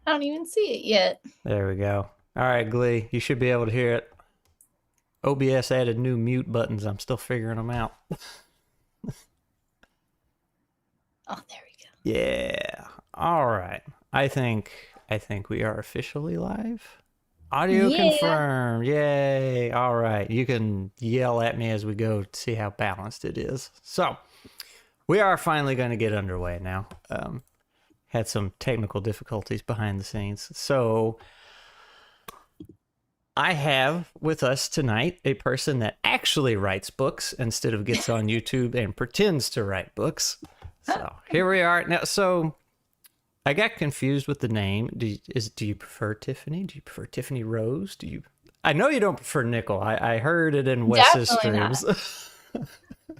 I don't even see it yet. There we go. All right, Glee, you should be able to hear it. OBS added new mute buttons. I'm still figuring them out. Oh, there we go. Yeah. All right. I think we are officially live. Audio Yeah. confirmed. Yay. All right. You can yell at me as we go to see how balanced it is. So, we are finally going to get underway now. Had some technical difficulties behind the scenes. So, I have with us tonight a person that actually writes books instead of gets on YouTube and pretends to write books. So, here we are. Now, so I got confused with the name. Do you prefer Tiffany? Do you prefer Tiffany Rose? Do you? I know you don't prefer Nickel. I heard it in Wes's Definitely not. streams.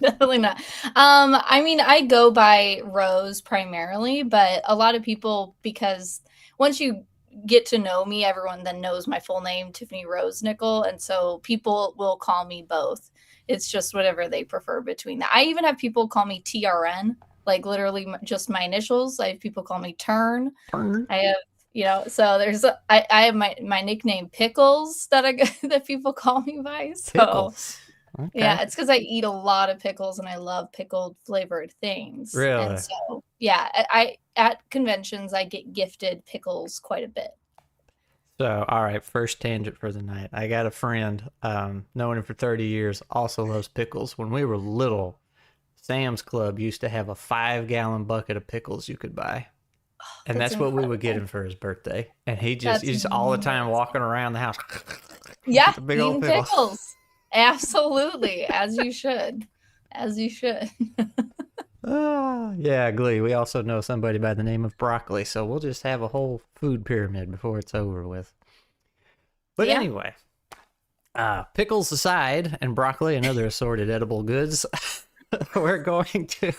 Definitely not. I mean, I go by Rose primarily, but a lot of people, because once you get to know me, everyone then knows my full name, Tiffany Rose Nickel, and so people will call me both. It's just whatever they prefer between that. I even have people call me TRN, like literally just my initials. I have people call me Turn. Turn I have, so I have my nickname Pickles that that people call me by. So pickles. Okay. yeah, it's because I eat a lot of pickles and I love pickled flavored things. And Really? so, yeah, I at conventions I get gifted pickles quite a bit. So, all right. First tangent for the night. I got a friend, known him for 30 years, also loves pickles. When we were little, Sam's Club used to have a 5-gallon bucket of pickles you could buy. And That's that's what we would get incredible. him for his birthday. And That's he's just all the time amazing. walking around the house Yeah, with a big old eating pickle. pickles. Absolutely, as you should. As you should. Yeah, Glee. We also know somebody by the name of Broccoli, so we'll just have a whole food pyramid before it's over with. But Yeah. anyway, pickles aside, and broccoli and other assorted edible goods, we're going to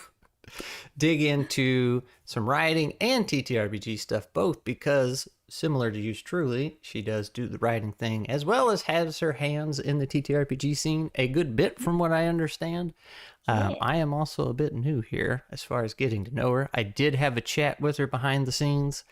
dig into some writing and TTRPG stuff, both because, similar to yours truly, she does do the writing thing as well as has her hands in the TTRPG scene a good bit, from what I understand. Yeah. I am also a bit new here as far as getting to know her. I did have a chat with her behind the scenes.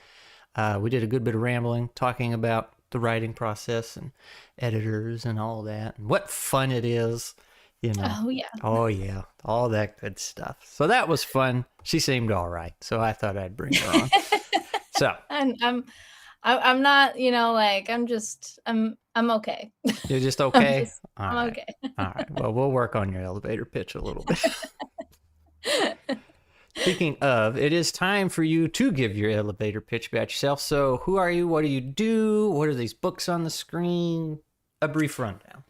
We did a good bit of rambling, talking about the writing process and editors and all that, and what fun it is, you know. Oh yeah. Oh, yeah, all that good stuff. So that was fun. She seemed all right, so I thought I'd bring her on. So and I'm not, like I'm okay. you're just I'm okay? just All I'm right. okay. All right. Well, we'll work on your elevator pitch a little bit. Speaking of, it is time for you to give your elevator pitch about yourself. So, who are you? What do you do? What are these books on the screen? A brief rundown.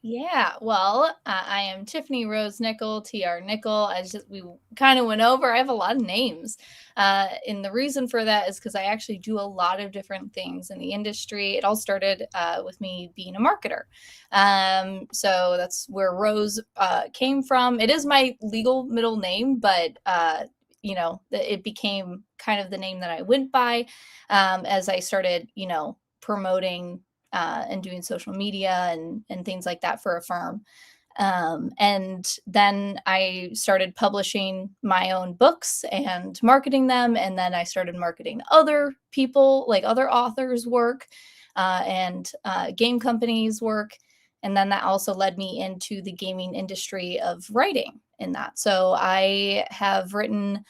Yeah, well, I am Tiffany Rose Nickel, TR Nickel. We kind of went over. I have a lot of names, and the reason for that is because I actually do a lot of different things in the industry. It all started with me being a marketer, so that's where Rose came from. It is my legal middle name, but it became kind of the name that I went by as I started, promoting and doing social media and things like that for a firm. And then I started publishing my own books and marketing them. And then I started marketing other people, like other authors' work and game companies' work. And then that also led me into the gaming industry of writing in that. So I have written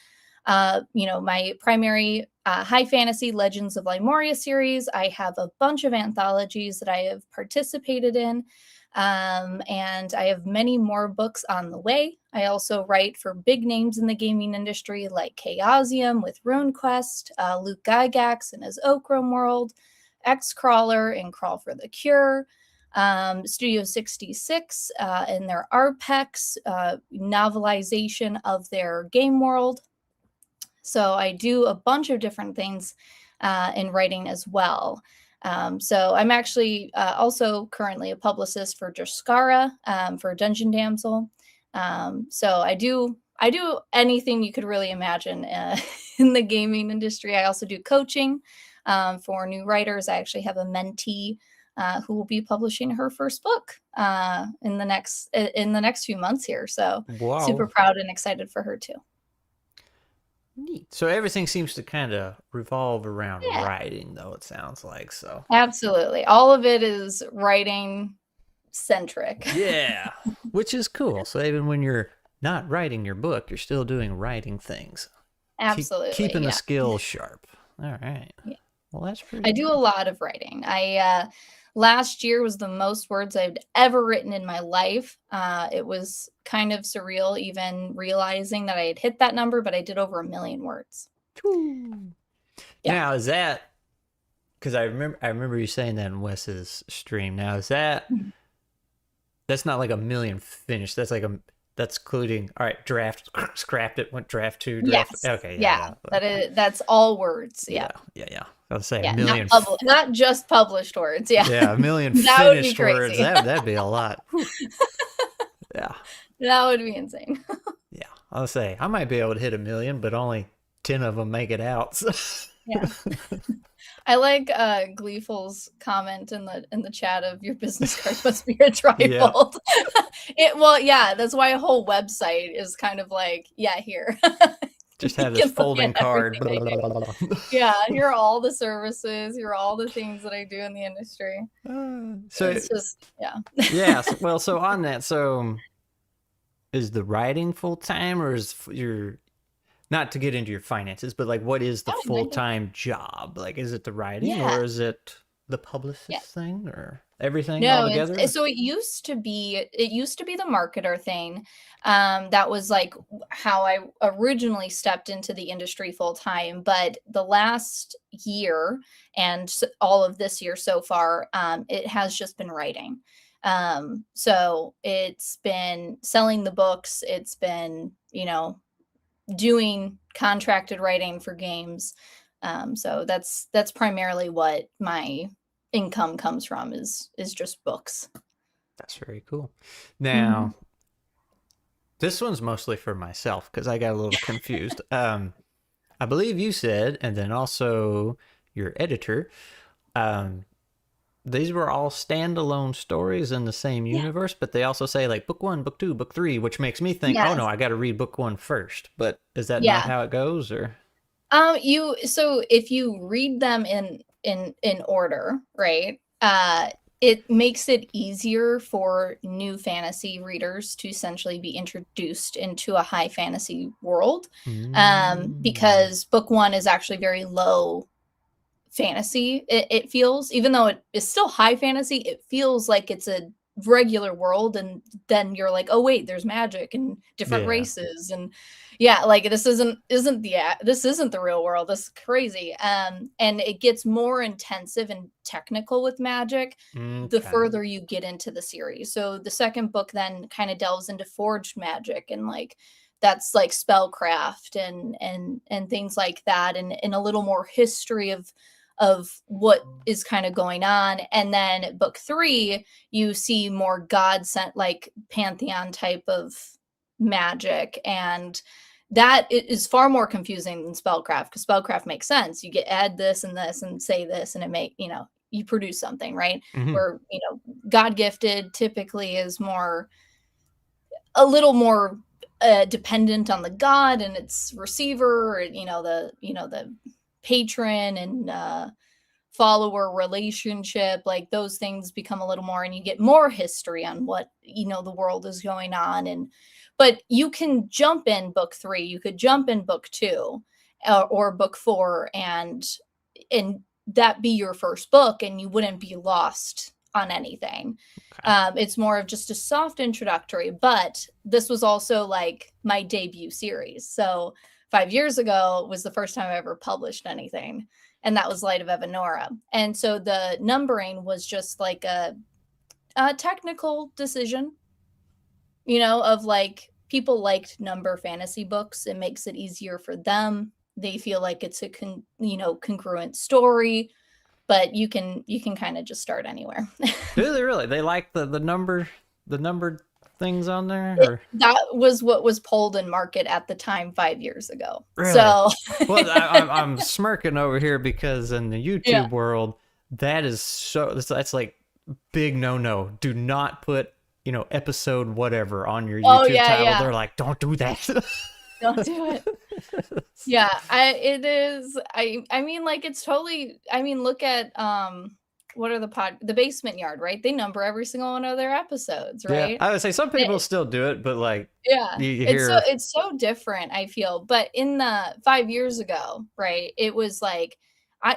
my primary high fantasy Legends of Limoria series. I have a bunch of anthologies that I have participated in, and I have many more books on the way. I also write for big names in the gaming industry like Chaosium with RuneQuest, Luke Gygax in his Okram World, X-Crawler in Crawl for the Cure, Studio 66 in their RPEX novelization of their game world. So I do a bunch of different things in writing as well. So I'm actually also currently a publicist for Jaskara for Dungeon Damsel. So I do anything you could really imagine in the gaming industry. I also do coaching for new writers. I actually have a mentee who will be publishing her first book in the next few months here. So super Wow. proud and excited for her too. Neat. So everything seems to kind of revolve around Yeah, writing, though, it sounds like. So, absolutely. All of it is writing centric. yeah, which is cool. So even when you're not writing your book, you're still doing writing things. Absolutely. Keeping the Yeah. skills sharp. All right. Yeah. Well, that's pretty I do a good. lot of writing. Last year was the most words I'd ever written in my life. It was kind of surreal even realizing that I had hit that number, but I did over 1 million words. Woo. Yeah. Now, is that because I remember you saying that in Wes's stream. Now, is that's not like 1 million finished. That's including, all right, draft, scrapped it, went draft 2, draft. Yes. Okay, yeah, Yeah. yeah. That's all words. Yeah, Yeah. yeah, yeah. I was say a Yeah. million. Not just published words. Yeah. Yeah, 1 million That would be finished words. crazy. That'd be a lot. Whew. Yeah, That would be insane. yeah. I'll say I might be able to hit 1 million, but only 10 of them make it out. So. Yeah. I like Gleeful's comment in the chat of your business card must be a trifold. Well, yeah, that's why a whole website is kind of like, yeah, here. Just You have this can look folding at card. everything I do. Yeah, here are all the services, here are all the things that I do in the industry. So It's just, yeah. yeah. Well, so on that, so is the writing full time, or is your not to get into your finances, but like what is the Oh, full time job? Like, is it the writing, yeah. or is it the publicist Yeah. thing, or everything No, all together? so it used to be the marketer thing. That was like how I originally stepped into the industry full time. But the last year and all of this year so far, it has just been writing. So it's been selling the books. It's been, doing contracted writing for games. So that's primarily what my income comes from is just books. That's very cool. Mm-hmm. Now, this one's mostly for myself because I got a little confused. I believe you said, and then also your editor, these were all standalone stories in the same universe, but they also say like book 1, book 2, book 3, which makes me think, oh no, I got to read book 1 first. But is that not how it goes, or? So if you read them in order, right? It makes it easier for new fantasy readers to essentially be introduced into a high fantasy world, because book 1 is actually very low fantasy. It feels, even though it is still high fantasy, it feels like it's a regular world, and then you're like, oh wait, there's magic and different races, and yeah, like this isn't the real world. This is crazy. And it gets more intensive and technical with magic the further you get into the series. So the second book then kind of delves into forged magic, and like that's like spellcraft and things like that, and a little more history of what is kind of going on. And then book 3, you see more god sent, like pantheon type of magic, and that is far more confusing than spellcraft, because spellcraft makes sense. You get add this and say this, and it you produce something, right? Where god gifted typically is a little more dependent on the god and its receiver, or the patron and follower relationship. Like those things become a little more, and you get more history on what the world is going on. But you can jump in book 3, you could jump in book 2, or book 4, and that be your first book, and you wouldn't be lost on anything. It's more of just a soft introductory. But this was also like my debut series, so 5 years ago was the first time I ever published anything, and that was Light of Evanora. And so the numbering was just like a technical decision, of like, people liked number fantasy books. It makes it easier for them. They feel like it's a congruent story, but you can kind of just start anywhere. Really? They like the numbered things on there? That was what was pulled in market at the time 5 years ago. Really? So well, I'm smirking over here because in the YouTube world, that is that's like big no. Do not put episode whatever on your YouTube title. Yeah. They're like, don't do that. Don't do it. Yeah, it is. I mean, like, it's totally. I mean, look at what are the Basement Yard, right? They number every single one of their episodes, Yeah, right? I would say some people It, still do it, but like yeah, you it's so hear, it's so different. I feel, but in the 5 years ago, right? It was like.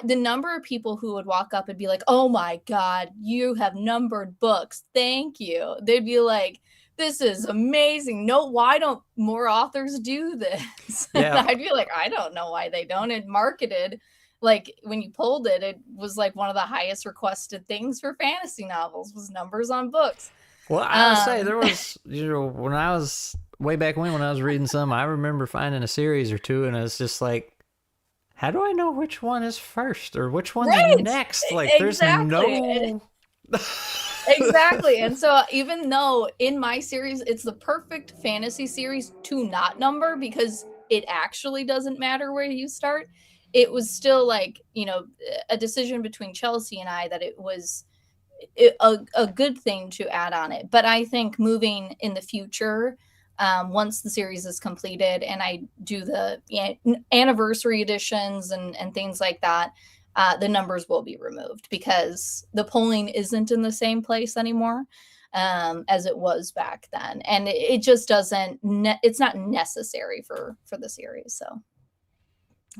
The number of people who would walk up and be like, "Oh my God, you have numbered books. Thank you." They'd be like, "This is amazing. No, why don't more authors do this?" And yeah, I'd be like, "I don't know why they don't." It marketed like when you pulled it, it was like one of the highest requested things for fantasy novels was numbers on books. well, I would say Um, there was, when I was way back when I was reading some, I remember finding a series or two, and it's just like, how do I know which one is first or which one's right. next? Like, there's Exactly. no. Exactly. And so even though in my series it's the perfect fantasy series to not number because it actually doesn't matter where you start, it was still like, a decision between Chelsea and I that it was a good thing to add on it. But I think moving in the future, once the series is completed and I do the anniversary editions and things like that, the numbers will be removed because the polling isn't in the same place anymore as it was back then, and it just doesn't. It's not necessary for the series. So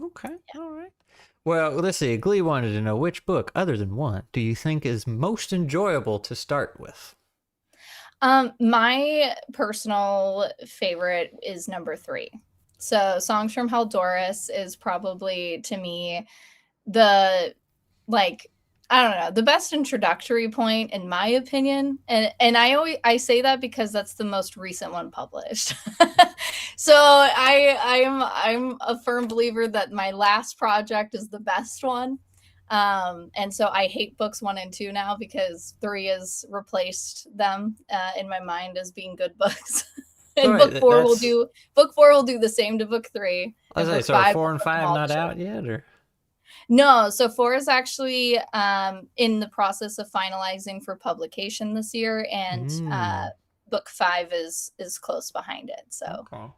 Okay, all right. Well, let's see. Glee wanted to know which book, other than one, do you think is most enjoyable to start with? My personal favorite is number 3. So Songs from Haldoris is probably to me the like I don't know, the best introductory point in my opinion. And I say that because that's the most recent one published. So I'm a firm believer that my last project is the best one. And so I hate books 1 and 2 now because 3 has replaced them in my mind as being good books. So And wait, that's. book 4 will do the same to book 3, I was and say, book so are 5 four will and put them five all to not shame. out yet, or? No, so 4 is actually in the process of finalizing for publication this year, and Mm, book 5 is close behind it. So okay.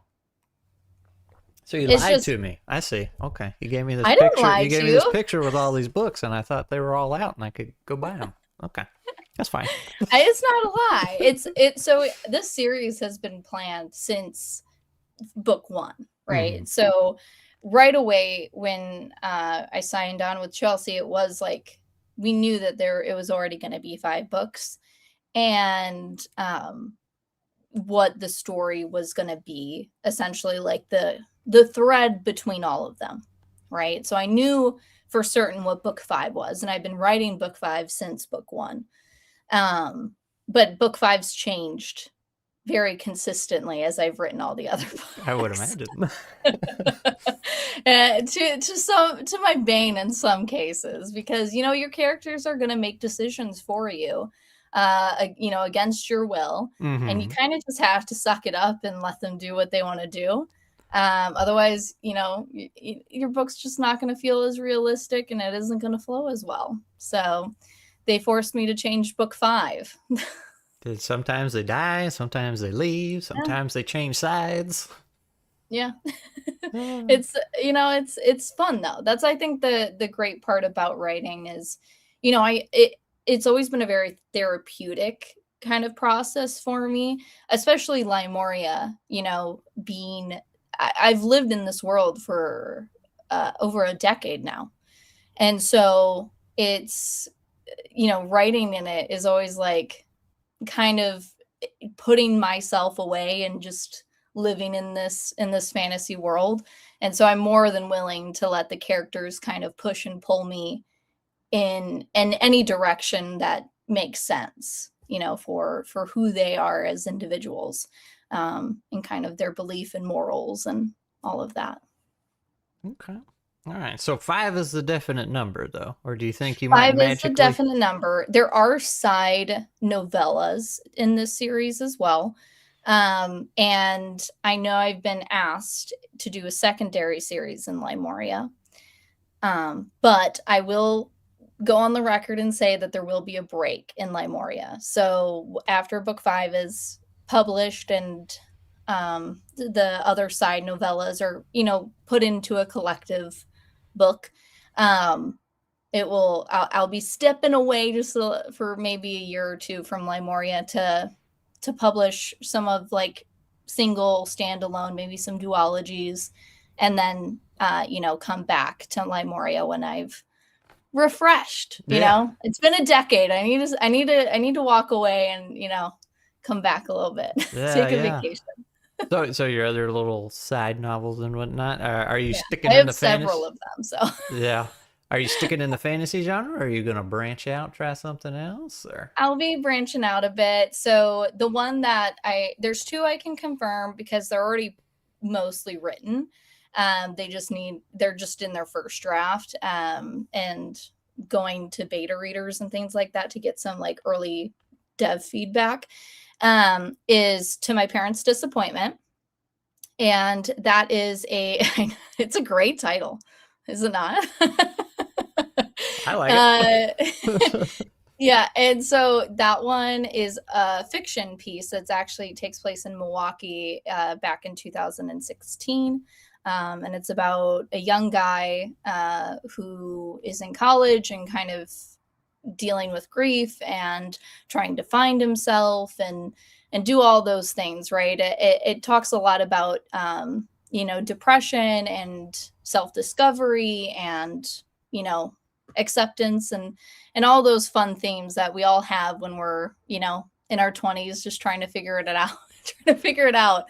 So you it's lied just to me. I see. Okay, you gave me this I didn't picture. lie You gave to me this you. picture with all these books, and I thought they were all out, and I could go buy them. Okay, that's fine. It's not a lie. So this series has been planned since book 1, Mm-hmm. right? So right away when I signed on with Chelsea, it was like we knew that it was already going to be 5 books, and what the story was going to be, essentially like the thread between all of them, right? So I knew for certain what book 5 was, and I've been writing book 5 since book 1. But book 5's changed very consistently as I've written all the other I would books. imagine. To my bane in some cases, because your characters are going to make decisions for you, against your will, and you Mm-hmm. kind of just have to suck it up and let them do what they want to do. Otherwise, your book's just not going to feel as realistic, and it isn't going to flow as well. So they forced me to change book 5. Sometimes they die, sometimes they leave, Yeah. sometimes they change sides. Yeah. Mm. It's fun though. That's, I think, the great part about writing is, it's always been a very therapeutic kind of process for me, especially Limoria, being I've lived in this world for over a decade now. And so it's writing in it is always like kind of putting myself away and just living in this fantasy world. And so I'm more than willing to let the characters kind of push and pull me in any direction that makes sense, for who they are as individuals, and kind of their belief and morals and all of that. Okay. All right. So 5 is the definite number, though, or do you think you might 5 is a magically? definite number. There are side novellas in this series as well. And I know I've been asked to do a secondary series in Limoria. But I will go on the record and say that there will be a break in Limoria. So after book 5 is published and the other side novellas are, put into a collective book. I'll be stepping away just for maybe a year or two from Limoria to publish some of like single standalone, maybe some duologies, and then come back to Limoria when I've refreshed. It's been a decade. I need to walk away and come back a little bit. Take a vacation. So your other little side novels and whatnot, are you sticking I in have the several of them, so yeah. Are you sticking in the fantasy genre, or are you going to branch out, try something else? Or I'll be branching out a bit. So the one that there's two I can confirm because they're already mostly written. They're just in their first draft, and going to beta readers and things like that to get some like early dev feedback, is To My Parents' Disappointment. And that is it's a great title, is it not? I like it. Yeah, and so that one is a fiction piece that's actually takes place in Milwaukee back in 2016. And it's about a young guy who is in college and kind of dealing with grief and trying to find himself and do all those things, right? It talks a lot about depression and self-discovery and acceptance and all those fun themes that we all have when we're in our 20s just trying to figure it out.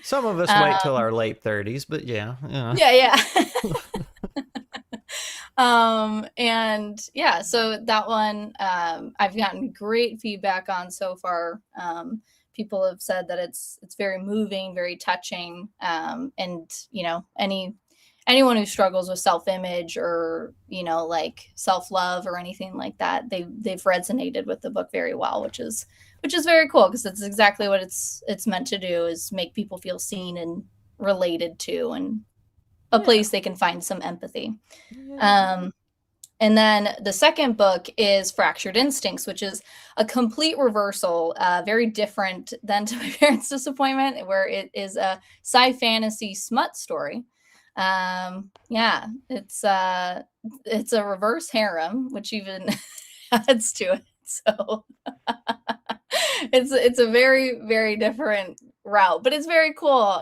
Some of us wait till our late 30s, but yeah. And yeah, so that one I've gotten great feedback on so far. People have said that it's very moving, very touching, and anyone who struggles with self-image or like self-love or anything like that, they've resonated with the book very well, which is very cool because it's exactly what it's meant to do, is make people feel seen and related to, and a place they can find some empathy. And then the second book is Fractured Instincts, which is a complete reversal, very different than To My Parents' Disappointment, where it is a sci-fantasy smut story. It's a reverse harem, which even adds to it. So it's a very, very different route, but it's very cool.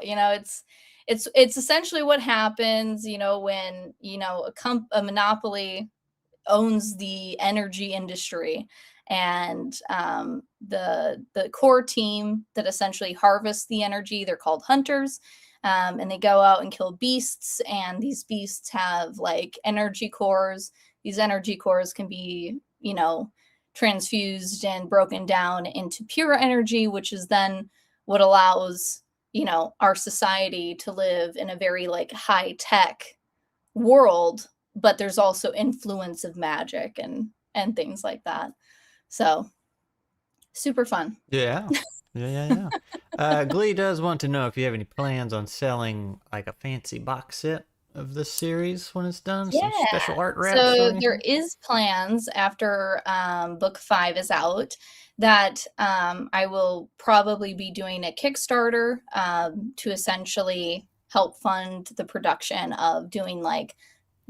It's essentially what happens, when a monopoly owns the energy industry, and the core team that essentially harvests the energy, they're called hunters, and they go out and kill beasts, and these beasts have like energy cores. These energy cores can be transfused and broken down into pure energy, which is then what allows our society to live in a very like high tech world, but there's also influence of magic and things like that. So super fun. Yeah. Glee does want to know if you have any plans on selling like a fancy box set of this series when it's done. Some special art wraps. So there is plans after book 5 is out that I will probably be doing a Kickstarter to essentially help fund the production of doing like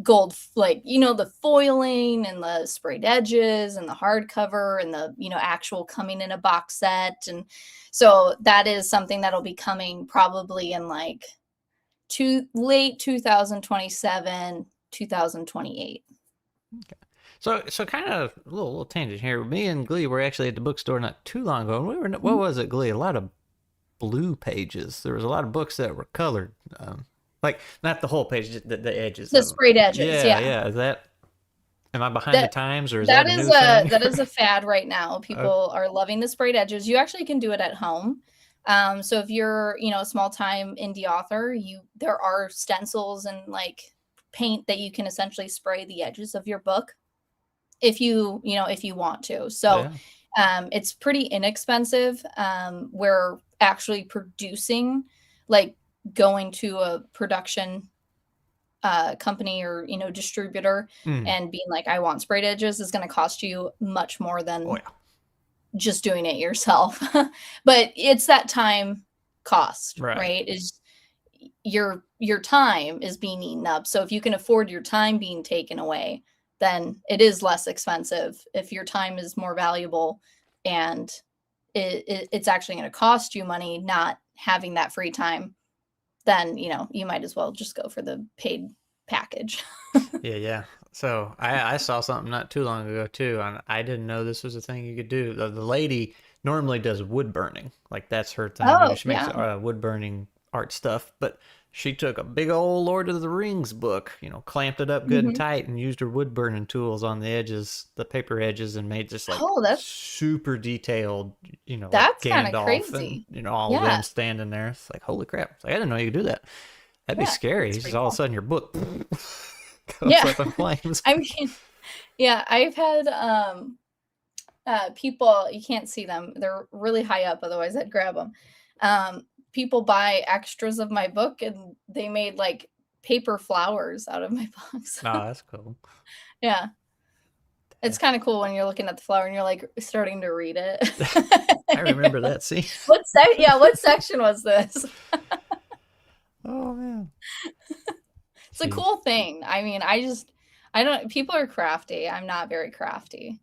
gold, like the foiling and the sprayed edges and the hardcover and the actual coming in a box set. And so that is something that'll be coming probably in like late 2027, 2028. Okay. So kind of a little tangent here. Me and Glee were actually at the bookstore not too long ago, and what was it, Glee? A lot of blue pages. There was a lot of books that were colored. Like not the whole page, the edges. The sprayed edges. Yeah. Is that? Am I behind the times, or is that a new thing? That is a fad right now. People are loving the sprayed edges. You actually can do it at home. So if you're a small time indie author, there are stencils and like paint that you can essentially spray the edges of your book if you want to. So it's pretty inexpensive. We're actually producing, like going to a production company or distributor and being like, I want sprayed edges, is going to cost you much more than just doing it yourself. But it's that time cost, Right. right? Is your time is being eaten up. So if you can afford your time being taken away, then it is less expensive. If your time is more valuable and it's actually going to cost you money not having that free time, then you might as well just go for the paid package. Yeah. So I saw something not too long ago too, and I didn't know this was a thing you could do. The lady normally does wood burning, like that's her thing. Oh, She makes yeah. wood burning art stuff, but she took a big old Lord of the Rings book, clamped it up good and Hmm. tight, and used her wood burning tools on the edges, the paper edges, and made just like Oh, super detailed, like that's kind of Gandalf and crazy. all of Yeah. them standing there. It's like holy crap! It's like I didn't know you could do that. That'd be Yeah. scary. That's Just pretty all of a cool. sudden your book goes Yeah. up in flames. I mean, yeah, I've had people, you can't see them. They're really high up, otherwise I'd grab them. People buy extras of my book and they made like paper flowers out of my books. Oh, that's cool. Yeah. It's kind of cool when you're looking at the flower and you're like starting to read it. I remember that scene. What section was this? Oh man. It's a cool thing. I mean, I don't, people are crafty. I'm not very crafty.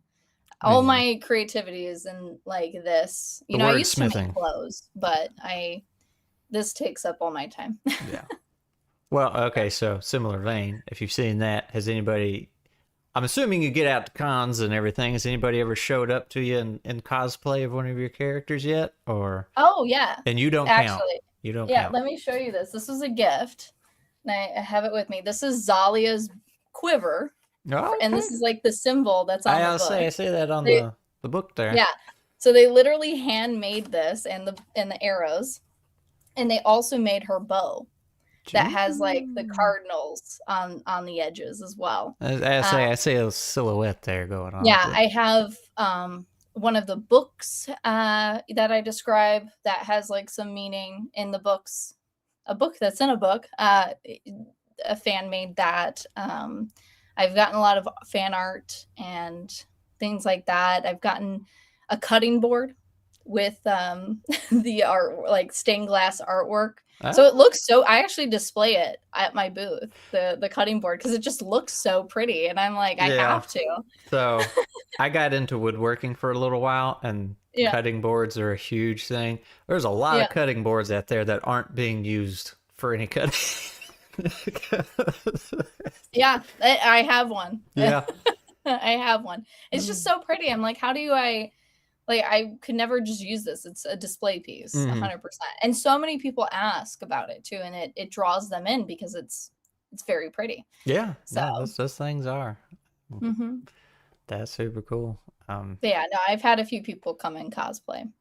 All my creativity is in like this. The I used to make wordsmithing. clothes, but this takes up all my time. Yeah. Well, okay, so similar vein. If you've seen that, has anybody? I'm assuming you get out to cons and everything. Has anybody ever showed up to you in cosplay of one of your characters yet? Or Oh yeah, and you don't count. actually, You don't yeah. count. Let me show you this. This was a gift, and I have it with me. This is Zalia's quiver, Oh, and this is like the symbol that's on the book. I say that on the book there. Yeah. So they literally handmade this and the arrows, and they also made her bow that has like the cardinals on the edges as well. I say a silhouette there going on. Yeah, But I have one of the books that I describe that has like some meaning in the books. A book that's in a book. A fan made that. I've gotten a lot of fan art and things like that. I've gotten a cutting board with the art, like stained glass artwork. So it looks so, I actually display it at my booth, the cutting board, because it just looks so pretty. And I'm like, I have to. So I got into woodworking for a little while, and cutting boards are a huge thing. There's a lot of cutting boards out there that aren't being used for any cutting. Yeah, I have one. Yeah. I have one. It's just so pretty. I'm like, how do I could never just use this. It's a display piece, 100%. And so many people ask about it too, and it draws them in because it's very pretty. Yeah. So No, those things are. That's super cool. But yeah, no, I've had a few people come in cosplay.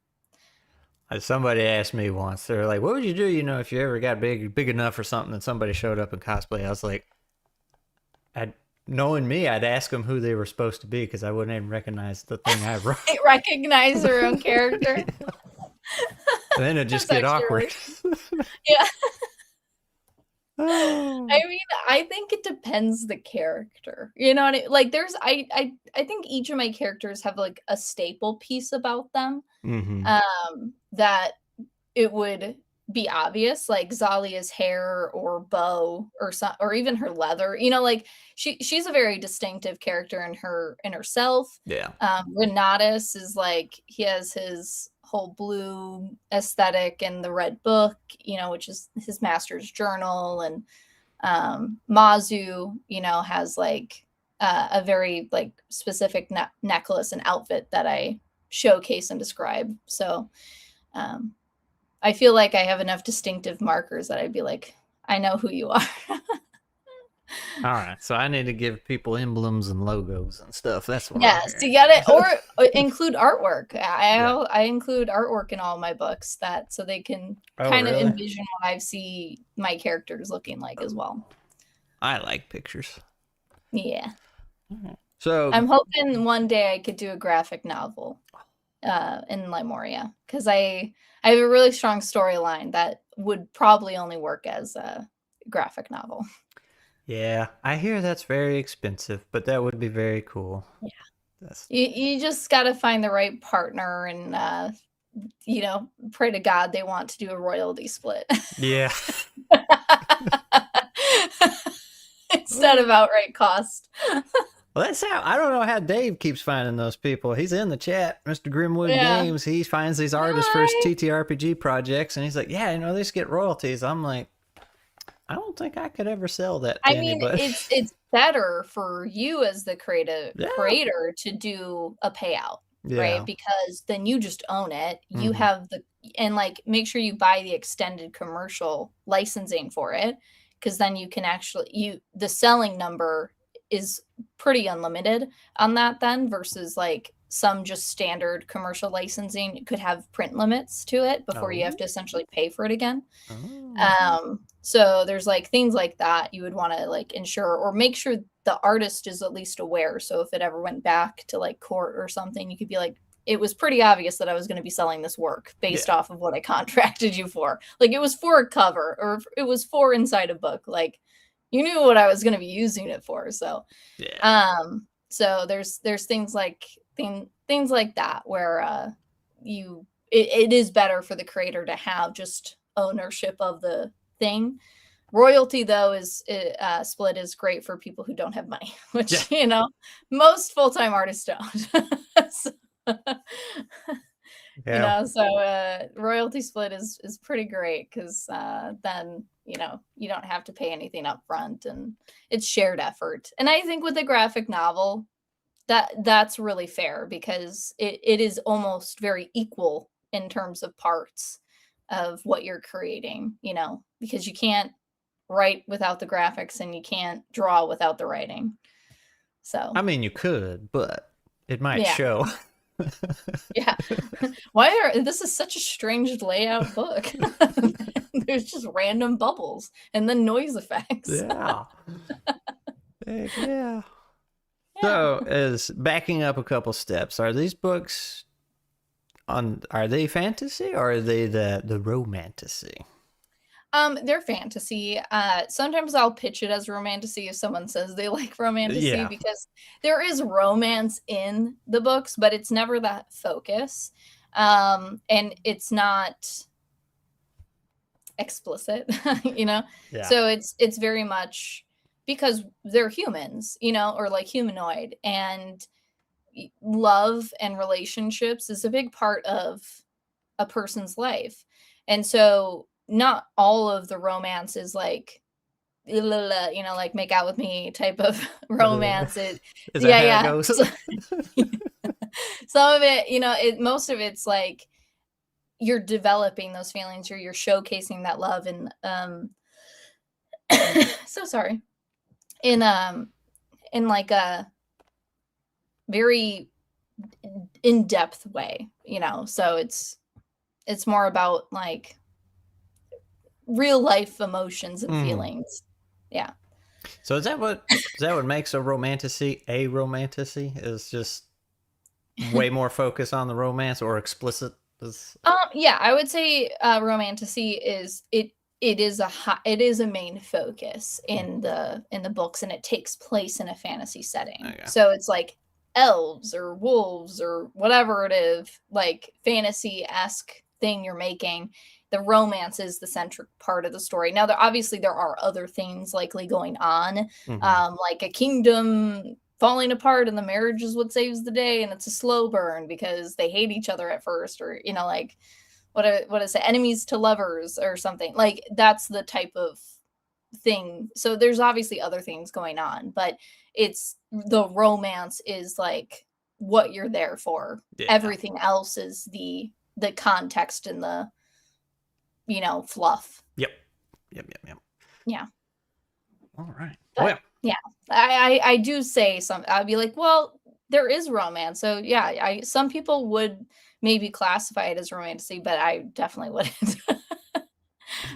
Somebody asked me once, they're like, what would you do, if you ever got big enough or something and somebody showed up in cosplay? I was like, knowing me, I'd ask them who they were supposed to be because I wouldn't even recognize the thing I wrote. Recognize their own character. And then it'd just get awkward. Yeah. Oh. I mean, I think it depends the character. You know what like there's I think each of my characters have like a staple piece about them. That it would be obvious, like Zalia's hair or bow or even her leather. Like she's a very distinctive character in herself. Yeah. Renatus is like, he has his whole blue aesthetic and the red book, which is his master's journal, and Mazu, has like a very like specific necklace and outfit that I showcase and describe. So I feel like I have enough distinctive markers that I'd be like, I know who you are. All right, so I need to give people emblems and logos and stuff. That's what. Yes, you got it. Or include artwork. I include artwork in all my books so they can kind of envision what I see my characters looking like as well. I like pictures. Yeah. So I'm hoping one day I could do a graphic novel in Limoria, because I have a really strong storyline that would probably only work as a graphic novel. Yeah, I hear that's very expensive, but that would be very cool. Yeah. You just got to find the right partner and pray to God they want to do a royalty split. Yeah. Instead of outright cost. Well, that's how, I don't know how Dave keeps finding those people. He's in the chat, Mr. Grimwood Yeah. Games. He finds these artists for his TTRPG projects, and he's like, yeah, they just get royalties. I'm like, I don't think I could ever sell that to anybody. It's better for you as the creator to do a payout, right? Because then you just own it. You have and like make sure you buy the extended commercial licensing for it, because then you can actually the selling number is pretty unlimited on that then, versus like some just standard commercial licensing could have print limits to it before you have to essentially pay for it again. So there's like things like that you would want to like ensure, or make sure the artist is at least aware. So if it ever went back to like court or something, you could be like, it was pretty obvious that I was going to be selling this work based off of what I contracted you for. Like, it was for a cover, or it was for inside a book. Like, you knew what I was going to be using it for. So, so there's things like that where it is better for the creator to have just ownership of the thing. Royalty, though, is split is great for people who don't have money, which most full-time artists don't. So, so royalty split is pretty great, because then you don't have to pay anything up front, and it's shared effort. And I think with a graphic novel, that's really fair, because it is almost very equal in terms of parts of what you're creating, because you can't write without the graphics, and you can't draw without the writing. So I mean, you could, but it might show. Yeah. This is such a strange layout book. There's just random bubbles and then noise effects. Yeah. So, as backing up a couple steps, are these books are they fantasy, or are they the romantasy? They're fantasy. Sometimes I'll pitch it as romantasy if someone says they like romantasy, because there is romance in the books, but it's never that focus. And it's not explicit, So it's very much because they're humans, or like humanoid, and love and relationships is a big part of a person's life. And so not all of the romance is like, like make out with me type of romance. Is that how it goes? Some of it, most of it's like you're developing those feelings, or you're showcasing that love, and so sorry, in like a very in-depth way, so it's more about like real life emotions and feelings. So is that what makes a romantasy is just way more focus on the romance, or explicit? I would say romantasy is it is a main focus in the books, and it takes place in a fantasy setting. So it's like elves or wolves or whatever it is, like fantasy-esque thing you're making. The romance is the centric part of the story. Now, there are other things likely going on, like a kingdom falling apart, and the marriage is what saves the day, and it's a slow burn because they hate each other at first, or like what is it, enemies to lovers or something. Like, that's the type of thing. So there's obviously other things going on, but it's the romance is like what you're there for. Everything else is the context and the fluff. Yep. Yeah. All right. But, I do say I'd be like, well, there is romance. So some people would maybe classify it as romantasy, but I definitely wouldn't.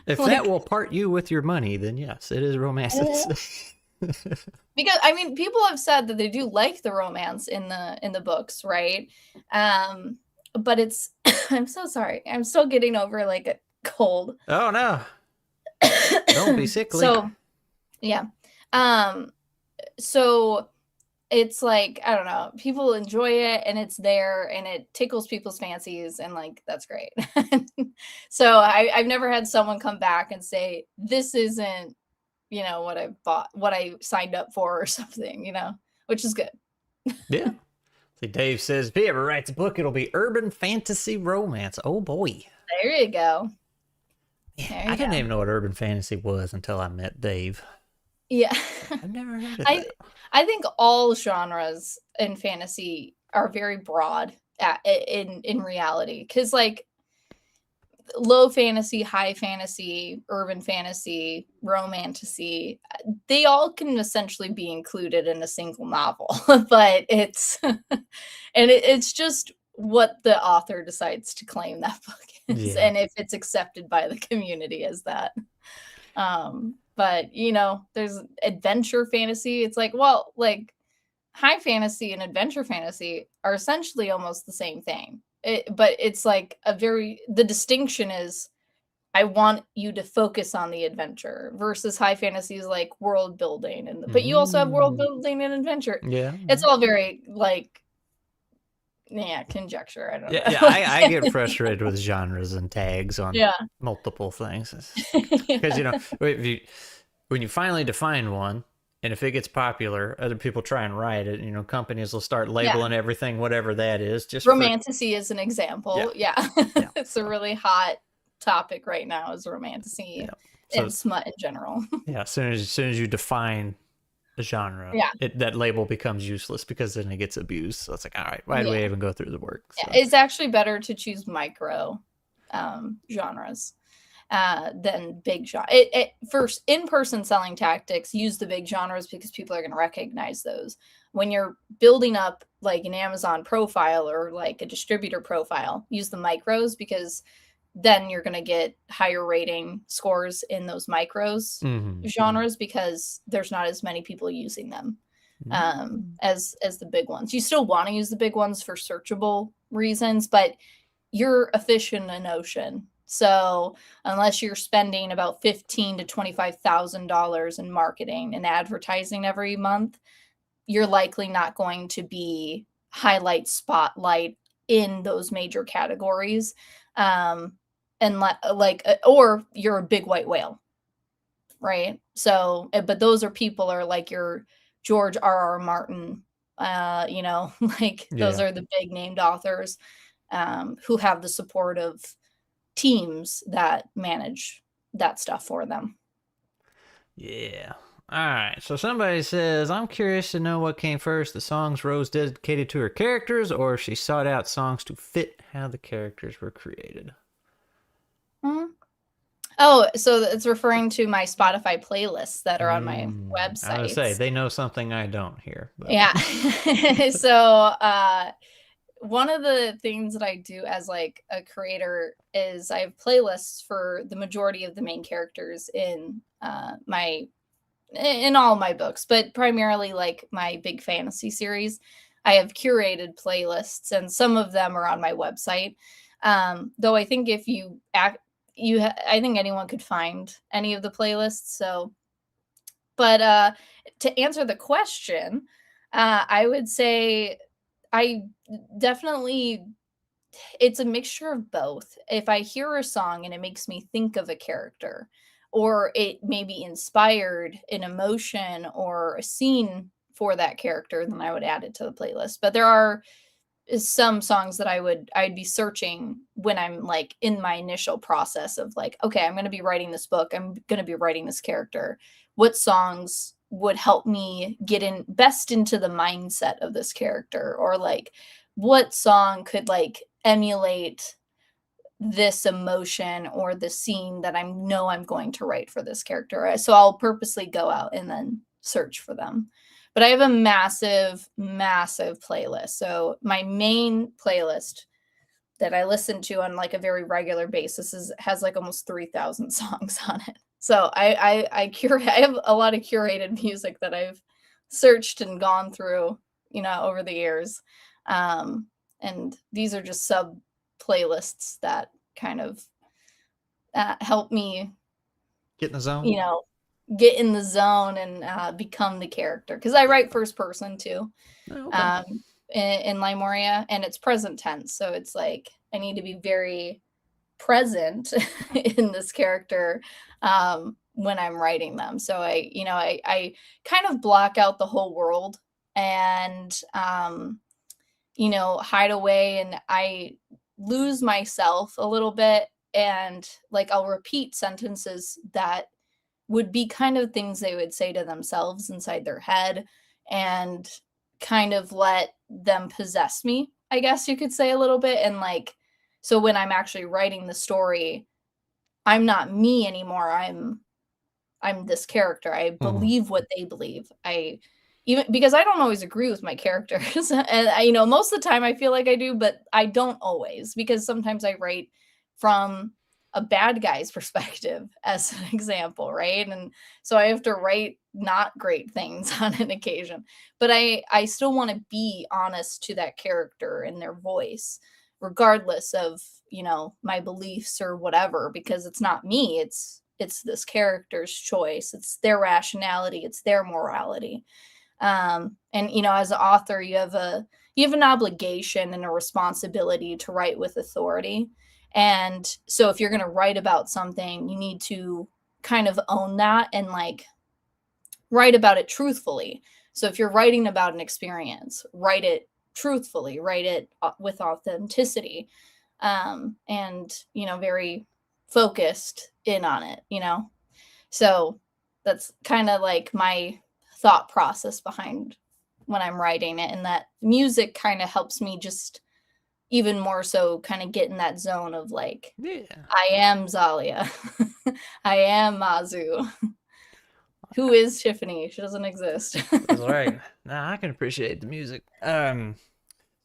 If that will part you with your money, then yes, it is romantasy. Because people have said that they do like the romance in the books, right? But it's I'm so sorry. I'm still getting over like a cold. Oh no. Don't be sickly. So so it's like, I don't know, people enjoy it and it's there and it tickles people's fancies and like that's great. So I've never had someone come back and say, this isn't, what I bought, what I signed up for or something, which is good. Yeah. See, Dave says if he ever writes a book, it'll be urban fantasy romance. Oh boy. There you go. Yeah, There I you didn't go. even know what urban fantasy was until I met Dave. Yeah. I've never heard of I that. I think all genres in fantasy are very broad in reality, because like low fantasy, high fantasy, urban fantasy, romantasy, they all can essentially be included in a single novel. But it's just what the author decides to claim that book is, Yeah. and if it's accepted by the community as that. But there's adventure fantasy. It's like, well, like high fantasy and adventure fantasy are essentially almost the same thing. But it's like the distinction is, I want you to focus on the adventure, versus high fantasy is like world building, but you also have world Mm. building and adventure. Yeah. It's all very like, yeah, conjecture. I don't Yeah, yeah. know. I get frustrated with genres and tags on Yeah. multiple things because Yeah. when you finally define one, and if it gets popular, other people try and write it. Companies will start Yeah. labeling everything whatever that is, just for Romantasy is an yeah, example. Yeah. yeah. It's a So really hot topic right now, is romantasy yeah, so and smut in general. yeah. As soon as you define a genre, Yeah. that label becomes useless because then it gets abused. So it's like, all right, why do Yeah. we even go through the work? Yeah. So It's actually better to choose micro genres than big genre. First, in-person selling tactics, use the big genres because people are going to recognize those. When you're building up like an Amazon profile or like a distributor profile, use the micros, because then you're going to get higher rating scores in those micros mhm. genres, because there's not as many people using them Mm. as the big ones. You still want to use the big ones for searchable reasons, but you're a fish in an ocean. So unless you're spending about $15,000 to $25,000 in marketing and advertising every month, you're likely not going to be highlight spotlight in those major categories. And or you're a big white whale, right? So, but those are like your George R. R. Martin, like those Yeah. are the big named authors who have the support of teams that manage that stuff for them. Yeah. All right. So somebody says, I'm curious to know what came first, the songs Rose dedicated to her characters, or if she sought out songs to fit how the characters were created. Mhm. Oh, so it's referring to my Spotify playlists that are on my I would say websites. they know something I don't here, but Yeah. So, one of the things that I do as like a creator is I have playlists for the majority of the main characters in all my books, but primarily like my big fantasy series. I have curated playlists, and some of them are on my website. Though I think if you act, I think anyone could find any of the playlists. So, but to answer the question, I would say I definitely, it's a mixture of both. If I hear a song and it makes me think of a character, or it may be inspired an emotion or a scene for that character, then I would add it to the playlist. But there are some songs that I'd be searching when I'm like in my initial process of like, okay, I'm going to be writing this book, I'm going to be writing this character. What songs would help me get in best into the mindset of this character, or like what song could like emulate this emotion or the scene that I know I'm going to write for this character. So I'll purposely go out and then search for them. But I have a massive, massive playlist. So my main playlist that I listen to on like a very regular basis has like almost 3,000 songs on it. So I curate. I have a lot of curated music that I've searched and gone through, over the years. And these are just sub playlists that kind of help me, get in the zone. you know, get in the zone and become the character. Because I write first person too, Oh, okay. in Limoria, and it's present tense. So it's like I need to be very present in this character when I'm writing them. So I kind of block out the whole world and hide away, and I lose myself a little bit, and like I'll repeat sentences that would be kind of things they would say to themselves inside their head, and kind of let them possess me, I guess you could say, a little bit. And like, so when I'm actually writing the story, I'm not me anymore. I'm this character. I believe what they believe. I even because I don't always agree with my characters, and most of the time I feel like I do, but I don't always, because sometimes I write from a bad guy's perspective, as an example, right? And so I have to write not great things on an occasion, but I still want to be honest to that character and their voice, regardless of my beliefs or whatever, because it's not me. It's this character's choice. It's their rationality. It's their morality. And as an author, you have an obligation and a responsibility to write with authority. And so if you're going to write about something, you need to kind of own that and like write about it truthfully. So if you're writing about an experience, write it truthfully, write it with authenticity, and very focused in on it. So that's kind of like my thought process behind when I'm writing it, and that music kind of helps me just even more so kind of get in that zone of like, Yeah. I am Zalia. I am Mazu. Who is Tiffany? She doesn't exist. That's right. Nah, I can appreciate the music. So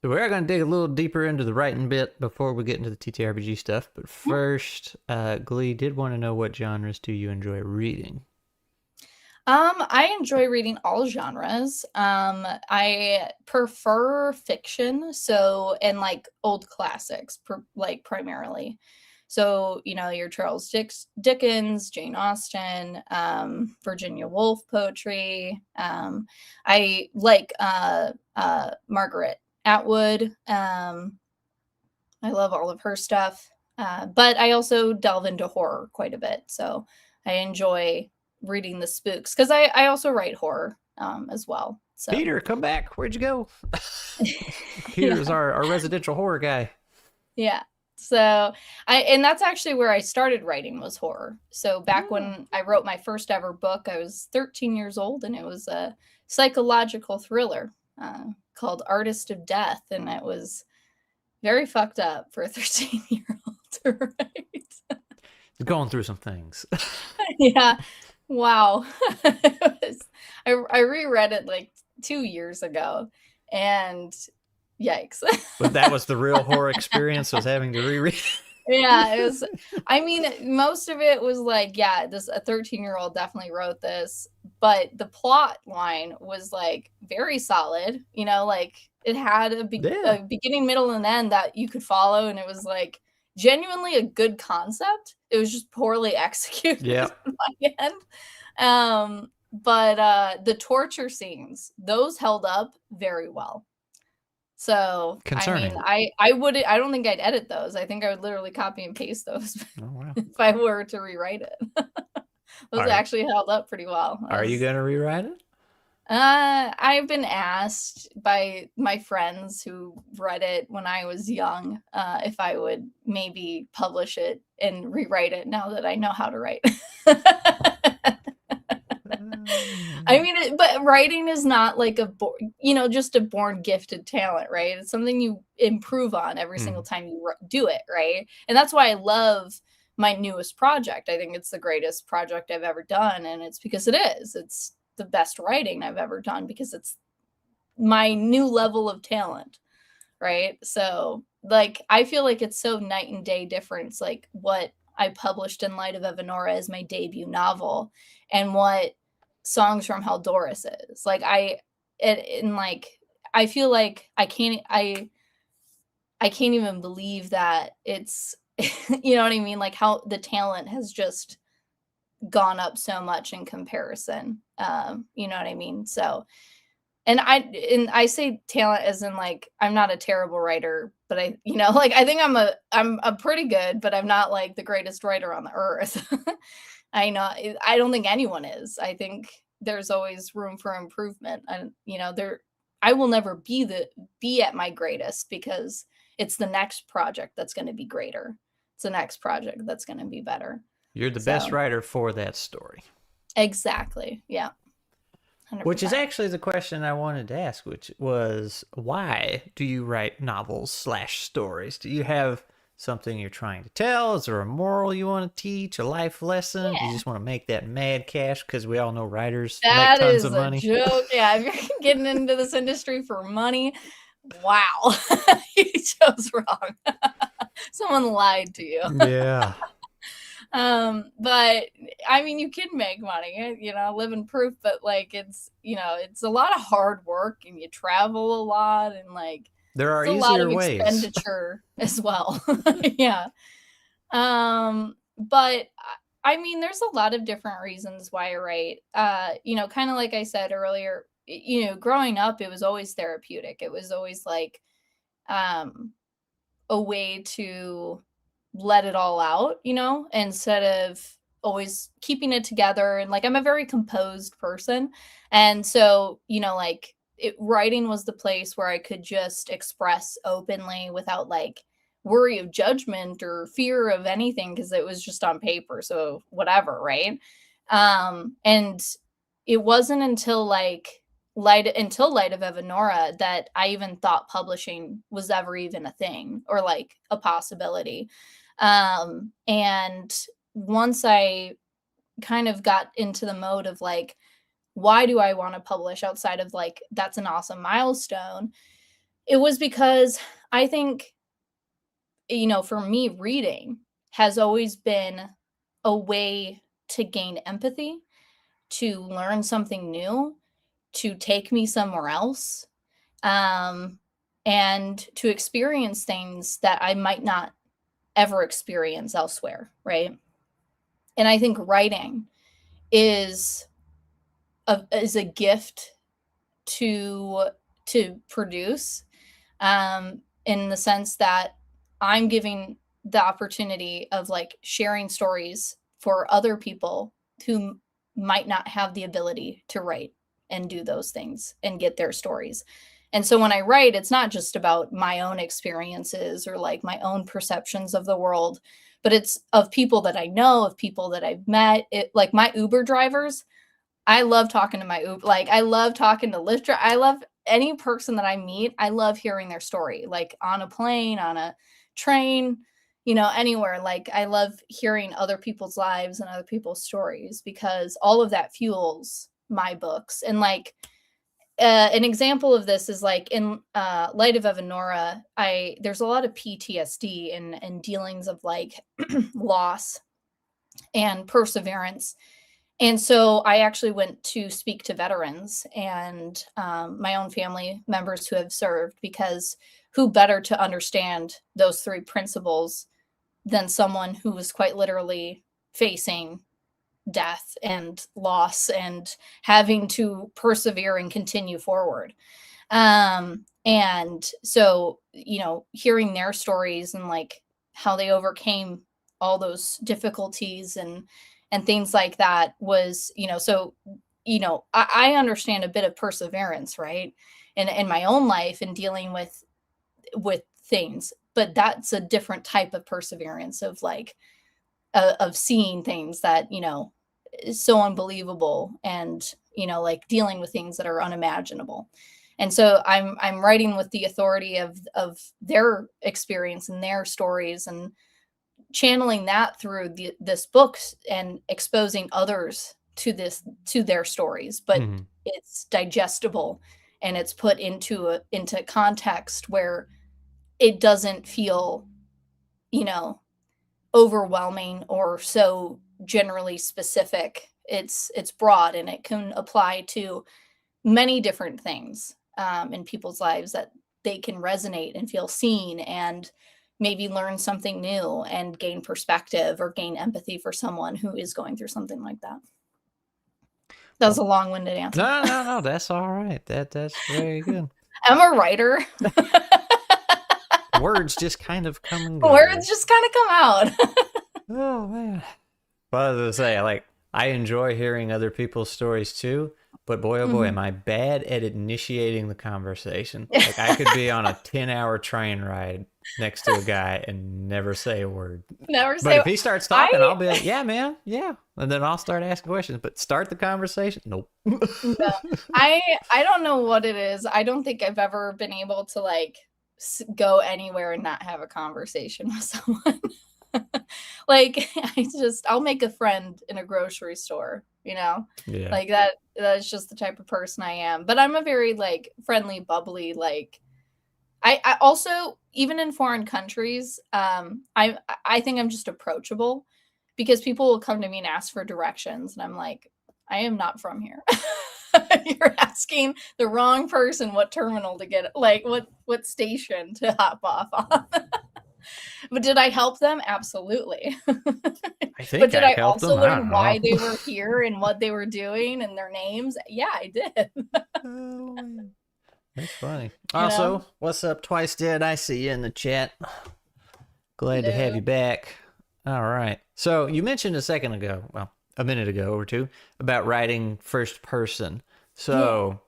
we're going to dig a little deeper into the writing bit before we get into the TTRPG stuff. But first, Glee did want to know, what genres do you enjoy reading? I enjoy reading all genres. I prefer fiction, and like old classics, like primarily. So, your Charles Dickens, Jane Austen, Virginia Woolf poetry. I like Margaret Atwood. I love all of her stuff. But I also delve into horror quite a bit. So I enjoy reading the spooks, because I also write horror as well. So Peter, come back. Where'd you go? Peter is yeah. our residential horror guy. Yeah. So and that's actually where I started writing, was horror. So back when I wrote my first ever book, I was 13 years old, and it was a psychological thriller called Artist of Death. And it was very fucked up for a 13-year-old to write. Going through some things. Yeah. Wow. I reread it like 2 years ago, and yikes. But that was the real horror experience, was having to reread. Yeah, it was. I mean, most of it was like, yeah, a 13-year-old definitely wrote this, but the plot line was like very solid. Like it had a beginning, middle, and end that you could follow, and it was like genuinely a good concept. It was just poorly executed. Yeah. On my end. But the torture scenes, those held up very well. So Concerning. I don't think I'd edit those. I think I would literally copy and paste those Oh, wow. if I were to rewrite it. Those actually held up pretty well. Are you going to rewrite it? I've been asked by my friends who read it when I was young if I would maybe publish it and rewrite it now that I know how to write. I mean, but writing is not like just a born gifted talent, right? It's something you improve on every single time you do it, right? And that's why I love my newest project. I think it's the greatest project I've ever done, and it's because it is. It's the best writing I've ever done, because it's my new level of talent, right? So, like, I feel like it's so night and day difference, like what I published in Light of Evanora as my debut novel, and what Songs from Haldoris is. Like, I feel like I can't even believe that it's you know what I mean? Like how the talent has just gone up so much in comparison. You know what I mean? So, and I say talent as in like I'm not a terrible writer, but I, you know, like I think I'm pretty good, but I'm not like the greatest writer on the earth. I know I don't think anyone is. I think there's always room for improvement, and you know I will never be at my greatest, because it's the next project that's going to be greater. It's the next project that's going to be better. You're the best So writer for that story. exactly, yeah, Which is 100%. actually the question I wanted to ask, which was, why do you write novels/stories? Do you have something you're trying to tell? Is there a moral you want to teach, a life lesson? Do you Yeah, just want to make that mad cash? Because we all know writers make that tons of is a money. joke. Yeah, if you're getting into this industry for money, wow, you chose wrong. Someone lied to you. Yeah. But I mean, you can make money, you know, living proof, but like it's, you know, it's a lot of hard work, and you travel a lot, and like There are it's a lot easier of ways. expenditure as well. Yeah. But I mean, there's a lot of different reasons why I write. You know, kind of like I said earlier, you know, growing up, it was always therapeutic. It was always like um a way to let it all out, you know, instead of always keeping it together. And like I'm a very composed person. And so, you know, like writing was the place where I could just express openly without like worry of judgment or fear of anything, because it was just on paper. So whatever, right? And it wasn't until like Light of Evanora that I even thought publishing was ever even a thing or like a possibility. And once I kind of got into the mode of like, why do I want to publish outside of like, that's an awesome milestone? It was because I think, you know, for me, reading has always been a way to gain empathy, to learn something new, to take me somewhere else, um, and to experience things that I might not ever experience elsewhere, right? And I think writing is a gift to produce, in the sense that I'm giving the opportunity of like sharing stories for other people who might not have the ability to write and do those things and get their stories. And so when I write, it's not just about my own experiences or like my own perceptions of the world, but it's of people that I know, of people that I've met. It, like my Uber drivers, I love talking to my Uber. Like I love talking to Lyft. I love any person that I meet. I love hearing their story, like on a plane, on a train, you know, anywhere. Like I love hearing other people's lives and other people's stories, because all of that fuels my books. And like an example of this is like in Light of Evanora, there's a lot of PTSD and dealings of like loss and perseverance. And so I actually went to speak to veterans and my own family members who have served, because who better to understand those three principles than someone who was quite literally facing death and loss and having to persevere and continue forward. And so, you know, hearing their stories and like how they overcame all those difficulties and things like that was, you know, so, you know, I understand a bit of perseverance, right? In my own life and dealing with things, but that's a different type of perseverance of like of seeing things that, you know, is so unbelievable, and you know, like dealing with things that are unimaginable. And so I'm writing with the authority of their experience and their stories, and channeling that through this book and exposing others to their stories, but Mhm. it's digestible and it's put into context where it doesn't feel, you know, overwhelming or so generally specific. It's broad, and it can apply to many different things in people's lives, that they can resonate and feel seen and maybe learn something new and gain perspective or gain empathy for someone who is going through something like that. That was a long-winded answer. No, that's all right. That's very good. I'm a writer. Words just kind of come and go. Words just kind of come out. Oh man. Well, I was gonna say, like, I enjoy hearing other people's stories too, but boy, oh boy, am I bad at initiating the conversation. Like, I could be on a 10-hour train ride next to a guy and never say a word. But if he starts talking, I'll be like, yeah, man, yeah. And then I'll start asking questions, but start the conversation? Nope. No. I don't know what it is. I don't think I've ever been able to, like, go anywhere and not have a conversation with someone. Like, I'll make a friend in a grocery store, you know? Yeah. Like, that's just the type of person I am. But I'm a very, like, friendly, bubbly, like, I also, even in foreign countries, I think I'm just approachable, because people will come to me and ask for directions, and I'm like, I am not from here. You're asking the wrong person what terminal to get, like, what station to hop off on. But did I help them? Absolutely. I think But did I helped also them. learn why they were here and what they were doing and their names? Yeah, I did. Oh, man. That's funny. You Also, know? what's up, Twice Dead? I see you in the chat. Glad to have you back. All right. So you mentioned a minute ago or two, about writing first person. So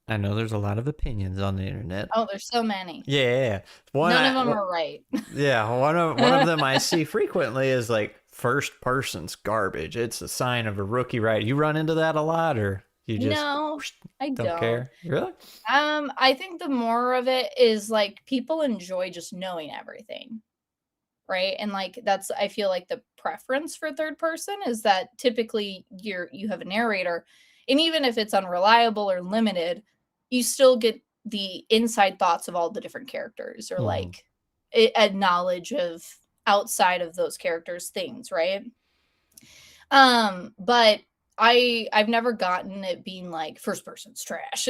I know there's a lot of opinions on the internet. Oh, there's so many. Yeah. None of them are right. Yeah. One of them I see frequently is like, first person's garbage. It's a sign of a rookie writer. You run into that a lot, or you just No, I don't care? Really? I think the more of it is, like, people enjoy just knowing everything. Right. And, like, that's, I feel like, the preference for third person is that typically you have a narrator, and even if it's unreliable or limited, you still get the inside thoughts of all the different characters, or like a knowledge of outside of those characters' things, right? But I've never gotten it being like first person's trash.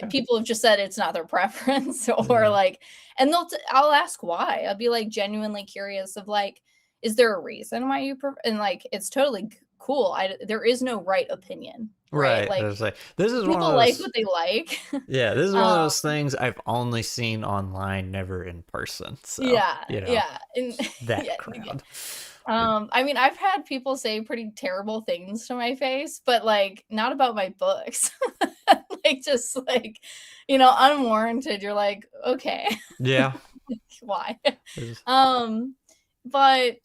People have just said it's not their preference, or like, and I'll ask why. I'll be like genuinely curious of, like, is there a reason why you and, like, it's totally cool. There is no right opinion, right? Like, this is people one of those, like what they like. Yeah, this is one of those things I've only seen online, never in person. So, yeah, you know, yeah, and, that crowd. I mean, I've had people say pretty terrible things to my face, but, like, not about my books. Like, just, like, unwarranted. You're like, okay. Yeah. Why? But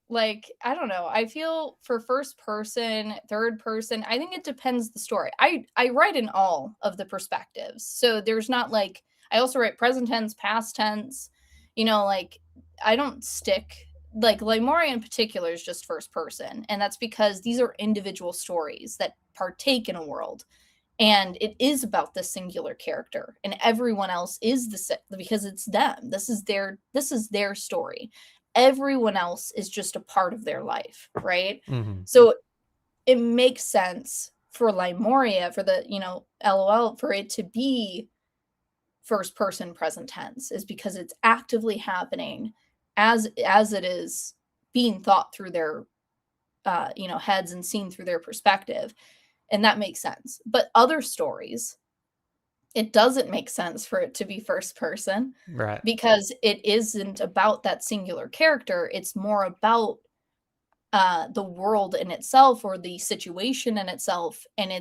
like, I don't know. I feel for first person, third person, I think it depends the story. I write in all of the perspectives. So there's not, like, I also write present tense, past tense, like, I don't stick, like Lemuria in particular is just first person, and that's because these are individual stories that partake in a world, and it is about the singular character, and everyone else is because it's them. This is their story. Everyone else is just a part of their life, right? So it makes sense for Lemuria, for the LOL, for it to be first person present tense, is because it's actively happening as it is being thought through their heads and seen through their perspective, and that makes sense. But other stories, it doesn't make sense for it to be first person, right? Because it isn't about that singular character. It's more about the world in itself, or the situation in itself, and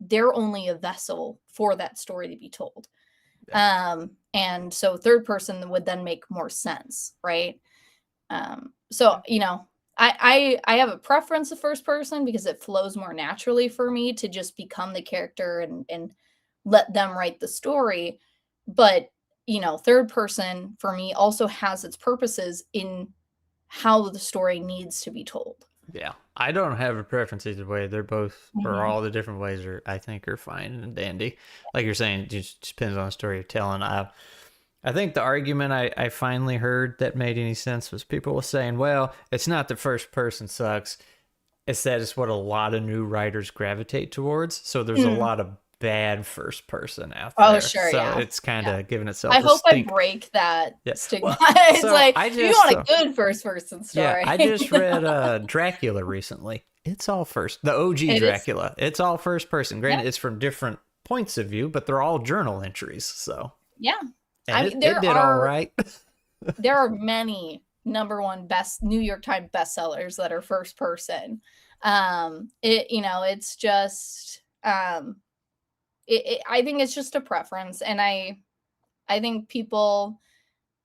they're only a vessel for that story to be told. And so third person would then make more sense, right? So I have a preference of first person because it flows more naturally for me to just become the character and let them write the story. But third person for me also has its purposes in how the story needs to be told. Yeah, I don't have a preference either way. They're both, or all the different ways, I think are fine and dandy. Like you're saying, it just depends on the story you're telling. I think the argument I finally heard that made any sense was people were saying, well, it's not the first person sucks. It's that it's what a lot of new writers gravitate towards. So there's a lot of bad first person out Oh, there. sure, So yeah. it's kind Yeah. of giving itself I a hope I stink. break that Yeah. stigma. Well, It's so like, I if you just want a good first person yeah, story. I just read Dracula recently. It's all the OG It is, Dracula. It's all first person. yeah, Granted, it's from different points of view, but they're all journal entries. So, yeah. and I it, mean, it did all right. there are many #1 best New York Times bestsellers that are first person. It's just I think it's just a preference, and I think people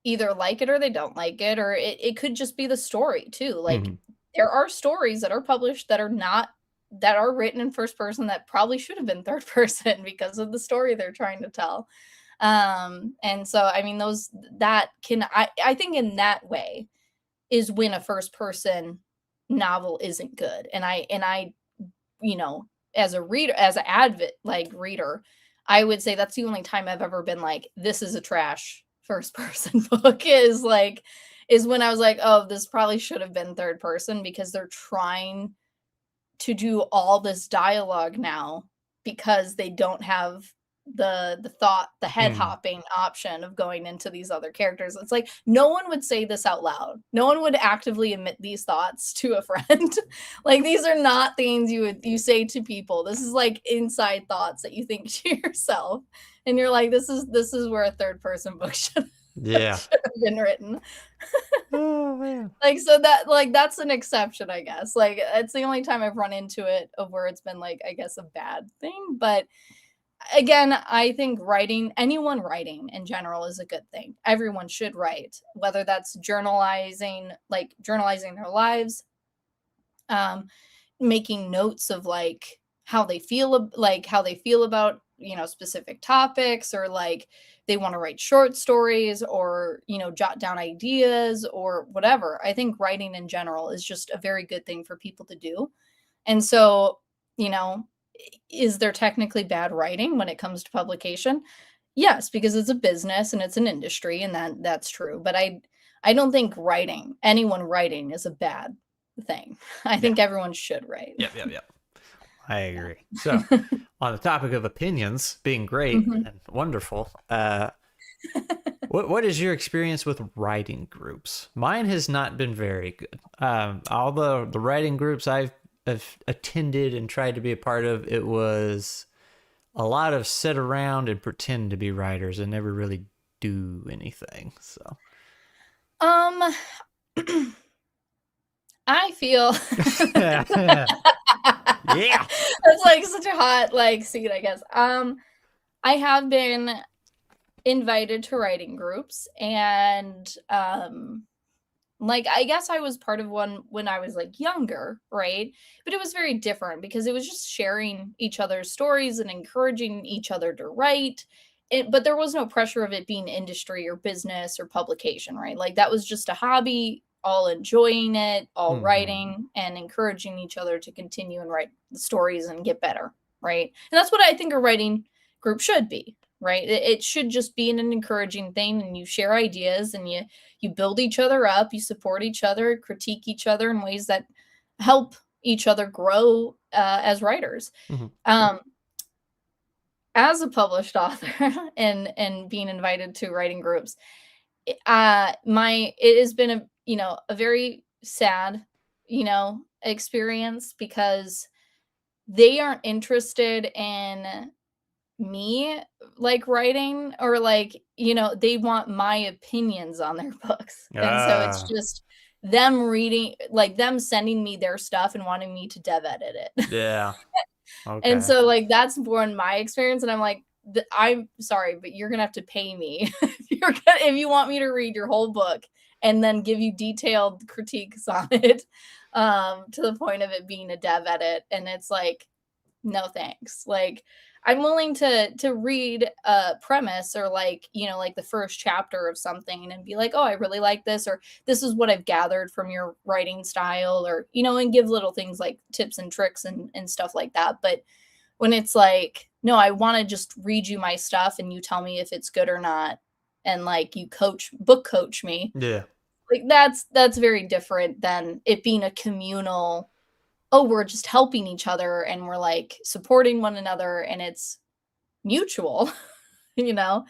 either like it or they don't like it, or it could just be the story too. Like, Mhm. there are stories that are published that are not that are written in first person that probably should have been third person because of the story they're trying to tell. And so I mean those that can I think in that way is when a first person novel isn't good. And I you know, as a reader, as an advocate, like reader, I would say that's the only time I've ever been like, this is a trash first person book is when I was like, oh, this probably should have been third person because they're trying to do all this dialogue now because they don't have the head Mm. hopping option of going into these other characters. It's like no one would say this out loud. No one would actively admit these thoughts to a friend. Like, these are not things you say to people. This is like inside thoughts that you think to yourself. And you're like, this is where a third person book should Yeah. should have been written. Oh man. Like, so that like that's an exception, I guess. Like, it's the only time I've run into it of where it's been like, I guess, a bad thing. But again, I think anyone writing in general is a good thing. Everyone should write, whether that's journalizing their lives, um, making notes of like how they feel about specific topics, or like they want to write short stories, or jot down ideas or whatever. I think writing in general is just a very good thing for people to do. And so, you know is there technically bad writing when it comes to publication? Yes, because it's a business and it's an industry, and that's true. But I don't think anyone writing is a bad thing. I Yeah. think everyone should write. Yep. Yep. Yep. I Yeah. agree. So, on the topic of opinions being great Mhm. and wonderful, what is your experience with writing groups? Mine has not been very good. All the writing groups have attended and tried to be a part of, it was a lot of sit around and pretend to be writers and never really do anything. So, Um, I feel yeah, yeah. that's like such a hot like seat, I guess. I have been invited to writing groups, and like, I guess I was part of one when I was like younger, right? But it was very different because it was just sharing each other's stories and encouraging each other to write. But there was no pressure of it being industry or business or publication, right? Like, that was just a hobby, all enjoying it, all Hmm. writing and encouraging each other to continue and write the stories and get better, right? And that's what I think a writing group should be, right? It should just be an encouraging thing, and you share ideas and you build each other up, you support each other, critique each other in ways that help each other grow as writers. Hmm. Um, as a published author and being invited to writing groups, it has been a very sad experience because they aren't interested in me like writing, or like they want my opinions on their books, and so it's Ah, just them reading, like them sending me their stuff and wanting me to dev edit it. yeah. And Okay. so like that's born my experience, and I'm like, I'm sorry, but you're gonna have to pay me if you want me to read your whole book and then give you detailed critiques on it, to the point of it being a dev edit. And it's like, no thanks. Like, I'm willing to read a premise, or like like the first chapter of something, and be like, oh, I really like this, or this is what I've gathered from your writing style, or and give little things like tips and tricks and stuff like that. But when it's like, no, I want to just read you my stuff and you tell me if it's good or not, and like you book coach me, Yeah. like that's very different than it being a communal, oh, we're just helping each other and we're like supporting one another, and it's mutual, you know,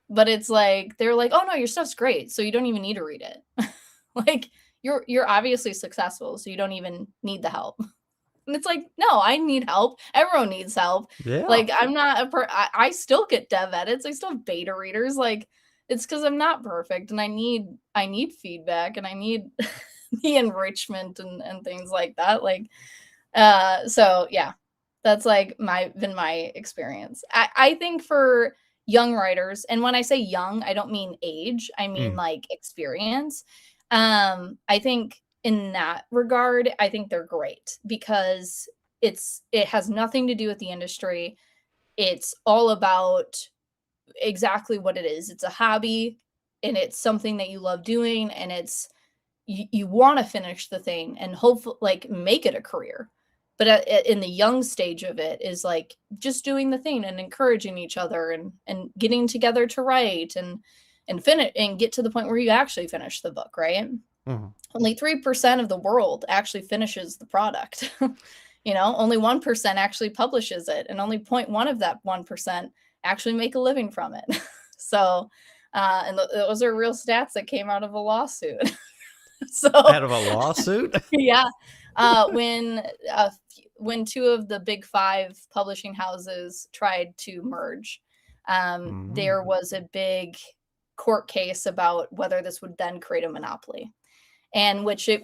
but it's like, they're like, oh no, your stuff's great. So you don't even need to read it. Like you're obviously successful. So you don't even need the help. And it's like, no, I need help. Everyone needs help. Yeah. Like, I'm not I still get dev edits. I still have beta readers. Like, it's because I'm not perfect, and I need feedback, and I need the enrichment and things like that. Like, so yeah, that's like been my experience. I think for young writers, and when I say young, I don't mean age. I mean Mm. like experience. I think in that regard, I think they're great because it has nothing to do with the industry. It's all about exactly what it is. It's a hobby, and it's something that you love doing, and it's you want to finish the thing and hopefully like make it a career. But in the young stage of it is like just doing the thing and encouraging each other and getting together to write and finish and get to the point where you actually finish the book, right? Mm-hmm. Only 3% of the world actually finishes the product. You know, only 1% actually publishes it, and only 0.1 of that 1% actually make a living from it. So, and those are real stats that came out of a lawsuit. So, Out of a lawsuit? yeah, when when two of the big five publishing houses tried to merge, there Mm. was a big court case about whether this would then create a monopoly, and which it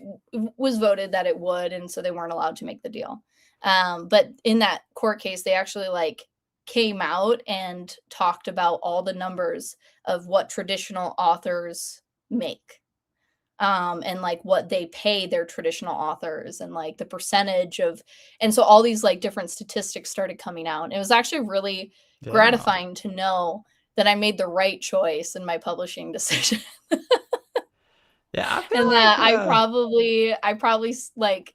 was voted that it would, and so they weren't allowed to make the deal. But in that court case, they actually like came out and talked about all the numbers of what traditional authors make, and like what they pay their traditional authors, and like the percentage of, and so all these like different statistics started coming out. And it was actually really Yeah. gratifying to know that I made the right choice in my publishing decision. Yeah, I feel And like that I probably like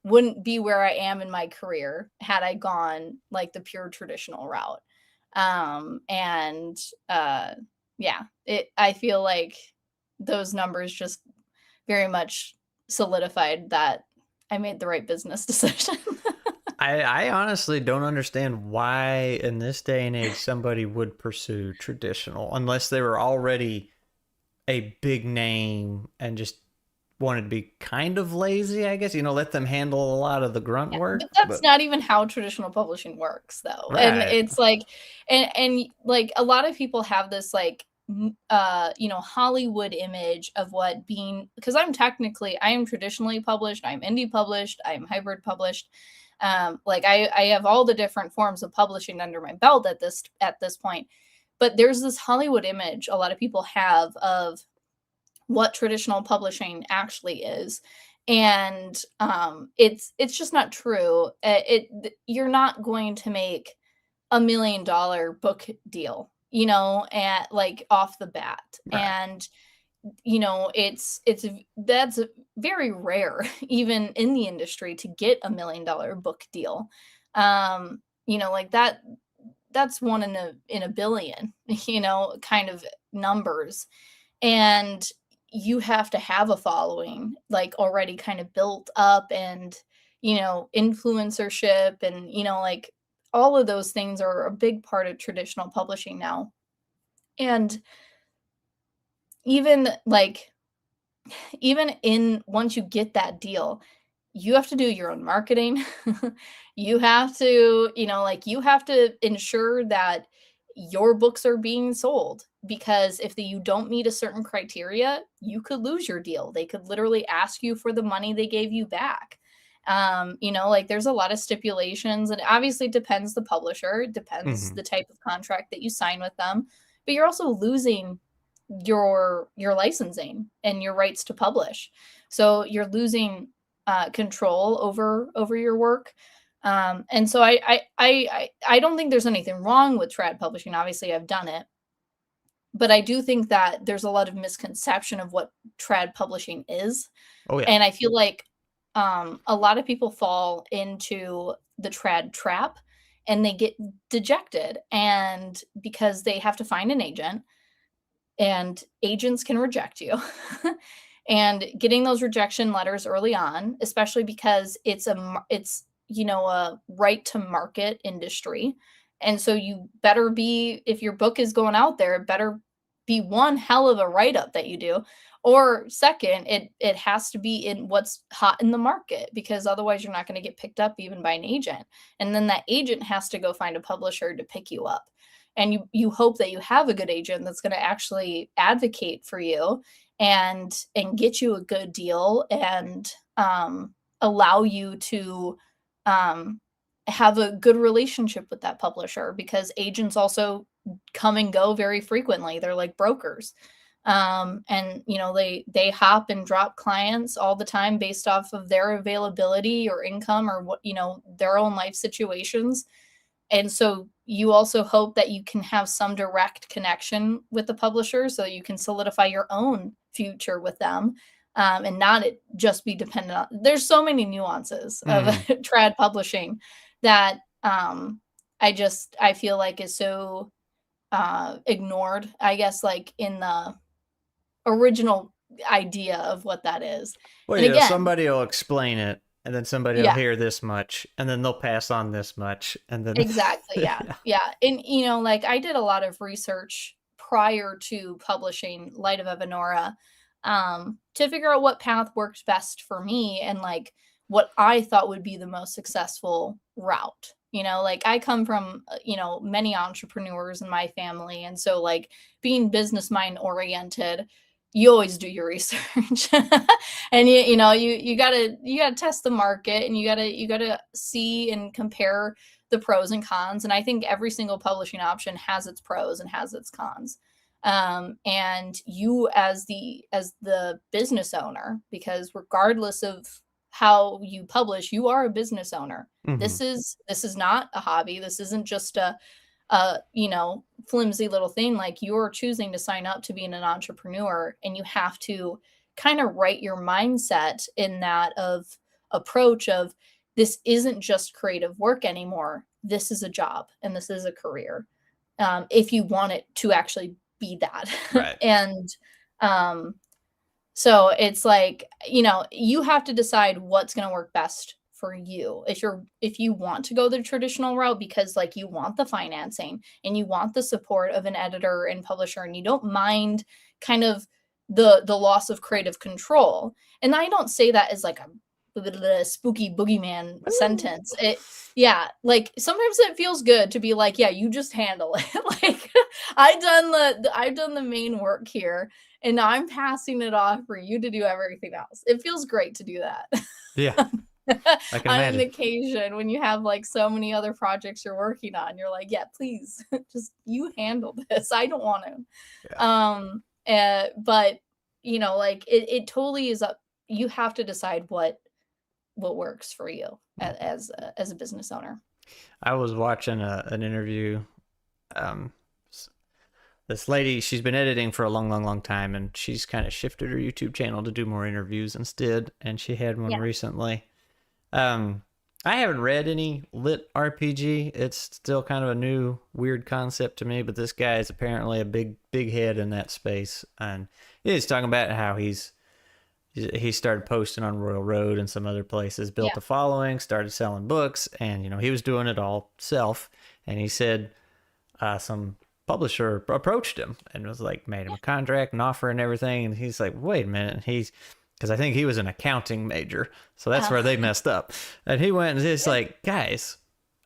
wouldn't be where I am in my career had I gone like the pure traditional route. And yeah, I feel like those numbers just very much solidified that I made the right business decision. I honestly don't understand why in this day and age somebody would pursue traditional unless they were already a big name and just wanted to be kind of lazy, I guess. Let them handle a lot of the grunt Yeah, work. but that's But not even how traditional publishing works though. And right. it's like and like a lot of people have this like you know, Hollywood image of what being, because I am traditionally published, I'm indie published, I'm hybrid published. Like I have all the different forms of publishing under my belt at this point. But there's this Hollywood image a lot of people have of what traditional publishing actually is, and it's just not true. You're not going to make $1 million book deal, you know, at like off the bat. Right. And you know, it's that's very rare even in the industry to get $1 million book deal. You know, like that's one in a billion, you know, kind of numbers. And you have to have a following like already kind of built up, and you know, influencership, and you know, like all of those things are a big part of traditional publishing now. And even like even in once you get that deal, you have to do your own marketing. You have to, you know, like you have to ensure that your books are being sold, because if you don't meet a certain criteria, you could lose your deal. They could literally ask you for the money they gave you back. You know, like there's a lot of stipulations, and obviously it depends the publisher, it depends Hmm. the type of contract that you sign with them, but you're also losing your licensing and your rights to publish. So you're losing control over your work. And so I don't think there's anything wrong with trad publishing. Obviously, I've done it, but I do think that there's a lot of misconception of what trad publishing is, Oh yeah. and I feel like a lot of people fall into the trad trap, and they get dejected, and because they have to find an agent, and agents can reject you. And getting those rejection letters early on, especially because it's you know, a right to market industry, And so you better be, if your book is going out there, it better be one hell of a write-up that you do. Or second, it has to be in what's hot in the market, because otherwise you're not going to get picked up even by an agent. And then that agent has to go find a publisher to pick you up. And you hope that you have a good agent that's going to actually advocate for you and get you a good deal, and allow you to have a good relationship with that publisher, because agents also come and go very frequently. They're like brokers. And they hop and drop clients all the time based off of their availability or income, or what, their own life situations. And so you also hope that you can have some direct connection with the publisher so you can solidify your own future with them, and not it just be dependent on. There's so many nuances of trad publishing that I feel like is so ignored, I guess, like in the original idea of what that is. Well, and again, somebody will explain it, and then somebody will hear this much, and then they'll pass on this much, and then exactly, yeah. And like I did a lot of research prior to publishing Light of Evanora, to figure out what path worked best for me, and like what I thought would be the most successful route. Like I come from, many entrepreneurs in my family. And so like being business mind oriented, you always do your research. And you gotta test the market, and you gotta see and compare the pros and cons. And I think every single publishing option has its pros and has its cons. And you as the business owner, because regardless of how you publish, you are a business owner. This is not a hobby. This isn't just a flimsy little thing. Like, you're choosing to sign up to being an entrepreneur, and you have to kind of write your mindset in that of approach of, this isn't just creative work anymore. This is a job, and this is a career. If you want it to actually be that. Right. And so it's like, you have to decide what's going to work best for you. If you want to go the traditional route, because like you want the financing and you want the support of an editor and publisher, and you don't mind kind of the loss of creative control. And I don't say that as like a spooky boogeyman sentence. Like sometimes it feels good to be like, yeah, you just handle it. Like I've done the main work here, and now I'm passing it off for you to do everything else. It feels great to do that. Yeah. I can imagine. On an occasion when you have like so many other projects you're working on, you're like, yeah, please just you handle this. I don't want to. Yeah. But like it totally is up. You have to decide what works for you as a business owner. I was watching an interview. This lady, she's been editing for a long time, and she's kind of shifted her YouTube channel to do more interviews instead. And she had one recently. I haven't read any lit RPG. It's still kind of a new, weird concept to me, but this guy is apparently a big head in that space. And he's talking about how he started posting on Royal Road and some other places, built a following, started selling books, and he was doing it all self. And he said some publisher approached him and was like, made him a contract and offer and everything. And he's like, wait a minute. Because I think he was an accounting major, so that's where they messed up. And he went and he's like, guys,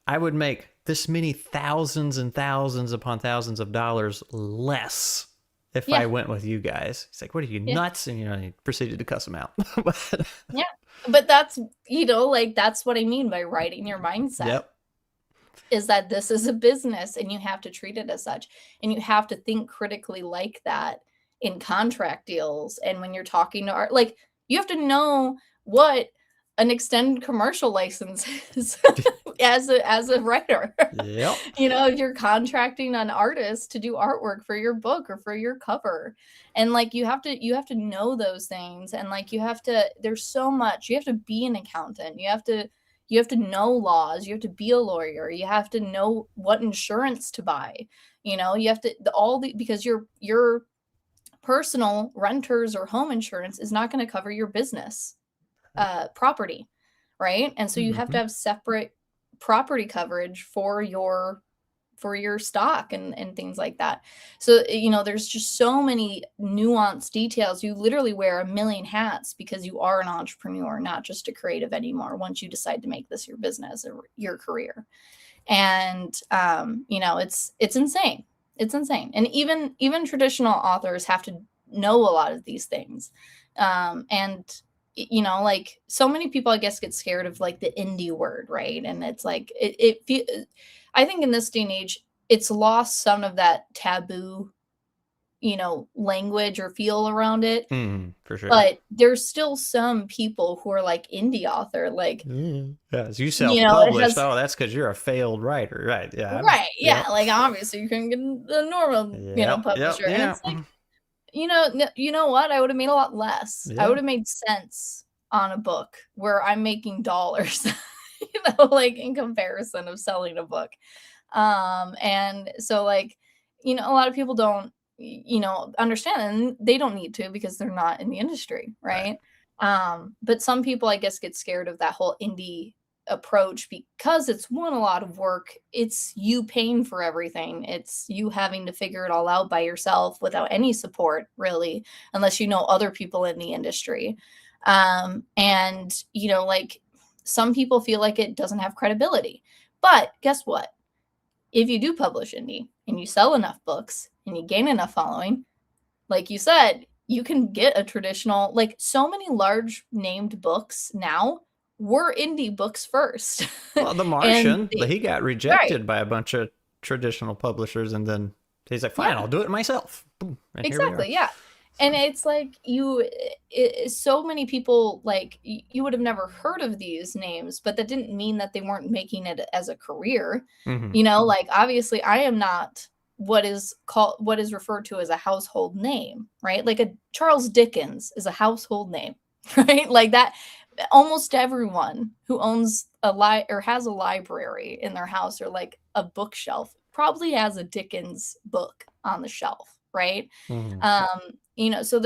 I would make this many thousands and thousands upon thousands of dollars less if I went with you guys. He's like, what are you, nuts? And he proceeded to cuss him out. But that's like that's what I mean by writing your mindset. Is that this is a business, and you have to treat it as such, and you have to think critically like that in contract deals. And when you're talking to art, like, you have to know what an extended commercial license is as a writer. If you're contracting an artist to do artwork for your book or for your cover, and like you have to know those things. And like there's so much. You have to be an accountant. You have to know laws. You have to be a lawyer. You have to know what insurance to buy. You have to because your personal renters or home insurance is not going to cover your business property, right? And so you have to have separate property coverage for your your stock and things like that. So, there's just so many nuanced details. You literally wear a million hats because you are an entrepreneur, not just a creative anymore, once you decide to make this your business or your career. And it's insane. It's insane. And even traditional authors have to know a lot of these things. And like, so many people, I guess, get scared of like the indie word, right? And it's like I think in this day and age, it's lost some of that taboo, language or feel around it. For sure. But there's still some people who are like indie author, like, Yes, you it self-published. has, Oh, that's because you're a failed writer, right? Yeah. right, yeah, Yep. like, obviously you couldn't get the normal, Yep. Yep. publisher. And Yeah. it's like, you know what? I would have made a lot less. I Yeah. would have made cents on a book where I'm making dollars, like, in comparison of selling a book. And so, like, a lot of people don't, understand, and they don't need to because they're not in the industry, Right. right? But some people, I guess, get scared of that whole indie approach because it's, one, a lot of work. It's you paying for everything. It's you having to figure it all out by yourself without any support, really, unless you know other people in the industry. And like, some people feel like it doesn't have credibility. But guess what? If you do publish indie and you sell enough books and you gain enough following, like you said, you can get a traditional, like, so many large named books now were indie books first. Well, The And Martian, he got right. rejected by a bunch of traditional publishers, and then he's like, "Fine, Yeah, I'll do it myself." Boom, and here we are. exactly. Yeah. And it's like, so many people, like, you would have never heard of these names, but that didn't mean that they weren't making it as a career. Mm-hmm. Like, obviously I am not what is referred to as a household name, right? Like, a Charles Dickens is a household name, right? Like that. Almost everyone who owns or has a library in their house, or like a bookshelf, probably has a Dickens book on the shelf, right? Mm-hmm. So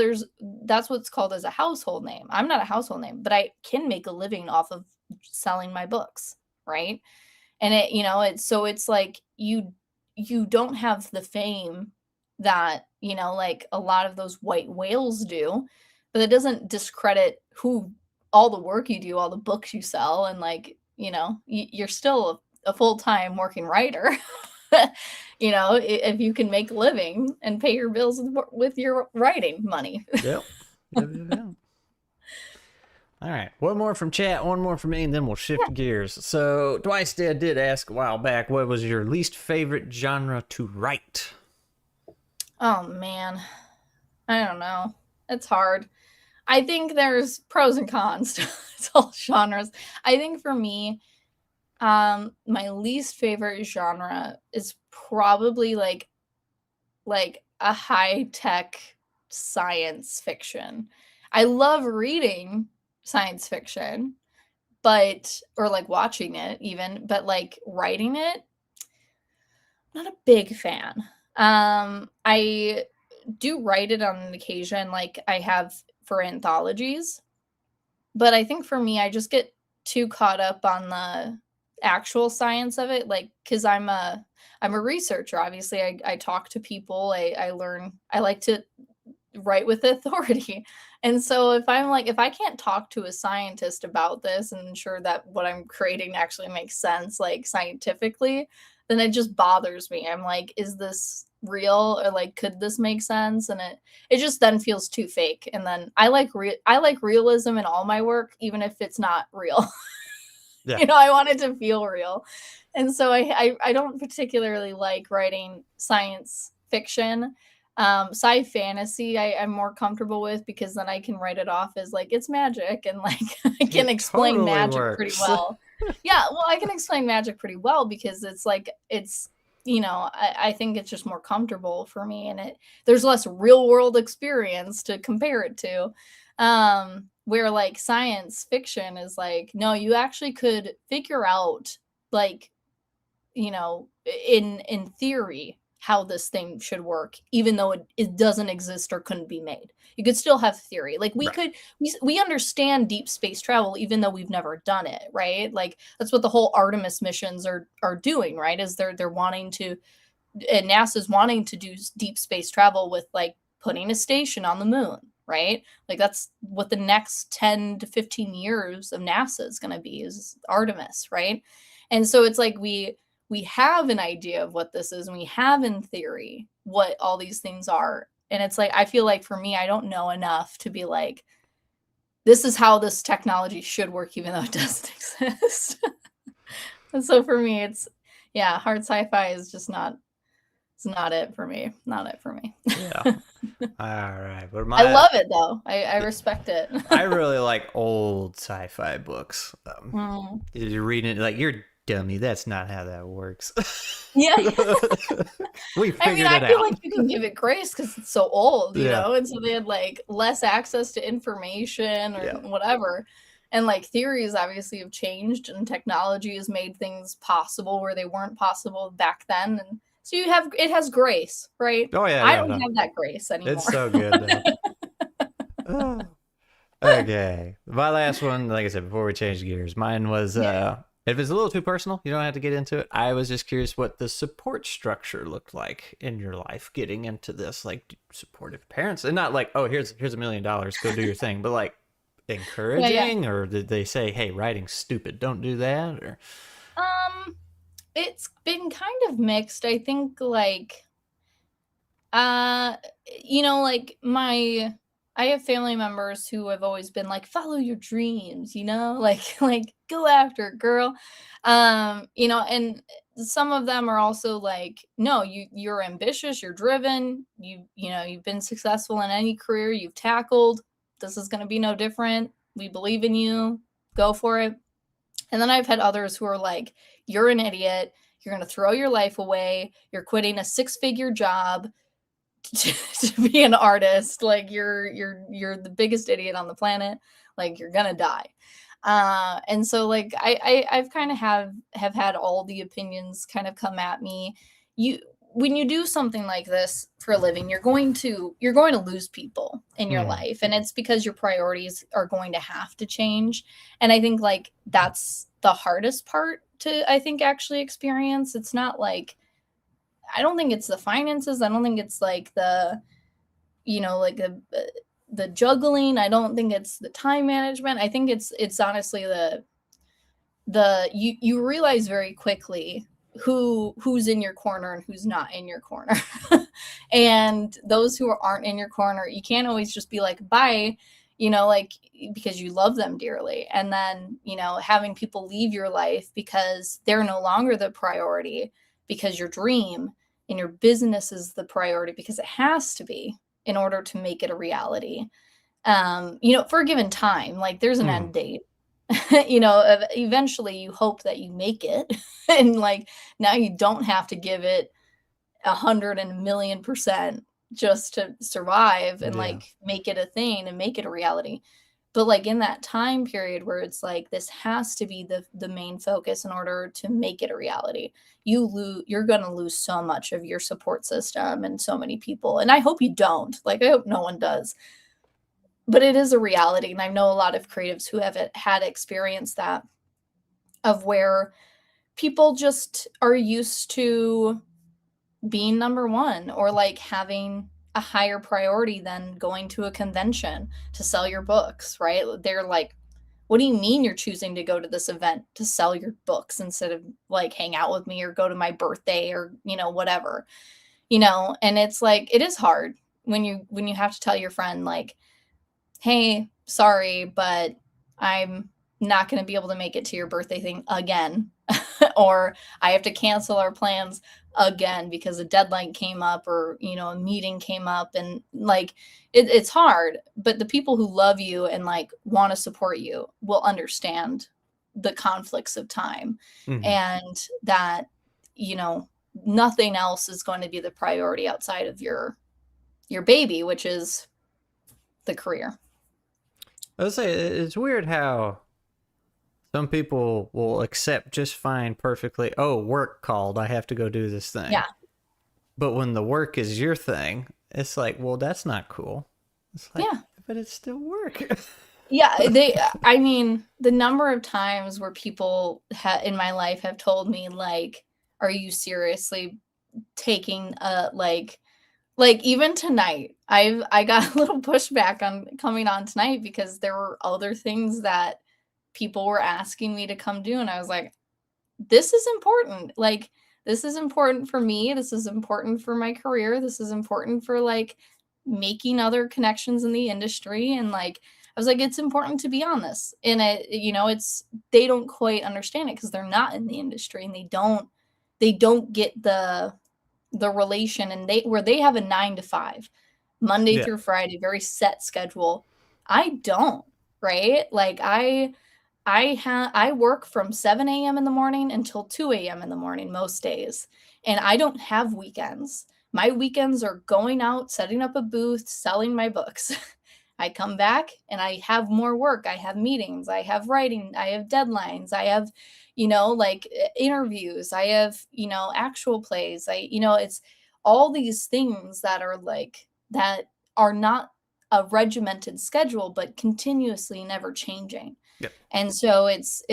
that's what's called as a household name. I'm not a household name, but I can make a living off of selling my books, right? And it's like, you don't have the fame that, like, a lot of those white whales do, but it doesn't discredit who all the work you do, all the books you sell, and, like, you're still a full-time working writer. If you can make a living and pay your bills with your writing money. Yep. Yep. Yep. Yep. All right. One more from chat, one more from me, and then we'll shift gears. So, Dwightstead did ask a while back, what was your least favorite genre to write? Oh, man. I don't know. It's hard. I think there's pros and cons to all genres. I think for me, my least favorite genre is probably like a high-tech science fiction. I love reading science fiction, or like watching it even, but like writing it, not a big fan. I do write it on an occasion, like I have for anthologies, but I think for me, I just get too caught up on the actual science of it, like, because I'm a researcher. Obviously, I talk to people. I learn. I like to write with authority. And so if I can't talk to a scientist about this and ensure that what I'm creating actually makes sense, like, scientifically, then it just bothers me. I'm like, is this real, or like, could this make sense? And it just then feels too fake. And then I like realism in all my work, even if it's not real. Yeah. I want it to feel real. And so I don't particularly like writing science fiction. Sci fantasy I'm more comfortable with, because then I can write it off as like it's magic, and like I can It explain totally magic pretty works. well. Yeah, well, I can explain magic pretty well because it's like I think it's just more comfortable for me, and there's less real world experience to compare it to. Where like science fiction is like, no, you actually could figure out, like, in theory, how this thing should work, even though it doesn't exist or couldn't be made. You could still have theory. Like we understand deep space travel, even though we've never done it, right? Like that's what the whole Artemis missions are doing, right? Is they're wanting to, and NASA's wanting to do deep space travel with like putting a station on the moon, right? Like that's what the next 10 to 15 years of NASA is going to be, is Artemis, right? And so it's like we have an idea of what this is, and we have in theory what all these things are. And it's like, I feel like for me, I don't know enough to be like, this is how this technology should work, even though it doesn't exist. And so for me, it's, yeah, hard sci-fi is just not, it's not it for me. Not it for me. Yeah. All right. But I love it though. I respect it. I really like old sci-fi books. You're reading it like, you're dummy. That's not how that works. Yeah. We figured I it feel out. like you can give it grace because it's so old, you know? And so they had like less access to information or whatever. And like theories obviously have changed, and technology has made things possible where they weren't possible back then. And so you have, it has grace, right? Oh yeah. I don't have that grace anymore. It's so good. Oh. Okay. My last one, like I said, before we change gears, mine was if it's a little too personal, you don't have to get into it. I was just curious what the support structure looked like in your life getting into this, like supportive parents, and not like, oh, here's $1 million, go do your thing, but like encouraging, or did they say, hey, writing's stupid, don't do that? Or it's been kind of mixed. I think like you know, like I have family members who have always been like, follow your dreams, you know, like go after it, girl. You know, and some of them are also like, no, you're ambitious, you're driven, you know, you've been successful in any career you've tackled. This is going to be no different. We believe in you. Go for it. And then I've had others who are like, you're an idiot. You're going to throw your life away. You're quitting a 6-figure job to be an artist. Like you're the biggest idiot on the planet. Like you're going to die. And so like I've kind of have had all the opinions kind of come at me. When you do something like this for a living, you're going to lose people in your life, and it's because your priorities are going to have to change. And I think like that's the hardest part to, I think, actually experience. It's not like, I don't think it's the finances. I don't think it's like the, you know, like the juggling. I don't think it's the time management. I think it's honestly you realize very quickly who's in your corner and who's not in your corner. And those who aren't in your corner, you can't always just be like, bye, you know, like, because you love them dearly. And then, you know, having people leave your life because they're no longer the priority, because your dream and your business is the priority, because it has to be in order to make it a reality. You know, for a given time, like there's an end date. You know, eventually you hope that you make it, and like now you don't have to give it 100,000,000% just to survive and like make it a thing and make it a reality. But like in that time period where it's like this has to be the main focus in order to make it a reality, you're going to lose so much of your support system and so many people. And I hope you don't. Like I hope no one does. But it is a reality. And I know a lot of creatives who have had experience that, of where people just are used to being number one, or like having a higher priority than going to a convention to sell your books, right? They're like, what do you mean you're choosing to go to this event to sell your books instead of like hang out with me or go to my birthday or, you know, whatever, you know? And it's like, it is hard when you have to tell your friend like, hey, sorry, but I'm not going to be able to make it to your birthday thing again. Or I have to cancel our plans again because a deadline came up, or, you know, a meeting came up, and like, it's hard, but the people who love you and like want to support you will understand the conflicts of time, and that, you know, nothing else is going to be the priority outside of your baby, which is the career. I would say it's weird how some people will accept just fine perfectly, oh, work called, I have to go do this thing. Yeah. But when the work is your thing, it's like, well, that's not cool. It's like, Yeah. but it's still work. Yeah, I mean, the number of times where people in my life have told me, like, are you seriously taking like even tonight, I got a little pushback on coming on tonight because there were other things that people were asking me to come do, and I was like, this is important. Like, this is important for me. This is important for my career. This is important for like making other connections in the industry. And like, I was like, it's important to be on this. And it's they don't quite understand it because they're not in the industry and they don't get the relation and they have a 9 to 5 Monday Yeah. through Friday, very set schedule. I don't, right? Like I work from 7 a.m. in the morning until 2 a.m. in the morning most days. And I don't have weekends. My weekends are going out, setting up a booth, selling my books. I come back and I have more work. I have meetings, I have writing, I have deadlines, I have, like interviews, I have, actual plays. It's all these things that are like that are not a regimented schedule, but continuously never changing. Yep. And so it's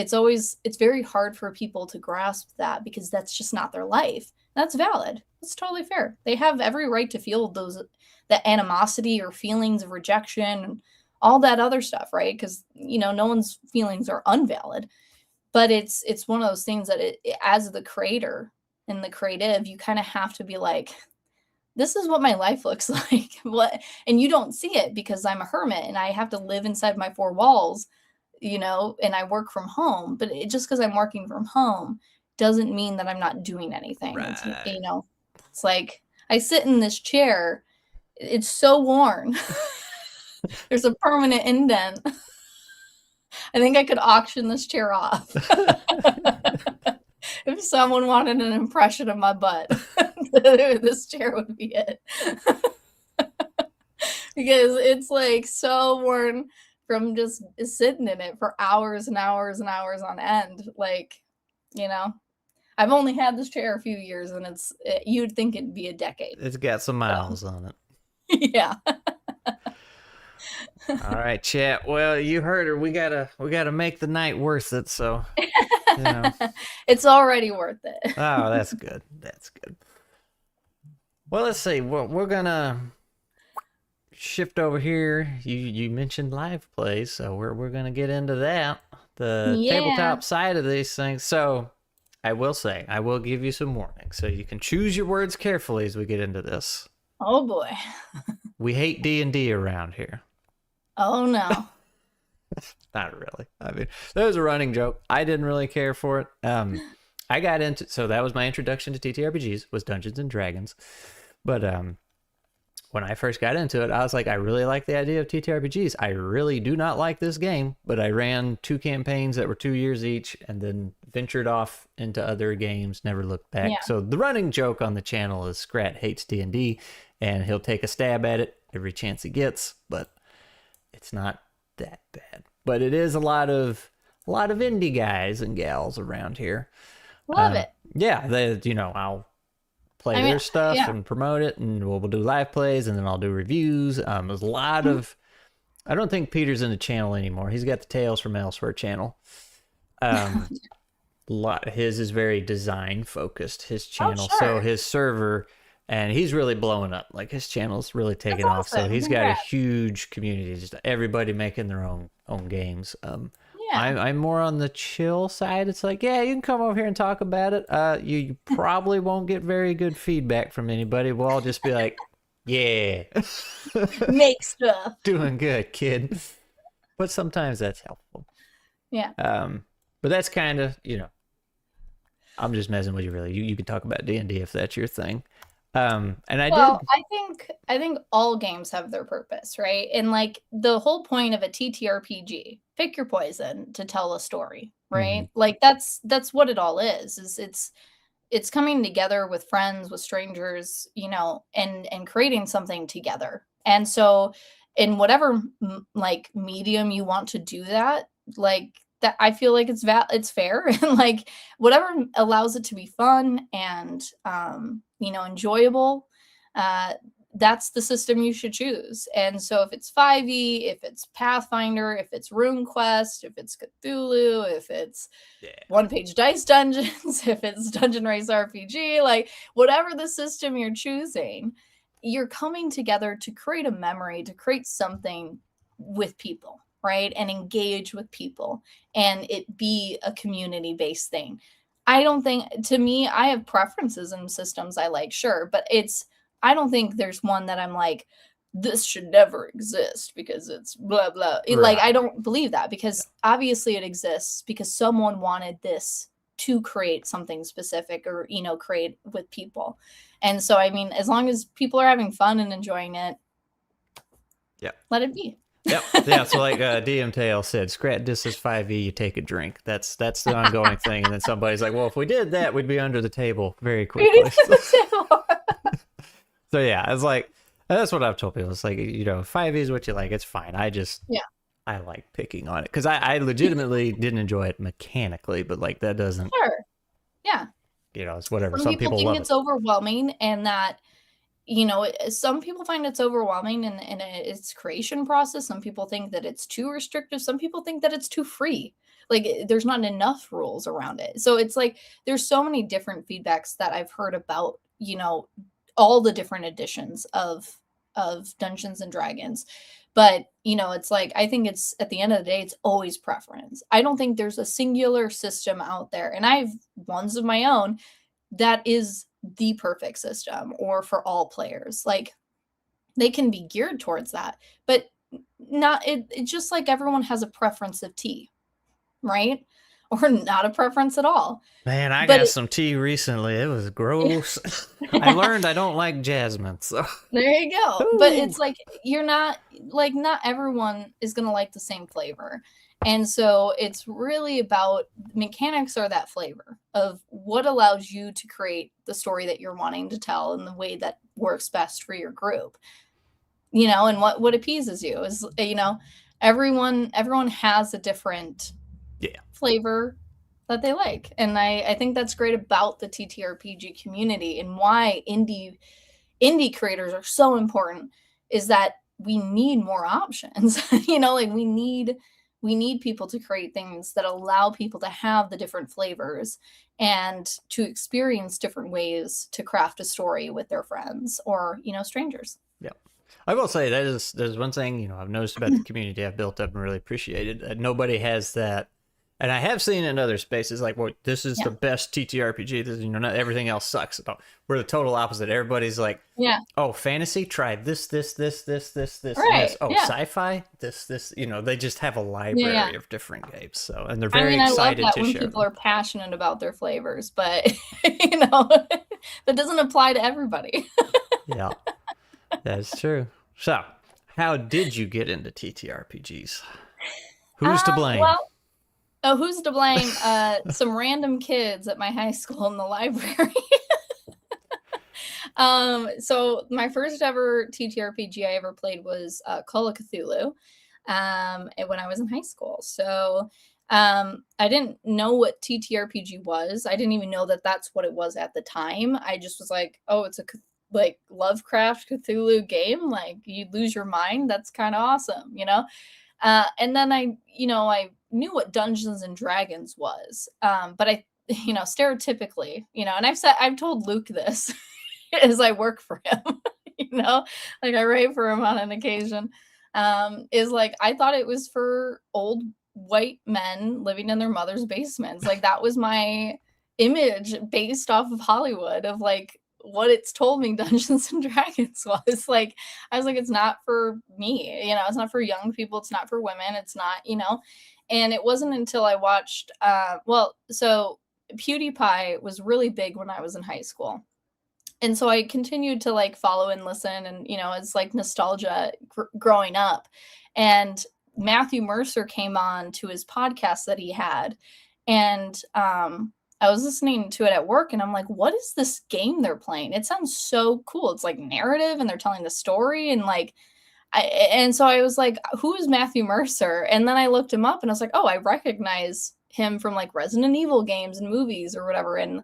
very hard for people to grasp that because that's just not their life. That's valid. That's totally fair. They have every right to feel the animosity or feelings of rejection and all that other stuff, right? Because no one's feelings are unvalid. But it's one of those things that as the creator and the creative, you kind of have to be like, this is what my life looks like. And you don't see it because I'm a hermit and I have to live inside my four walls, and I work from home. But just because I'm working from home doesn't mean that I'm not doing anything. Right. It's like I sit in this chair. It's so worn. There's a permanent indent. I think I could auction this chair off. If someone wanted an impression of my butt, this chair would be it. Because it's like so worn from just sitting in it for hours and hours and hours on end. Like, I've only had this chair a few years and you'd think it'd be a decade. It's got some miles on it. Yeah. All right, chat. Well, you heard her. We gotta make the night worth it. So, it's already worth it. Oh, that's good. That's good. Well, let's see. We're gonna shift over here. You mentioned live plays, so we're gonna get into that. The tabletop side of these things. So, I will say, I will give you some warning, so you can choose your words carefully as we get into this. Oh boy. We hate D&D around here. Oh no. Not really. I mean, that was a running joke. I didn't really care for it. I got into, so that was my introduction to TTRPGs, was Dungeons and Dragons. But when I first got into it, I was like, I really like the idea of TTRPGs. I really do not like this game, but I ran 2 campaigns that were 2 years each and then ventured off into other games, never looked back. Yeah. So the running joke on the channel is Scrat hates D&D and he'll take a stab at it every chance he gets, but it's not that bad. But it is a lot of indie guys and gals around here. Love it. Yeah, I'll play their stuff and promote it, and we'll do live plays, and then I'll do reviews. There's a lot of... I don't think Peter's in the channel anymore. He's got the Tales from Elsewhere channel. His is very design focused, his channel. Oh, sure. So his server, and he's really blowing up. Like, his channel's really taking off. Awesome. So he's got a huge community, just everybody making their own games. I'm more on the chill side. It's like, yeah, you can come over here and talk about it. You probably won't get very good feedback from anybody. We'll all just be like, yeah. Make stuff. Doing good, kid. But sometimes that's helpful. Yeah. But that's kind of, I'm just messing with you, really. You can talk about D&D if that's your thing. I think all games have their purpose, right? And like the whole point of a TTRPG, pick your poison to tell a story, right? Mm-hmm. Like that's what it all is it's coming together with friends, with strangers, and creating something together. And so in whatever like medium you want to do that, like that I feel like it's fair, and like whatever allows it to be fun and enjoyable, uh, that's the system you should choose. And so if it's 5e, if it's Pathfinder, if it's RuneQuest, if it's Cthulhu, if it's one-page dice dungeons, if it's Dungeon Race RPG, like whatever the system you're choosing, you're coming together to create a memory, to create something with people, right? And engage with people and it be a community-based thing. I don't think, to me, I have preferences in systems I like, sure, but I don't think there's one that I'm like, this should never exist because it's blah blah. Like, I don't believe that, because obviously it exists because someone wanted this to create something specific, or create with people. And so I mean, as long as people are having fun and enjoying it, let it be. Yeah, so like DM Tail said, scratch this is 5e, you take a drink. That's the ongoing thing. And then somebody's like, well, if we did that, we'd be under the table very quickly. So yeah, it's like, that's what I've told people. It's like, 5e is what you like. It's fine. I like picking on it because I legitimately didn't enjoy it mechanically, but like that doesn't. Sure. Yeah. It's whatever. Some people think love it's overwhelming, and that, some people find it's overwhelming in its creation process. Some people think that it's too restrictive. Some people think that it's too free. Like there's not enough rules around it. So it's like there's so many different feedbacks that I've heard about, all the different editions of Dungeons and Dragons. But, it's like, I think it's, at the end of the day, it's always preference. I don't think there's a singular system out there, and I have ones of my own, that is the perfect system or for all players. Like, they can be geared towards that, but not, it's just like everyone has a preference of tea, right? Or not a preference at all. Man, I got some tea recently. It was gross. I learned I don't like jasmine. So there you go. Ooh. But it's like, not everyone is going to like the same flavor. And so it's really about, mechanics are that flavor of what allows you to create the story that you're wanting to tell in the way that works best for your group. And what appeases you is, everyone has a different flavor that they like. And I think that's great about the TTRPG community, and why indie creators are so important is that we need more options. Like we need people to create things that allow people to have the different flavors and to experience different ways to craft a story with their friends or, strangers. Yeah. I will say there's one thing, I've noticed about the community I've built up and really appreciated. Nobody has that. And I have seen in other spaces, like, well, this is the best TTRPG. This, not everything else sucks. We're the total opposite. Everybody's like, oh, fantasy, try this. Right. This. Oh, sci-fi, this. They just have a library of different games. So, and they're very excited I love that to when share. People are passionate about their flavors, but that doesn't apply to everybody. Yeah, that's true. So, how did you get into TTRPGs? Who's to blame? Well, who's to blame? Some random kids at my high school in the library. So my first ever TTRPG I ever played was Call of Cthulhu when I was in high school. So I didn't know what TTRPG was. I didn't even know that that's what it was at the time. I just was like, oh, it's a Lovecraft Cthulhu game. Like, you lose your mind. That's kind of awesome, and then I knew what Dungeons and Dragons was. But I, stereotypically, and I've told Luke this as I work for him, like I write for him on an occasion, is like, I thought it was for old white men living in their mother's basements. Like, that was my image based off of Hollywood of like what it's told me Dungeons and Dragons was. Like, I was like, it's not for me, it's not for young people, it's not for women, it's not, and it wasn't until I watched so PewDiePie was really big when I was in high school, and so I continued to like follow and listen, and it's like nostalgia growing up, and Matthew Mercer came on to his podcast that he had, and I was listening to it at work, and I'm like, what is this game they're playing? It sounds so cool. It's like narrative, and they're telling the story, and like, And so I was like, who is Matthew Mercer? And then I looked him up and I was like, oh, I recognize him from like Resident Evil games and movies or whatever, and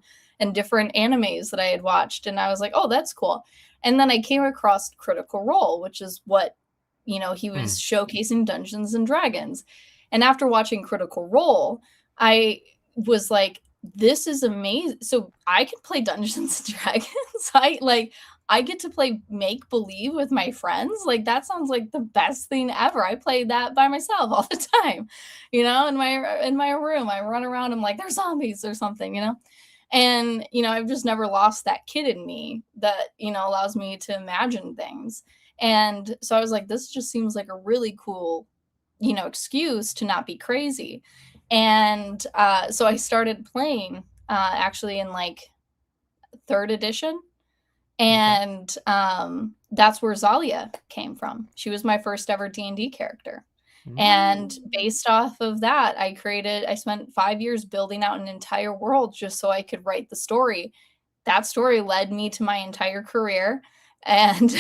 different animes that I had watched. And I was like, oh, that's cool. And then I came across Critical Role, which is what, he was showcasing Dungeons and Dragons. And after watching Critical Role, I was like, this is amazing. So I can play Dungeons and Dragons. I get to play make believe with my friends. Like, that sounds like the best thing ever. I play that by myself all the time, in my room. I run around, I'm like, there's zombies or something, And, I've just never lost that kid in me that, allows me to imagine things. And so I was like, this just seems like a really cool, excuse to not be crazy. And so I started playing actually in like 3rd edition. And that's where Zalia came from. She was my first ever D&D character. And based off of that, I spent 5 years building out an entire world just so I could write the story. That story led me to my entire career. And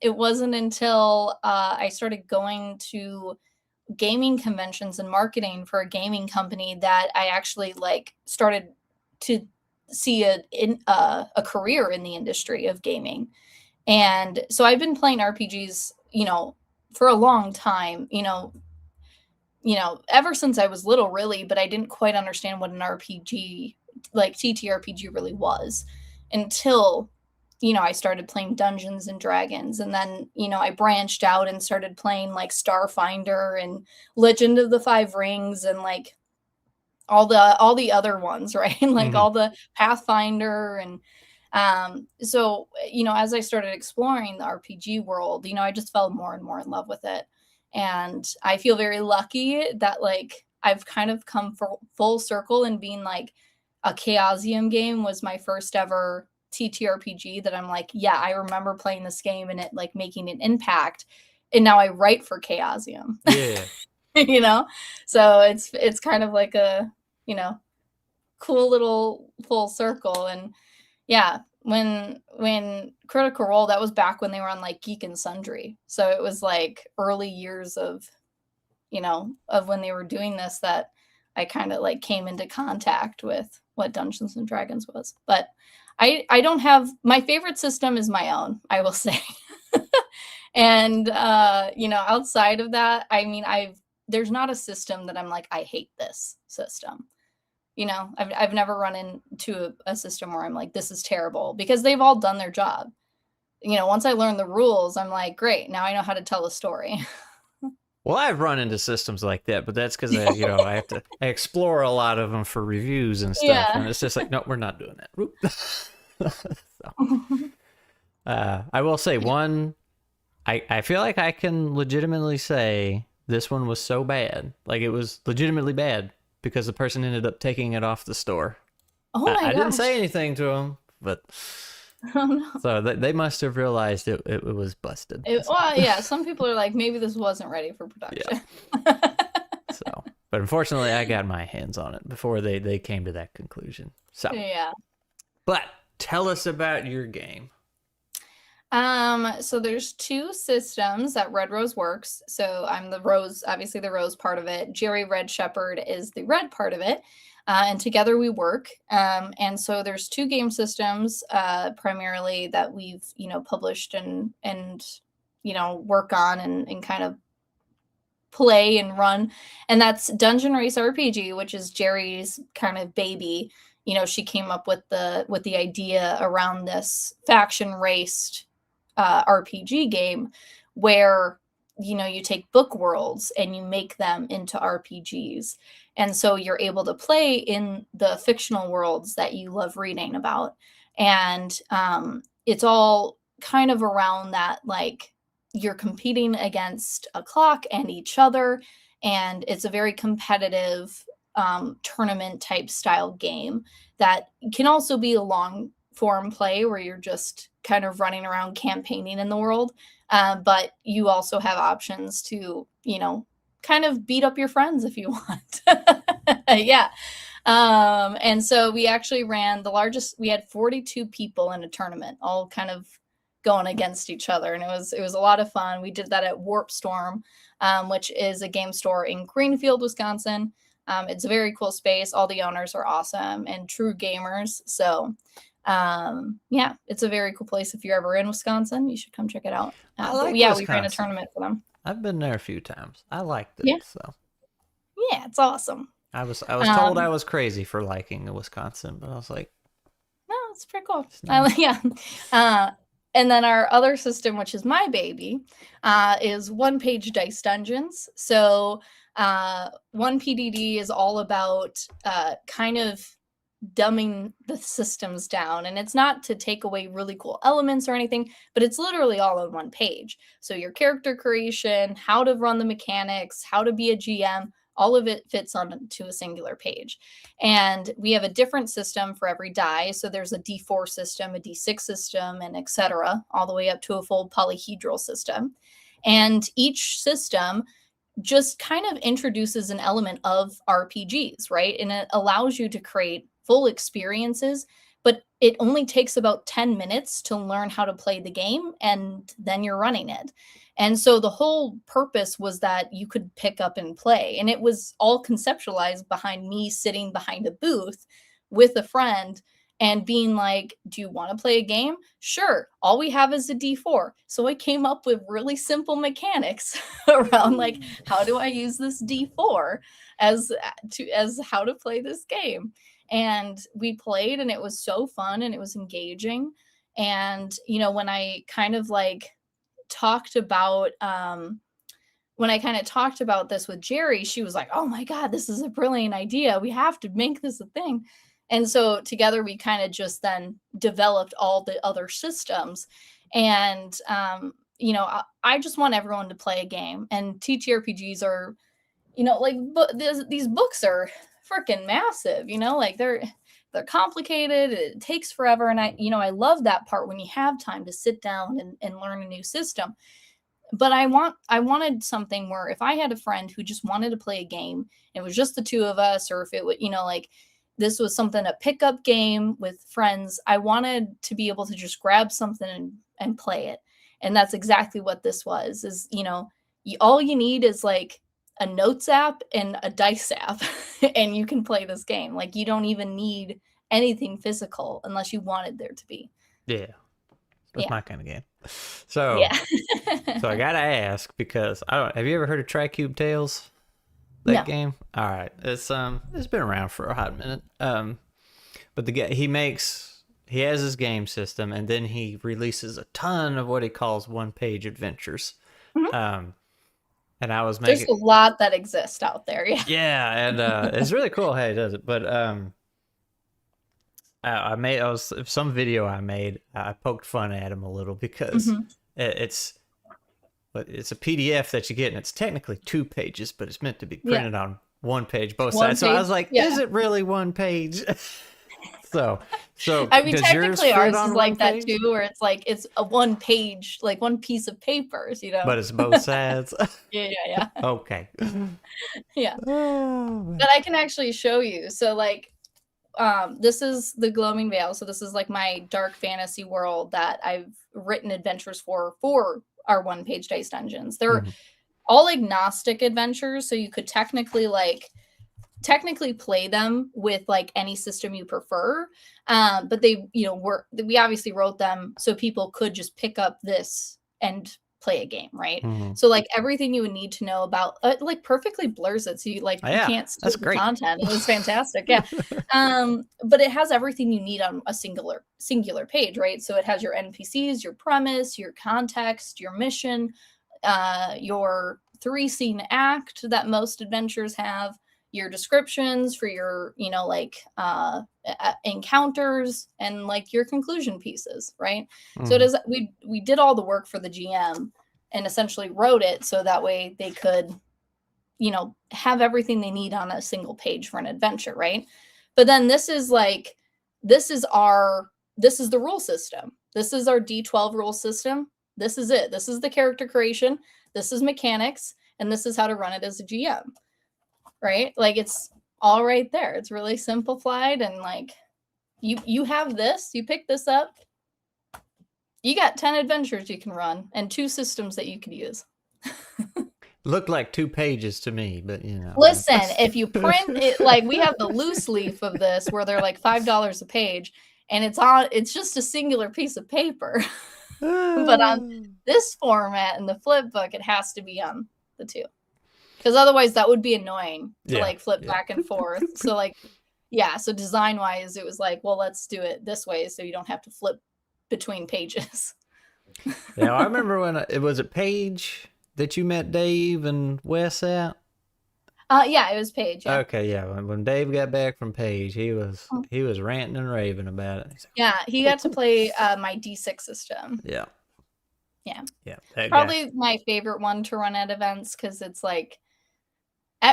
it wasn't until I started going to gaming conventions and marketing for a gaming company that I actually started to see a career in the industry of gaming. And so I've been playing RPGs, for a long time, ever since I was little, really, but I didn't quite understand what an RPG, like TTRPG, really was until, I started playing Dungeons and Dragons. And then, I branched out and started playing like Starfinder and Legend of the Five Rings and like all the other ones, right? Like all the Pathfinder. And so, as I started exploring the RPG world, I just fell more and more in love with it. And I feel very lucky that like I've kind of come full circle in being like a Chaosium game was my first ever TTRPG that I'm like, yeah, I remember playing this game and it like making an impact. And now I write for Chaosium. Yeah. So it's kind of like a, cool little full circle. And yeah, when Critical Role, that was back when they were on like Geek and Sundry. So it was like early years of when they were doing this that I kind of like came into contact with what Dungeons and Dragons was. But I don't have, my favorite system is my own, I will say. And outside of that, I mean, there's not a system that I'm like, I hate this system. I've never run into a system where I'm like, this is terrible, because they've all done their job. Once I learn the rules, I'm like, great, now I know how to tell a story. Well, I've run into systems like that, but that's because I explore a lot of them for reviews and stuff, Yeah. and it's just like, no, we're not doing that. So, I will say one. I feel like I can legitimately say this one was so bad, like it was legitimately bad, because the person ended up taking it off the store. Oh my gosh. I didn't say anything to them, but Oh, no. so they must have realized it was busted. Well, yeah, some people are like, maybe this wasn't ready for production. Yeah. So, but unfortunately, I got my hands on it before they came to that conclusion. So, yeah. But tell us about your game. So there's 2 systems that Red Rose works. So I'm the Rose, obviously the Rose part of it. Jerry Red Shepherd is the Red part of it. And together we work. And so there's 2 game systems, primarily that we've, published and work on and kind of play and run. And that's Dungeon Race RPG, which is Jerry's kind of baby. She came up with the idea around this faction raced RPG game where you take book worlds and you make them into RPGs, and so you're able to play in the fictional worlds that you love reading about. And it's all kind of around that, like you're competing against a clock and each other, and it's a very competitive tournament type style game that can also be a long form play where you're just kind of running around campaigning in the world. But you also have options to, kind of beat up your friends if you want. Yeah. And so we actually ran the largest, we had 42 people in a tournament, all kind of going against each other, and it was a lot of fun. We did that at Warp Storm, which is a game store in Greenfield, Wisconsin. It's a very cool space. All the owners are awesome and true gamers. So yeah, it's a very cool place. If you're ever in Wisconsin, you should come check it out. I like yeah, Wisconsin. we ran a tournament for them. I've been there a few times. I liked it. Yeah. So yeah, it's awesome. I was told I was crazy for liking Wisconsin, but I was like, no, it's pretty cool. Nice. Yeah. And then our other system, which is my baby, is one-page dice dungeons. So one PDD is all about kind of dumbing the systems down, and it's not to take away really cool elements or anything, but it's literally all on one page. So your character creation, how to run the mechanics, how to be a GM, all of it fits onto a singular page. And we have a different system for every die. So there's a D4 system, a D6 system, and etc., all the way up to a full polyhedral system. And each system just kind of introduces an element of RPGs, right? And it allows you to create full experiences, but it only takes about 10 minutes to learn how to play the game, and then you're running it. And so the whole purpose was that you could pick up and play. And it was all conceptualized behind me sitting behind a booth with a friend and being like, do you want to play a game? Sure. All we have is a D4. So I came up with really simple mechanics around like, how do I use this D4 as how to play this game? And we played, and it was so fun, and it was engaging. And, you know, when I kind of like talked about this with Jerry, she was like, oh my God, this is a brilliant idea. We have to make this a thing. And so together we kind of just then developed all the other systems. And, you know, I just want everyone to play a game. And TTRPGs are, you know, like these books are freaking massive, you know, like they're complicated. It takes forever. And I love that part when you have time to sit down and learn a new system. But I wanted something where if I had a friend who just wanted to play a game, it was just the two of us, or if it would, you know, like this was something, a pickup game with friends, I wanted to be able to just grab something and play it. And that's exactly what this was, is, you know, all you need is like a notes app and a dice app and you can play this game. Like you don't even need anything physical unless you wanted there to be. Yeah. That's Yeah. my kind of game. So, yeah. So I gotta ask, because have you ever heard of Tricube Tales? That No. game? All right. It's been around for a hot minute. But the guy, he has his game system, and then he releases a ton of what he calls one-page adventures. Mm-hmm. And I was making, there's a lot that exist out there. Yeah. Yeah, and it's really cool how he does it. But some video I made. I poked fun at him a little because it's a PDF that you get, and it's technically 2 pages, but it's meant to be printed on one page, both sides. So I was like, is it really one page? so I mean, technically ours is like that too, where it's like it's a 1 page, like one piece of papers, you know. But it's both sides. yeah. Okay. Yeah. But I can actually show you. So like this is the Gloaming Veil. So this is like my dark fantasy world that I've written adventures for our 1-page dice dungeons. They're all agnostic adventures, so you could technically play them with like any system you prefer. But they, you know, we obviously wrote them so people could just pick up this and play a game, right? So like everything you would need to know about like perfectly blurs it, so you like you can't steal the content. It was fantastic. Yeah. But it has everything you need on a singular page, right? So it has your NPCs, your premise, your context, your mission, your 3-scene act that most adventures have, your descriptions for your, you know, like encounters, and like your conclusion pieces, right? So it is, we did all the work for the GM and essentially wrote it so that way they could, you know, have everything they need on a single page for an adventure, right? But then this is the rule system. This is our D12 rule system. This is it. This is the character creation. This is mechanics, and this is how to run it as a GM. Right? Like it's all right there. It's really simplified, and like you have this, you pick this up, You got 10 adventures you can run and 2 systems that you could use. Looked like 2 pages to me, but you know. Listen, if you print it, like we have the loose leaf of this where they're like $5 a page, and it's just a singular piece of paper. But on this format in the flip book, it has to be on the 2. Because otherwise that would be annoying to like flip back and forth. So like, yeah, so design wise, it was like, well, let's do it this way so you don't have to flip between pages. Yeah, I remember when it was a Paige that you met Dave and Wes at. Yeah, it was Paige. Yeah. Okay, yeah. When Dave got back from Paige, he was ranting and raving about it. He's like, yeah, he got to play my D6 system. Yeah. Yeah. Yeah. Probably my favorite one to run at events because it's like,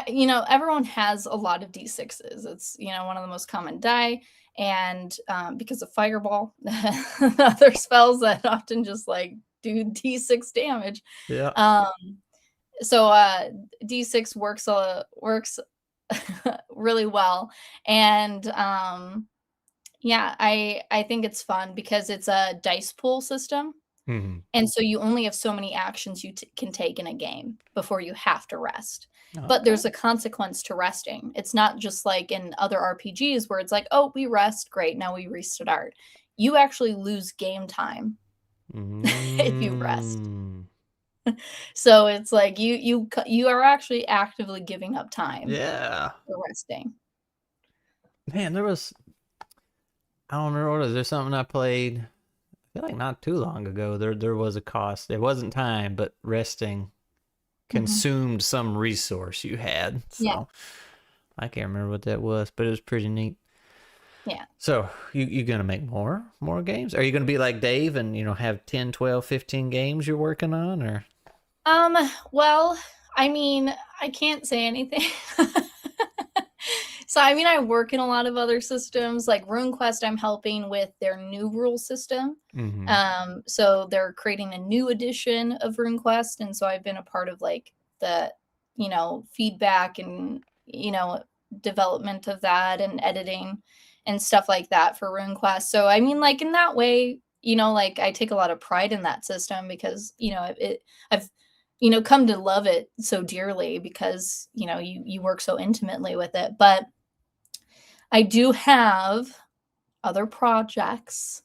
you know, everyone has a lot of D6s. It's, you know, one of the most common die. And because of Fireball, other spells that often just like do D6 damage. Yeah. So D6 works really well. And yeah, I think it's fun because it's a dice pool system. Mm-hmm. And so you only have so many actions you can take in a game before you have to rest. Okay. But there's a consequence to resting. It's not just like in other RPGs where it's like, oh, we rest, great, now we restart. You actually lose game time if you rest. So it's like you are actually actively giving up time. Yeah. For resting. Man, I don't remember what it is. There's something I played. I feel like not too long ago. There was a cost. It wasn't time, but resting consumed some resource you had. So yeah. I can't remember what that was, but it was pretty neat. Yeah. So you gonna make more games? Are you gonna be like Dave and, you know, have 10, 12, 15 games you're working on, or? Well, I mean, I can't say anything. So, I mean, I work in a lot of other systems, like RuneQuest, I'm helping with their new rule system. So they're creating a new edition of RuneQuest. And so I've been a part of like the, you know, feedback and, you know, development of that and editing and stuff like that for RuneQuest. So, I mean, like in that way, you know, like I take a lot of pride in that system because, you know, I've, you know, come to love it so dearly because, you know, you work so intimately with it. But I do have other projects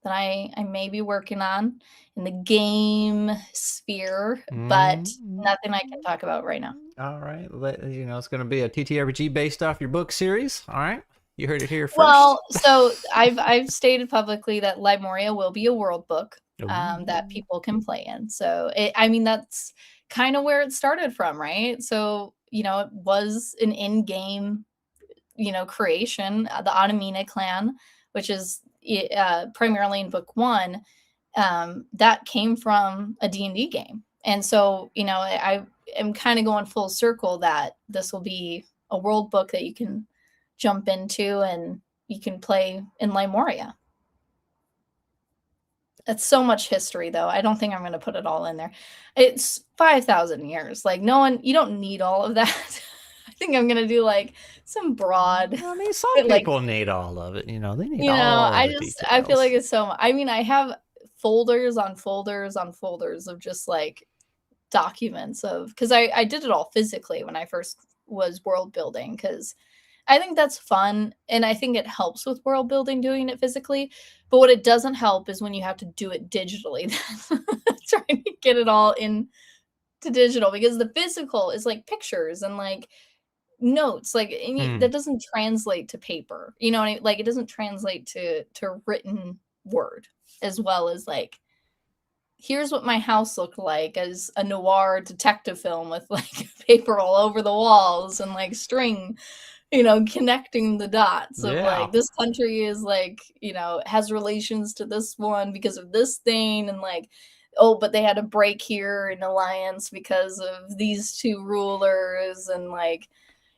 that I may be working on in the game sphere, but nothing I can talk about right now. All right. You know, it's going to be a TTRPG based off your book series. All right. You heard it here first. Well, so I've stated publicly that Lemuria will be a world book that people can play in. So, I mean, that's kind of where it started from, right? So, you know, it was an in-game, you know, creation, the Automina clan, which is primarily in book 1, that came from a D&D game. And so, you know, I am kind of going full circle that this will be a world book that you can jump into and you can play in Lemuria. It's so much history, though. I don't think I'm going to put it all in there. It's 5,000 years. Like, no one, you don't need all of that. I think I'm going to do like some broad. I mean, some people need all of it. You know, they need all of the details. I feel like it's so much. I mean, I have folders on folders on folders of just like documents of, because I did it all physically when I first was world building, because I think that's fun. And I think it helps with world building, doing it physically. But what it doesn't help is when you have to do it digitally, trying to get it all into digital, because the physical is like pictures and like notes, like that doesn't translate to paper, you know, like it doesn't translate to written word, as well as like, here's what my house looked like as a noir detective film with like paper all over the walls and like string, you know, connecting the dots of like, this country is like, you know, has relations to this one because of this thing, and like, oh, but they had a break here in alliance because of these two rulers, and like,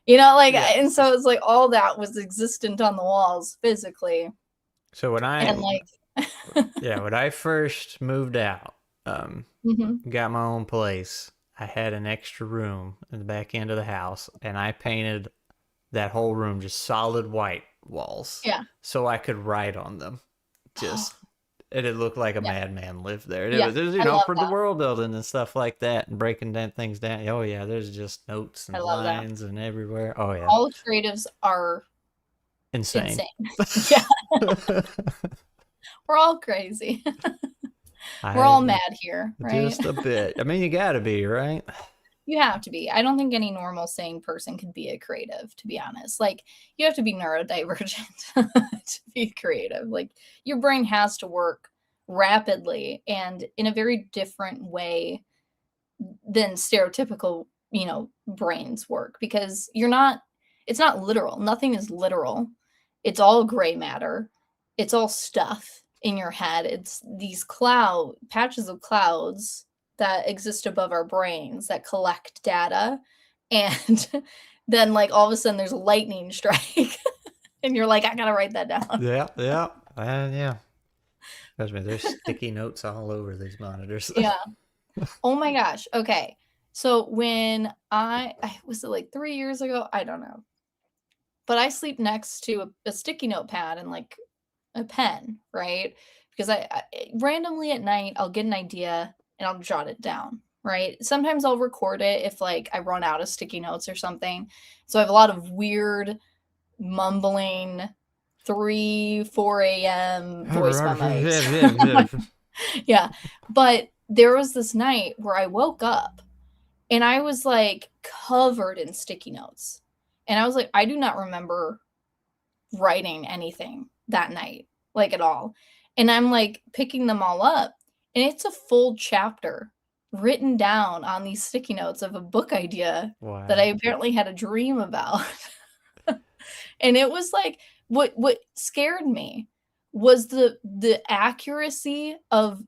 you know, like, and so it's like all that was existent on the walls physically. So when when I first moved out, got my own place, I had an extra room in the back end of the house, and I painted that whole room just solid white walls. Yeah. So I could write on them. Just And it looked like a Yeah. madman lived there. And Yeah, it was, I love for the that. world building and stuff like that and breaking down things down. Oh, yeah, there's just notes I and love that. lines and everywhere. Oh, yeah. All creatives are Insane. insane. Yeah, we're all crazy. We're all I mad here, right? just a bit. I mean, you got to be, right? You have to be. I don't think any normal sane person could be a creative, to be honest. Like, you have to be neurodivergent to be creative. Like, your brain has to work rapidly and in a very different way than stereotypical, brains work, because it's not literal. Nothing is literal. It's all gray matter. It's all stuff in your head. It's these patches of clouds that exist above our brains that collect data. And then, like, all of a sudden there's a lightning strike and you're like, I gotta write that down. Yeah, yeah. Yeah. Trust me, there's sticky notes all over these monitors. Yeah. Oh my gosh. Okay. So when was it like 3 years ago? I don't know. But I sleep next to a sticky notepad and like a pen, right? Because I randomly at night I'll get an idea and I'll jot it down, right? Sometimes I'll record it if like I run out of sticky notes or something. So I have a lot of weird mumbling 3, 4 a.m. voice memos. Yeah. But there was this night where I woke up and I was like covered in sticky notes. And I was like, I do not remember writing anything that night, like at all. And I'm like picking them all up, and it's a full chapter written down on these sticky notes of a book idea Wow. that I apparently had a dream about. And it was like, what scared me was the accuracy of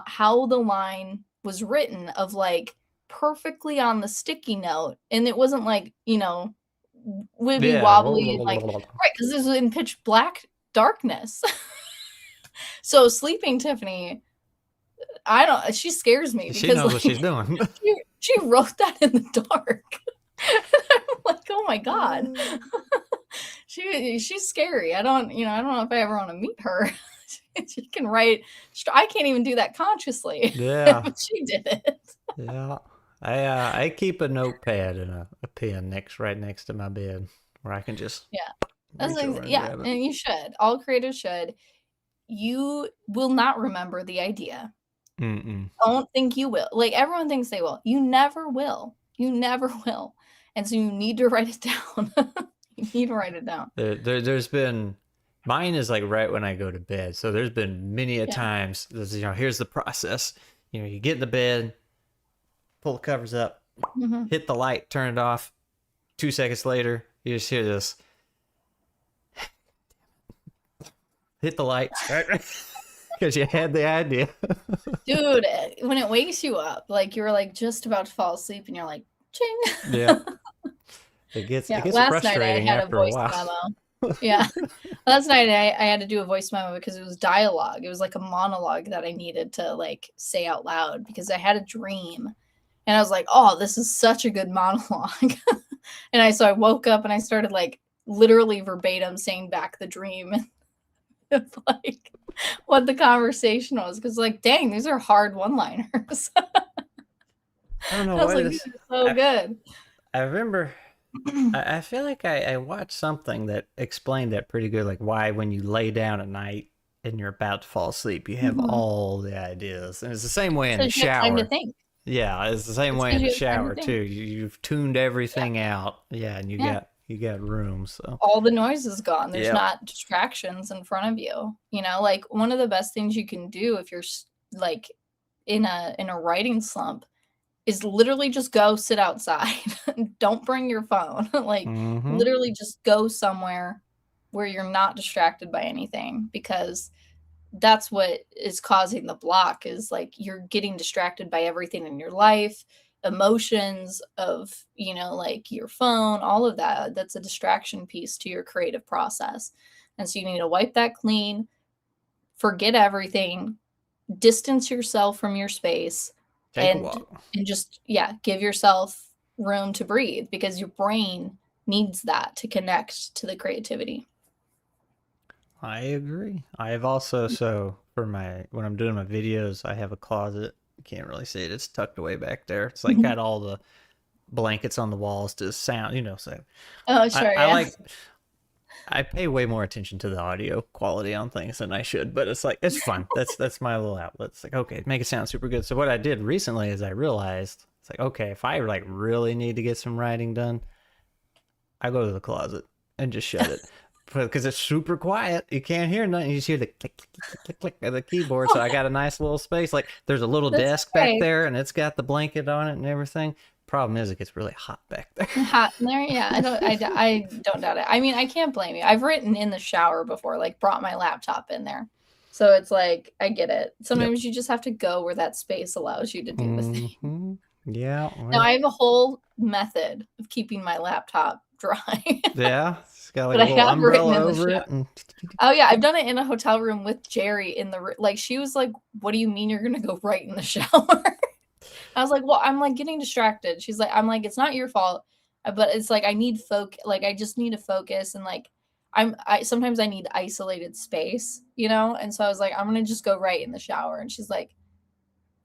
how the line was written, of like perfectly on the sticky note, and it wasn't like, wibbly Yeah. wobbly, like, right, because this was in pitch black darkness. So sleeping Tiffany, she scares me She because knows what she's doing. she wrote that in the dark. I'm like, oh my God. She's scary. I don't know if I ever want to meet her. She can write. I can't even do that consciously. Yeah. But she did it. Yeah. I keep a notepad and a pen right next to my bed where I can just That's reach over like, and yeah, grab it. and you should. All creators should. You will not remember the idea. Don't think you will. Like, everyone thinks they will. You never will. You never will. And so you need to write it down. You need to write it down. There's been, mine is like right when I go to bed. So there's been many a times, here's the process. You get in the bed, pull the covers up, hit the light, turn it off. 2 seconds later, you just hear this. Hit the lights, because you had the idea. Dude, when it wakes you up, like you're like just about to fall asleep and you're like, ching. Yeah. It gets last night I frustrating had a after a voice while. memo. Yeah. Last night I had to do a voice memo because it was dialogue. It was like a monologue that I needed to like say out loud because I had a dream. And I was like, oh, this is such a good monologue. And so I woke up and I started like literally verbatim saying back the dream of like what the conversation was. Because like, dang, these are hard one-liners. I don't know I was what like, it this is. is so good. I remember, I feel like I watched something that explained that pretty good. Like why when you lay down at night and you're about to fall asleep, you have all the ideas. And it's the same way in the You have time to shower. think. Yeah, it's the same way in the shower too. You've tuned everything out. Yeah, and you got room. So all the noise is gone. There's not distractions in front of you. Like one of the best things you can do if you're like in a writing slump is literally just go sit outside. Don't bring your phone. Like literally just go somewhere where you're not distracted by anything, because that's what is causing the block, is like you're getting distracted by everything in your life, emotions of, like your phone, all of that. That's a distraction piece to your creative process. And so you need to wipe that clean, forget everything, distance yourself from your space, take a walk. And just, give yourself room to breathe, because your brain needs that to connect to the creativity. I agree. I have also, so for when I'm doing my videos, I have a closet. You can't really see it. It's tucked away back there. It's like got all the blankets on the walls to sound, so Oh, sure, I yeah. like I pay way more attention to the audio quality on things than I should, but it's like it's fun. That's my little outlet. It's like, okay, make it sound super good. So what I did recently is I realized it's like, okay, if I like really need to get some writing done, I go to the closet and just shut it. Because it's super quiet. You can't hear nothing. You just hear the click, click, click, click, click of the keyboard. So I got a nice little space. Like there's a little That's desk back great. there and it's got the blanket on it and everything. Problem is, it gets really hot back there. Hot in there, yeah. I don't doubt it. I mean, I can't blame you. I've written in the shower before, like brought my laptop in there. So it's like, I get it. Sometimes you just have to go where that space allows you to do the thing. Yeah. Now I have a whole method of keeping my laptop dry. Yeah. It's got like But a I little have written umbrella in the over it. shower. Oh yeah, I've done it in a hotel room with Jerry in the like. She was like, "What do you mean you're gonna go right in the shower?" I was like, "Well, I'm like getting distracted." She's like, "I'm like, it's not your fault, but it's like I need like I just need to focus and like I sometimes I need isolated space, And so I was like, I'm gonna just go right in the shower." And she's like,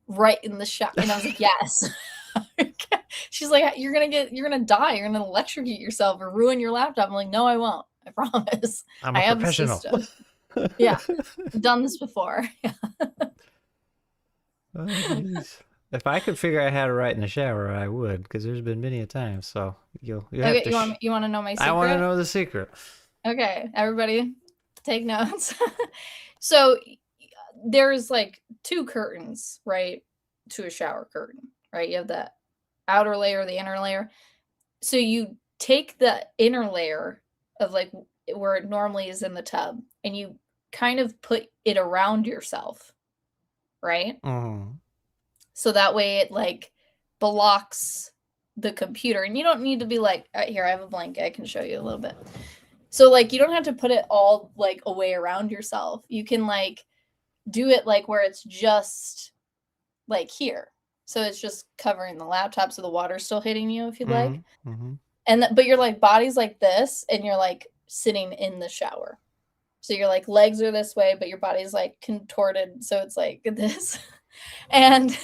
"Right in the shower," and I was like, "Yes." She's like, you're gonna die. You're gonna electrocute yourself or ruin your laptop. I'm like, no, I won't. I promise. I'm I a have a professional. system. Yeah, I've done this before. Oh, if I could figure out how to write in the shower, I would, because there's been many a time. So you have Okay, to. you want to know my secret? I want to know the secret. Okay, everybody, take notes. So there's like two curtains, right, to a shower curtain, right? You have the outer layer, the inner layer. So you take the inner layer of like where it normally is in the tub, and you kind of put it around yourself, right? So that way it like blocks the computer, and you don't need to be like, here, I have a blanket, I can show you a little bit. So like you don't have to put it all like away around yourself. You can like do it like where it's just like here. So it's just covering the laptop, so the water's still hitting you if you'd like. And but your like body's like this, and you're like sitting in the shower. So your like legs are this way, but your body's like contorted, so it's like this. And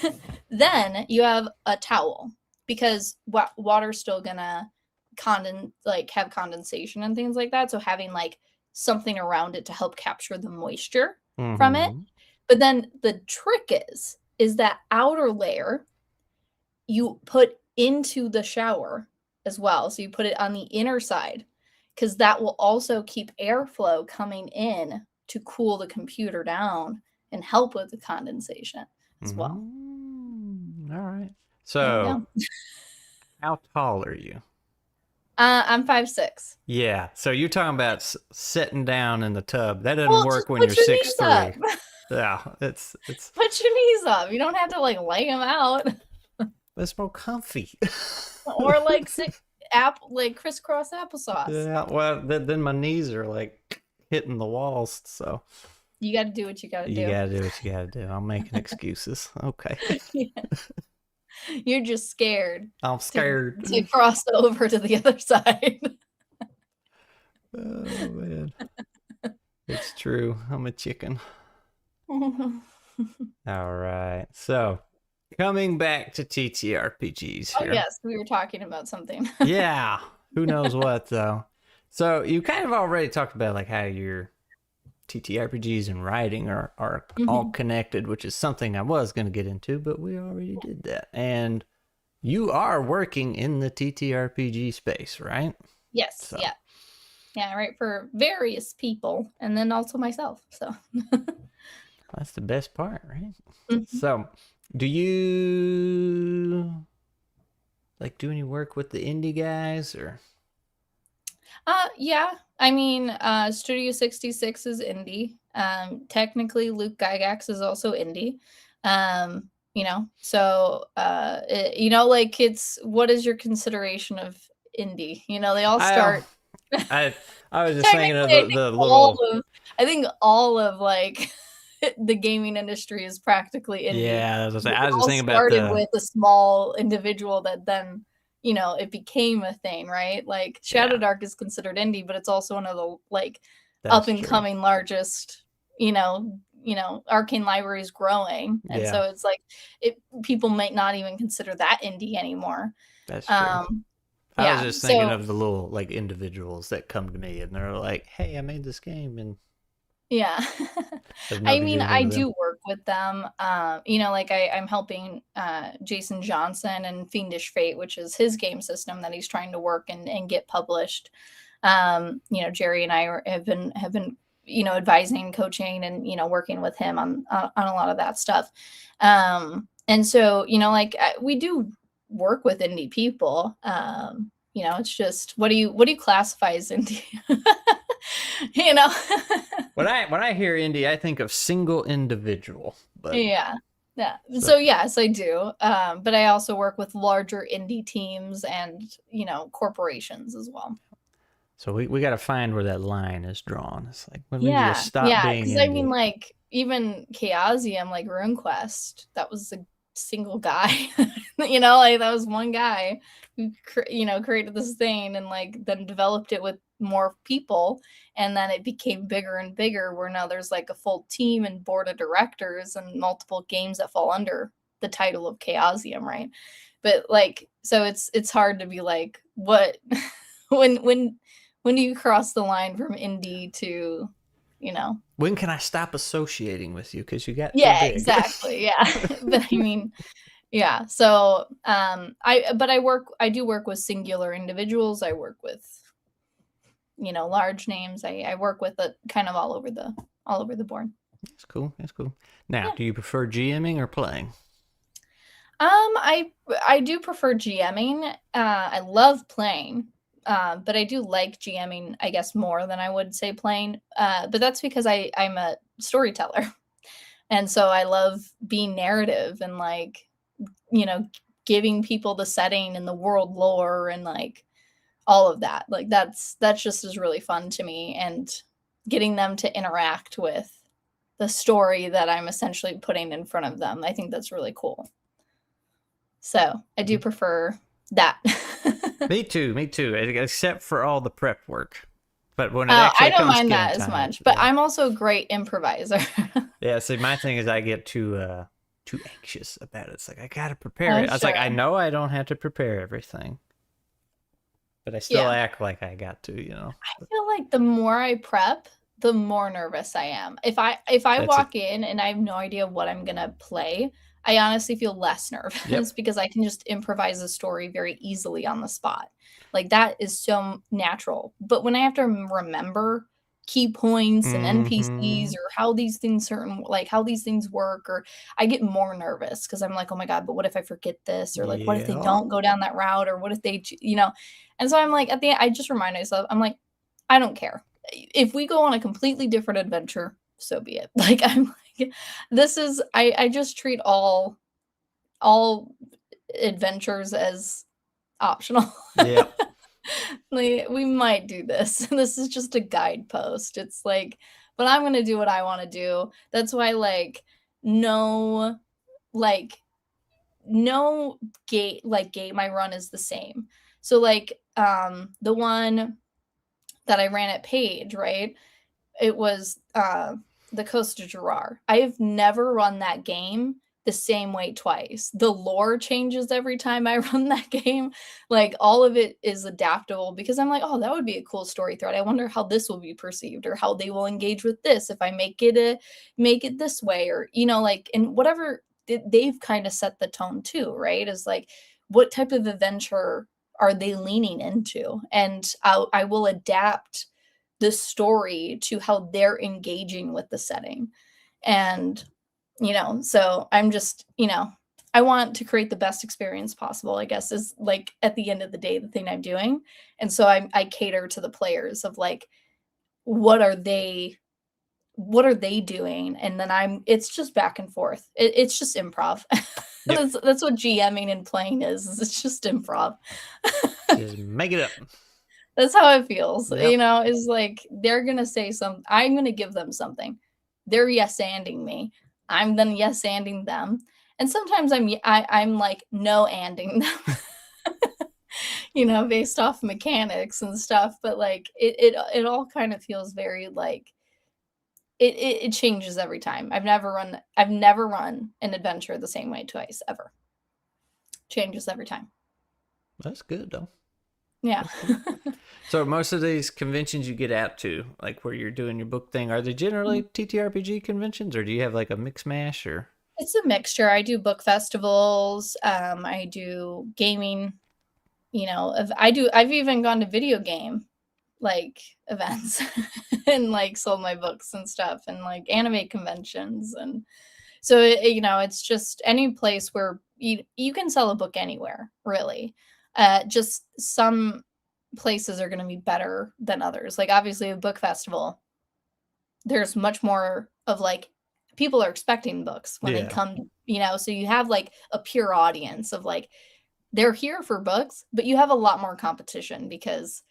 then you have a towel, because water's still gonna have condensation and things like that. So having like something around it to help capture the moisture from it. But then the trick is that outer layer you put into the shower as well. So you put it on the inner side, because that will also keep airflow coming in to cool the computer down and help with the condensation as well. All right. So how tall are you? I'm 5'6". Yeah. So you're talking about sitting down in the tub. That doesn't work when you're 6'3". Yeah, it's put your knees up. You don't have to like lay them out. It's more comfy. Or like like crisscross applesauce. Yeah, well, then my knees are like hitting the walls, so you got to do what you got to do. You got to do what you got to do. I'm making excuses. Okay. Yeah. You're just scared. I'm scared to cross over to the other side. Oh man, it's true. I'm a chicken. All right, so coming back to TTRPGs here. Oh yes, we were talking about something. Yeah, who knows what though. So you kind of already talked about like how your TTRPGs and writing are all connected, which is something I was going to get into, but we already did that. And you are working in the TTRPG space, right? Yes. So. Yeah, right, for various people, and then also myself. So that's the best part, right? So do you like do any work with the indie guys or? Yeah. I mean, Studio 66 is indie. Technically Luke Gygax is also indie. So like it's what is your consideration of indie? They all start I was just thinking of the little I think all of like the gaming industry is practically indie. Yeah, I was just thinking about started with a small individual that then it became a thing, right? Like Shadow Dark is considered indie, but it's also one of the like up and coming largest, Arcane Library is growing, and Yeah, so it's like people might not even consider that indie anymore. that's true. um I was yeah, just thinking so of the little like individuals that come to me and they're like, "Hey, I made this game," and yeah. has I nothing to mean, do with me I with them. do work with them. Like I'm helping Jason Johnson and Fiendish Fate, which is his game system that he's trying to work and get published. Jerry and have been advising, coaching, and working with him on a lot of that stuff. And so we do work with indie people. It's just what do you classify as indie? you know When I hear indie, I think of single individual. But Yeah. Yeah. so So yes, I do. But I also work with larger indie teams and, corporations as well. so we got to find where that line is drawn. It's like when do you Yeah. stop Yeah. being Because I mean, indie? like, even Chaosium, like RuneQuest, that was a single guy. Like that was one guy who created this thing and like then developed it with more people, and then it became bigger and bigger, where now there's like a full team and board of directors and multiple games that fall under the title of Chaosium, right? But like, so it's hard to be like, what when do you cross the line from indie to you know When can I stop associating with you because you got too yeah, big? exactly, yeah. But I mean, yeah. So I do work with singular individuals. I work with large names. I work with it kind of all over the board. That's cool. That's cool. Now, Yeah. do you prefer GMing or playing? I do prefer GMing. I love playing, but I do like GMing, I guess, more than I would say playing. But that's because I'm a storyteller, and so I love being narrative and like you know giving people the setting and the world lore and like all of that. Like that's just is really fun to me, and getting them to interact with the story that I'm essentially putting in front of them. I think that's really cool. So I do prefer that. Me too. Me too. Except for all the prep work. But when it I actually don't comes mind game that as time, much, but yeah, I'm also a great improviser. yeah. See, my thing is I get too anxious about it. It's like I gotta prepare Oh, it. I was like, I sure. know I don't have to prepare everything, but I still Yeah. act like I got to. I feel like the more I prep, the more nervous I am. If I That's it. walk in and I have no idea what I'm gonna play, I honestly feel less nervous Yep. because I can just improvise a story very easily on the spot. Like that is so natural. But when I have to remember key points and NPCs Mm-hmm. or how these things work, or I get more nervous because I'm like, oh my God, but what if I forget this? Or like, what if they Yeah. don't go down that route? Or what if they. And so I'm like, at the end, I just remind myself, I'm like, I don't care. If we go on a completely different adventure, so be it. Like I'm like, I just treat all adventures as optional. Yep. Like we might do this. This is just a guidepost. It's like, but I'm gonna do what I want to do. That's why no like no gate my run is the same. So the one that I ran at Page, right? It was the Coast of Gerard. I have never run that game the same way twice. The lore changes every time I run that game. Like all of it is adaptable because I'm like, oh, that would be a cool story thread. I wonder how this will be perceived or how they will engage with this if I make it this way, or and whatever they've kind of set the tone too, right? Is like what type of adventure are they leaning into, and I will adapt the story to how they're engaging with the setting. And, so I'm just, I want to create the best experience possible, I guess, is like at the end of the day, the thing I'm doing. And so I cater to the players of like, what are they what are they doing? And then it's just back and forth. It's just improv. Yep. That's what GMing and playing is it's just improv. Just make it up. That's how it feels, Yep. is like they're gonna say something. I'm gonna give them something. They're yes-anding me. I'm then yes-anding them. And sometimes I'm like no anding them, based off mechanics and stuff. But like it all kind of feels very like it changes every time. I've never run an adventure the same way twice, ever. Changes every time. That's good though. Yeah. So most of these conventions you get out to, like where you're doing your book thing, are they generally TTRPG conventions, or do you have like a mix mash or? It's a mixture. I do book festivals. I do gaming. I've even gone to video game like events and like sold my books and stuff, and like anime conventions. And so it's just any place where you can sell a book anywhere, really. Just some places are going to be better than others. Like obviously a book festival, there's much more of like people are expecting books when they come, so you have like a pure audience of like they're here for books, but you have a lot more competition because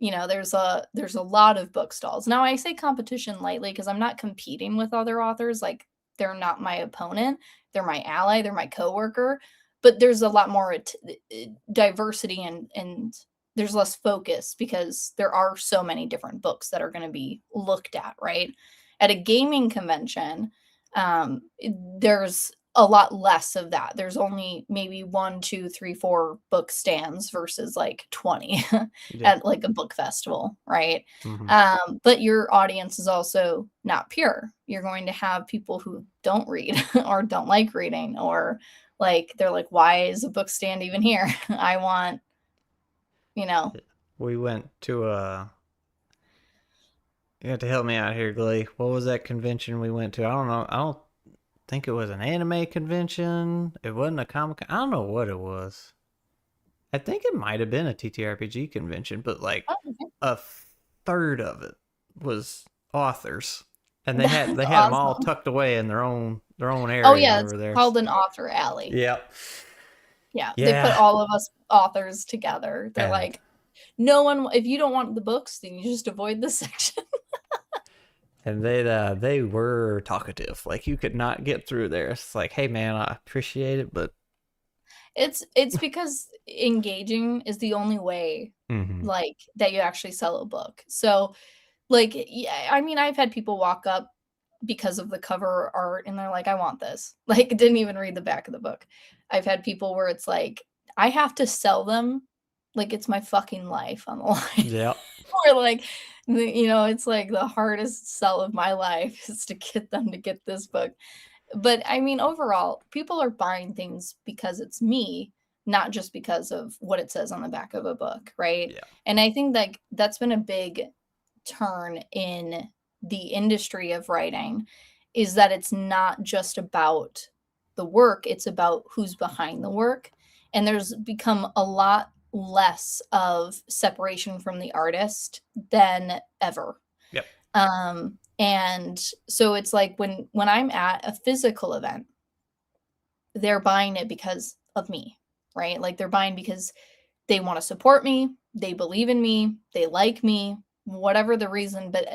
there's a lot of book stalls. Now I say competition lightly because I'm not competing with other authors. Like they're not my opponent, they're my ally, they're my coworker, but there's a lot more diversity and there's less focus because there are so many different books that are going to be looked at, right? At a gaming convention, there's a lot less of that. There's only maybe 1, 2, 3, 4 book stands versus like 20 at like a book festival, right? But your audience is also not pure. You're going to have people who don't read or don't like reading, or like they're like, why is a book stand even here? I want, We went to you have to help me out here, Glee. What was that convention we went to? I don't know. I don't think it was an anime convention. It wasn't a comic. I don't know what it was. I think it might have been a TTRPG convention, but like a third of it was authors, and they had them all tucked away in their own area. Oh yeah, it's called an author alley. Yep. Yeah, they put all of us authors together. They're like, no one. If you don't want the books, then you just avoid this section. And they were talkative. Like you could not get through there. It's like, hey man, I appreciate it, but it's because engaging is the only way like that you actually sell a book. So like, yeah, I mean, I've had people walk up because of the cover art and they're like, I want this. Like didn't even read the back of the book. I've had people where it's like I have to sell them like it's my fucking life on the line. Yeah. Or like, it's like the hardest sell of my life is to get them to get this book. But I mean, overall, people are buying things because it's me, not just because of what it says on the back of a book, right? Yeah. And I think that that's been a big turn in the industry of writing, is that it's not just about the work, it's about who's behind the work. And there's become a lot less of separation from the artist than ever. Yep. And so it's like when I'm at a physical event, they're buying it because of me, right? Like they're buying because they want to support me, they believe in me, they like me, whatever the reason. But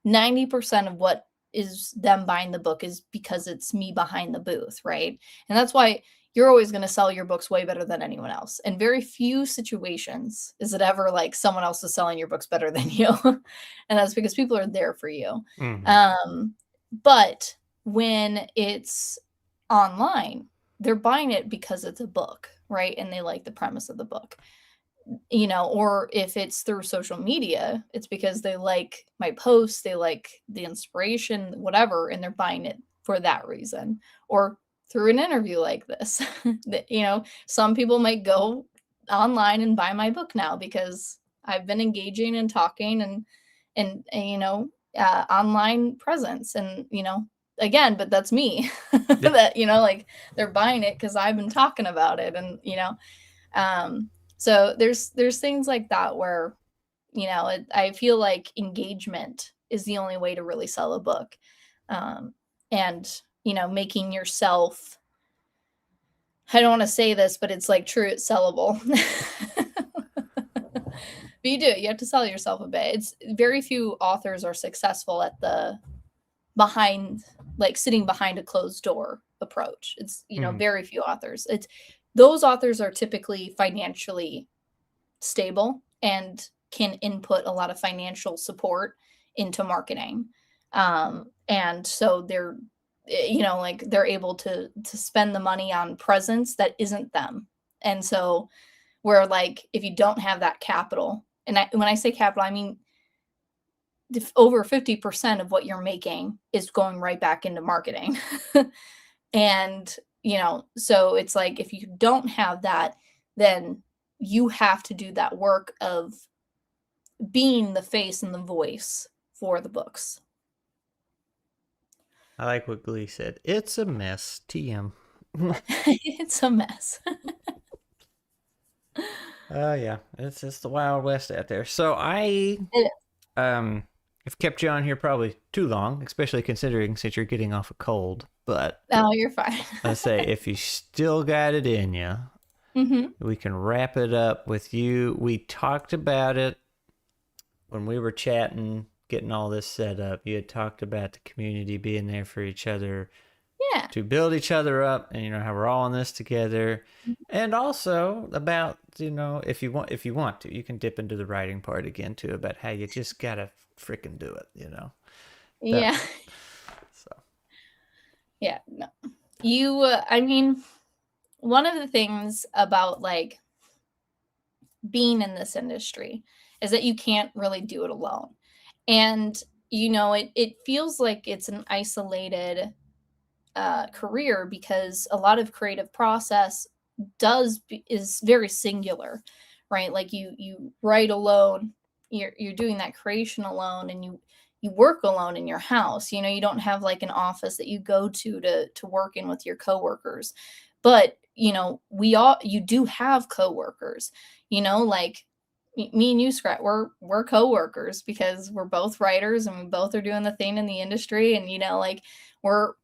90% of what is them buying the book is because it's me behind the booth, right? And that's why you're always going to sell your books way better than anyone else. In very few situations is it ever like someone else is selling your books better than you. And that's because people are there for you. But when it's online, they're buying it because it's a book, right? And they like the premise of the book. Or if it's through social media, it's because they like my posts, they like the inspiration, whatever, and they're buying it for that reason. Or through an interview like this. Some people might go online and buy my book now because I've been engaging and talking and online presence. And, again, but that's me. That, like they're buying it because I've been talking about it. And, so there's things like that where, I feel like engagement is the only way to really sell a book. And making yourself, I don't want to say this, but it's like true, it's sellable. But you have to sell yourself a bit. It's very few authors are successful at the sitting behind a closed door approach. It's, very few authors. Those authors are typically financially stable and can input a lot of financial support into marketing. And so they're, like they're able to spend the money on presents that isn't them. And so where like if you don't have that capital, and when I say capital, I mean over 50% of what you're making is going right back into marketing. And, so it's like if you don't have that, then you have to do that work of being the face and the voice for the books. I like what Glee said. It's a mess. TM. It's a mess. Yeah, it's just the Wild West out there. So I have kept you on here probably too long, especially considering since you're getting off a cold. But Oh, you're fine. I say if you still got it in you, we can wrap it up with you. We talked about it when we were chatting, getting all this set up. You had talked about the community being there for each other. Yeah. To build each other up, and how we're all in this together, and also about if you want to, you can dip into the writing part again too, about how you just gotta freaking do it. Yeah. So Yeah. No. I mean, one of the things about like being in this industry is that you can't really do it alone. And it feels like it's an isolated career because a lot of creative process is very singular, right? Like you write alone, you're doing that creation alone, and you work alone in your house. You don't have like an office that you go to work in with your coworkers. But you do have coworkers. Like me and you, Scrat, we're coworkers because we're both writers and we both are doing the thing in the industry, and like we're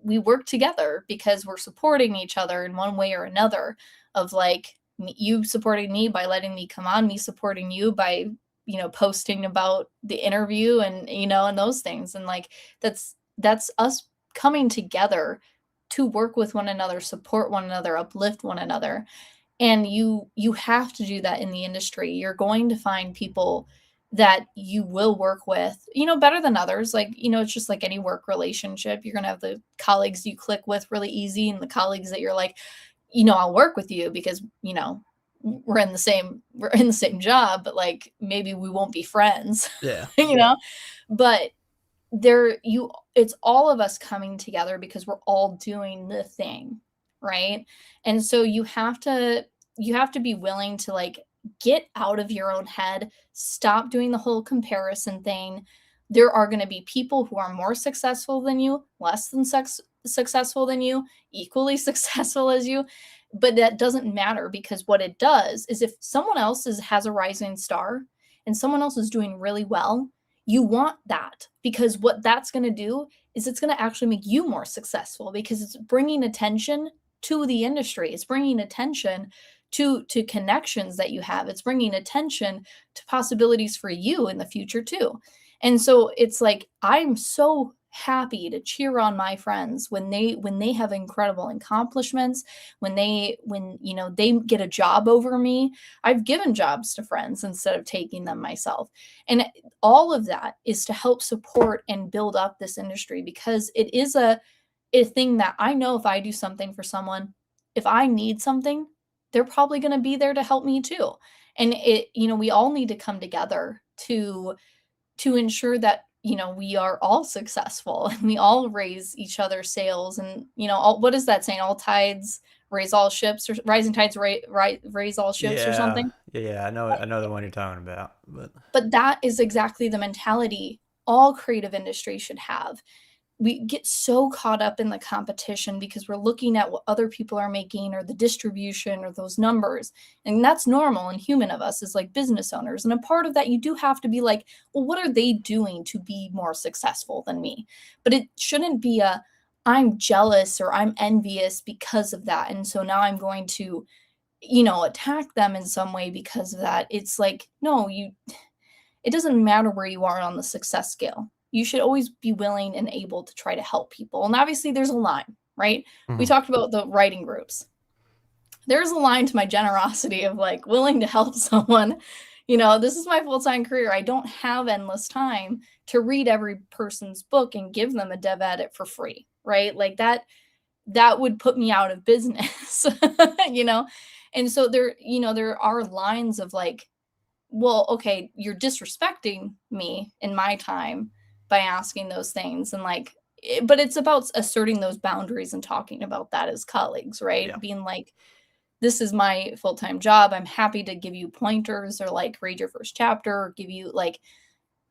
we work together because we're supporting each other in one way or another, of like you supporting me by letting me come on, me supporting you by posting about the interview, and and those things. And like that's us coming together to work with one another, support one another, uplift one another. And you have to do that in the industry. You're going to find people that you will work with, better than others. Like, it's just like any work relationship. You're going to have the colleagues you click with really easy, and the colleagues that you're like, I'll work with you because, we're in the same job, but like maybe we won't be friends. yeah. But it's all of us coming together because we're all doing the thing, right? And so you have to be willing to like get out of your own head, stop doing the whole comparison thing. There are going to be people who are more successful than you, less than successful than you, equally successful as you, but that doesn't matter, because what it does is if someone else has a rising star and someone else is doing really well, you want that, because what that's going to do is it's going to actually make you more successful, because it's bringing attention to the industry. It's bringing attention to connections that you have. It's bringing attention to possibilities for you in the future too. And so it's like I'm so happy to cheer on my friends when they have incredible accomplishments, when they get a job over me. I've given jobs to friends instead of taking them myself. And all of that is to help support and build up this industry, because it is a thing that I know if I do something for someone, if I need something, they're probably going to be there to help me too. And we all need to come together to ensure that, we are all successful and we all raise each other's sails. And, what is that saying? All tides raise all ships, or rising tides raise all ships, or something. Yeah, I know the one you're talking about. But that is exactly the mentality all creative industry should have. We get so caught up in the competition because we're looking at what other people are making, or the distribution, or those numbers. And that's normal and human of us as like business owners. And a part of that, you do have to be like, well, what are they doing to be more successful than me? But it shouldn't be I'm jealous or I'm envious because of that. And so now I'm going to, attack them in some way because of that. It's like, no, it doesn't matter where you are on the success scale. You should always be willing and able to try to help people. And obviously there's a line, right? Mm-hmm. We talked about the writing groups. There's a line to my generosity of like willing to help someone. This is my full-time career. I don't have endless time to read every person's book and give them a dev edit for free, right? Like that would put me out of business, you know? And so there, you know, there are lines of like, well, okay, you're disrespecting me in my time by asking those things. And like, but it's about asserting those boundaries and talking about that as colleagues, right? Yeah. Being like, this is my full-time job. I'm happy to give you pointers or like read your first chapter or give you like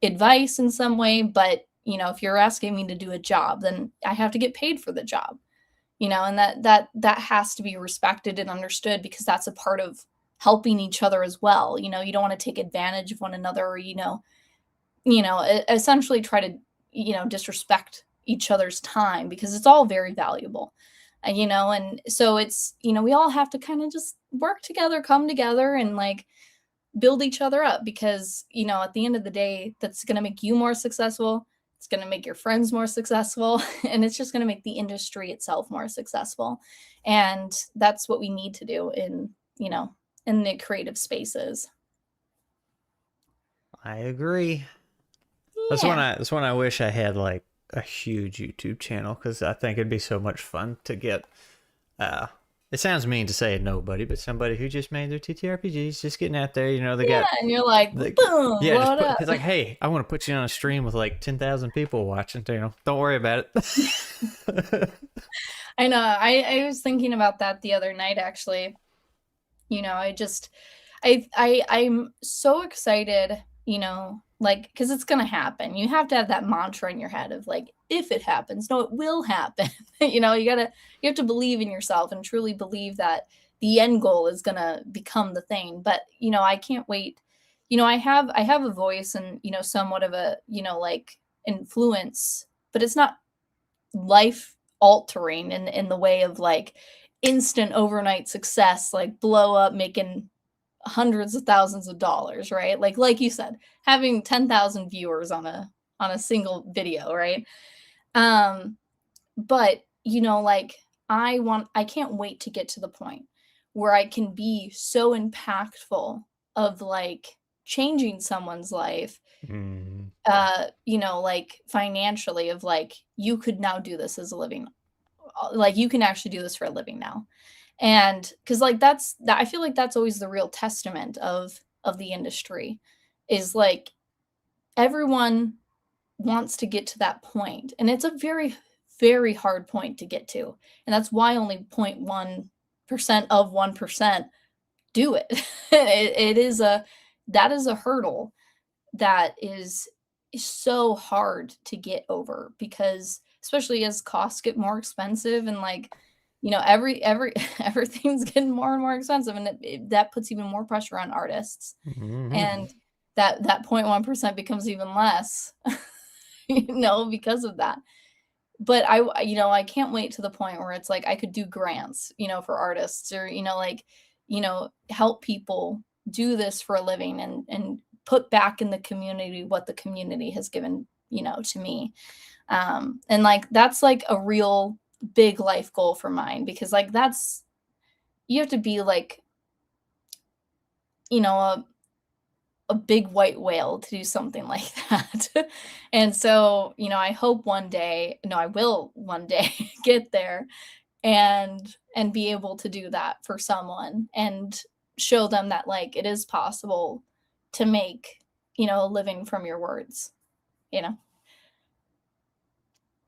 advice in some way. But, you know, if you're asking me to do a job, then I have to get paid for the job, you know, and that has to be respected and understood, because that's a part of helping each other as well. You know, you don't want to take advantage of one another, or, essentially try to, disrespect each other's time, because it's all very valuable. And so it's, we all have to kind of just work together, come together, and like build each other up, because, at the end of the day, that's going to make you more successful. It's going to make your friends more successful, and it's just going to make the industry itself more successful. And that's what we need to do in the creative spaces. I agree. Yeah. That's when I wish I had like a huge YouTube channel, because I think it'd be so much fun to get. It sounds mean to say nobody, but somebody who just made their TTRPGs, just getting out there. They got. And you're like, boom, Yeah, what up? it's like, hey, I want to put you on a stream with like 10,000 people watching. Don't worry about it. I know. I was thinking about that the other night, actually. I'm so excited, like, because it's going to happen. You have to have that mantra in your head of like, if it happens, no, it will happen. You have to believe in yourself and truly believe that the end goal is going to become the thing. But, I can't wait. I have a voice and, somewhat of a, like influence, but it's not life altering in the way of like instant overnight success, like blow up, making hundreds of thousands of dollars, right? Like you said, having 10,000 viewers on a single video, right? But like I can't wait to get to the point where I can be so impactful of like changing someone's life, like financially, of like, you could now do this as a living, like you can actually do this for a living now. And because like I feel like that's always the real testament of the industry, is like everyone wants to get to that point, and it's a very, very hard point to get to, and that's why only 0.1% of 1% do it. That is a hurdle that is so hard to get over, because especially as costs get more expensive, and like, everything's getting more and more expensive, and that puts even more pressure on artists. And that 0.1% becomes even less, because of that. But I can't wait to the point where it's like I could do grants, for artists, or, help people do this for a living, and put back in the community what the community has given, to me. And like, that's like a real big life goal for mine, because like you have to be like, a big white whale to do something like that. And so, I hope I will one day get there and be able to do that for someone, and show them that like it is possible to make, a living from your words,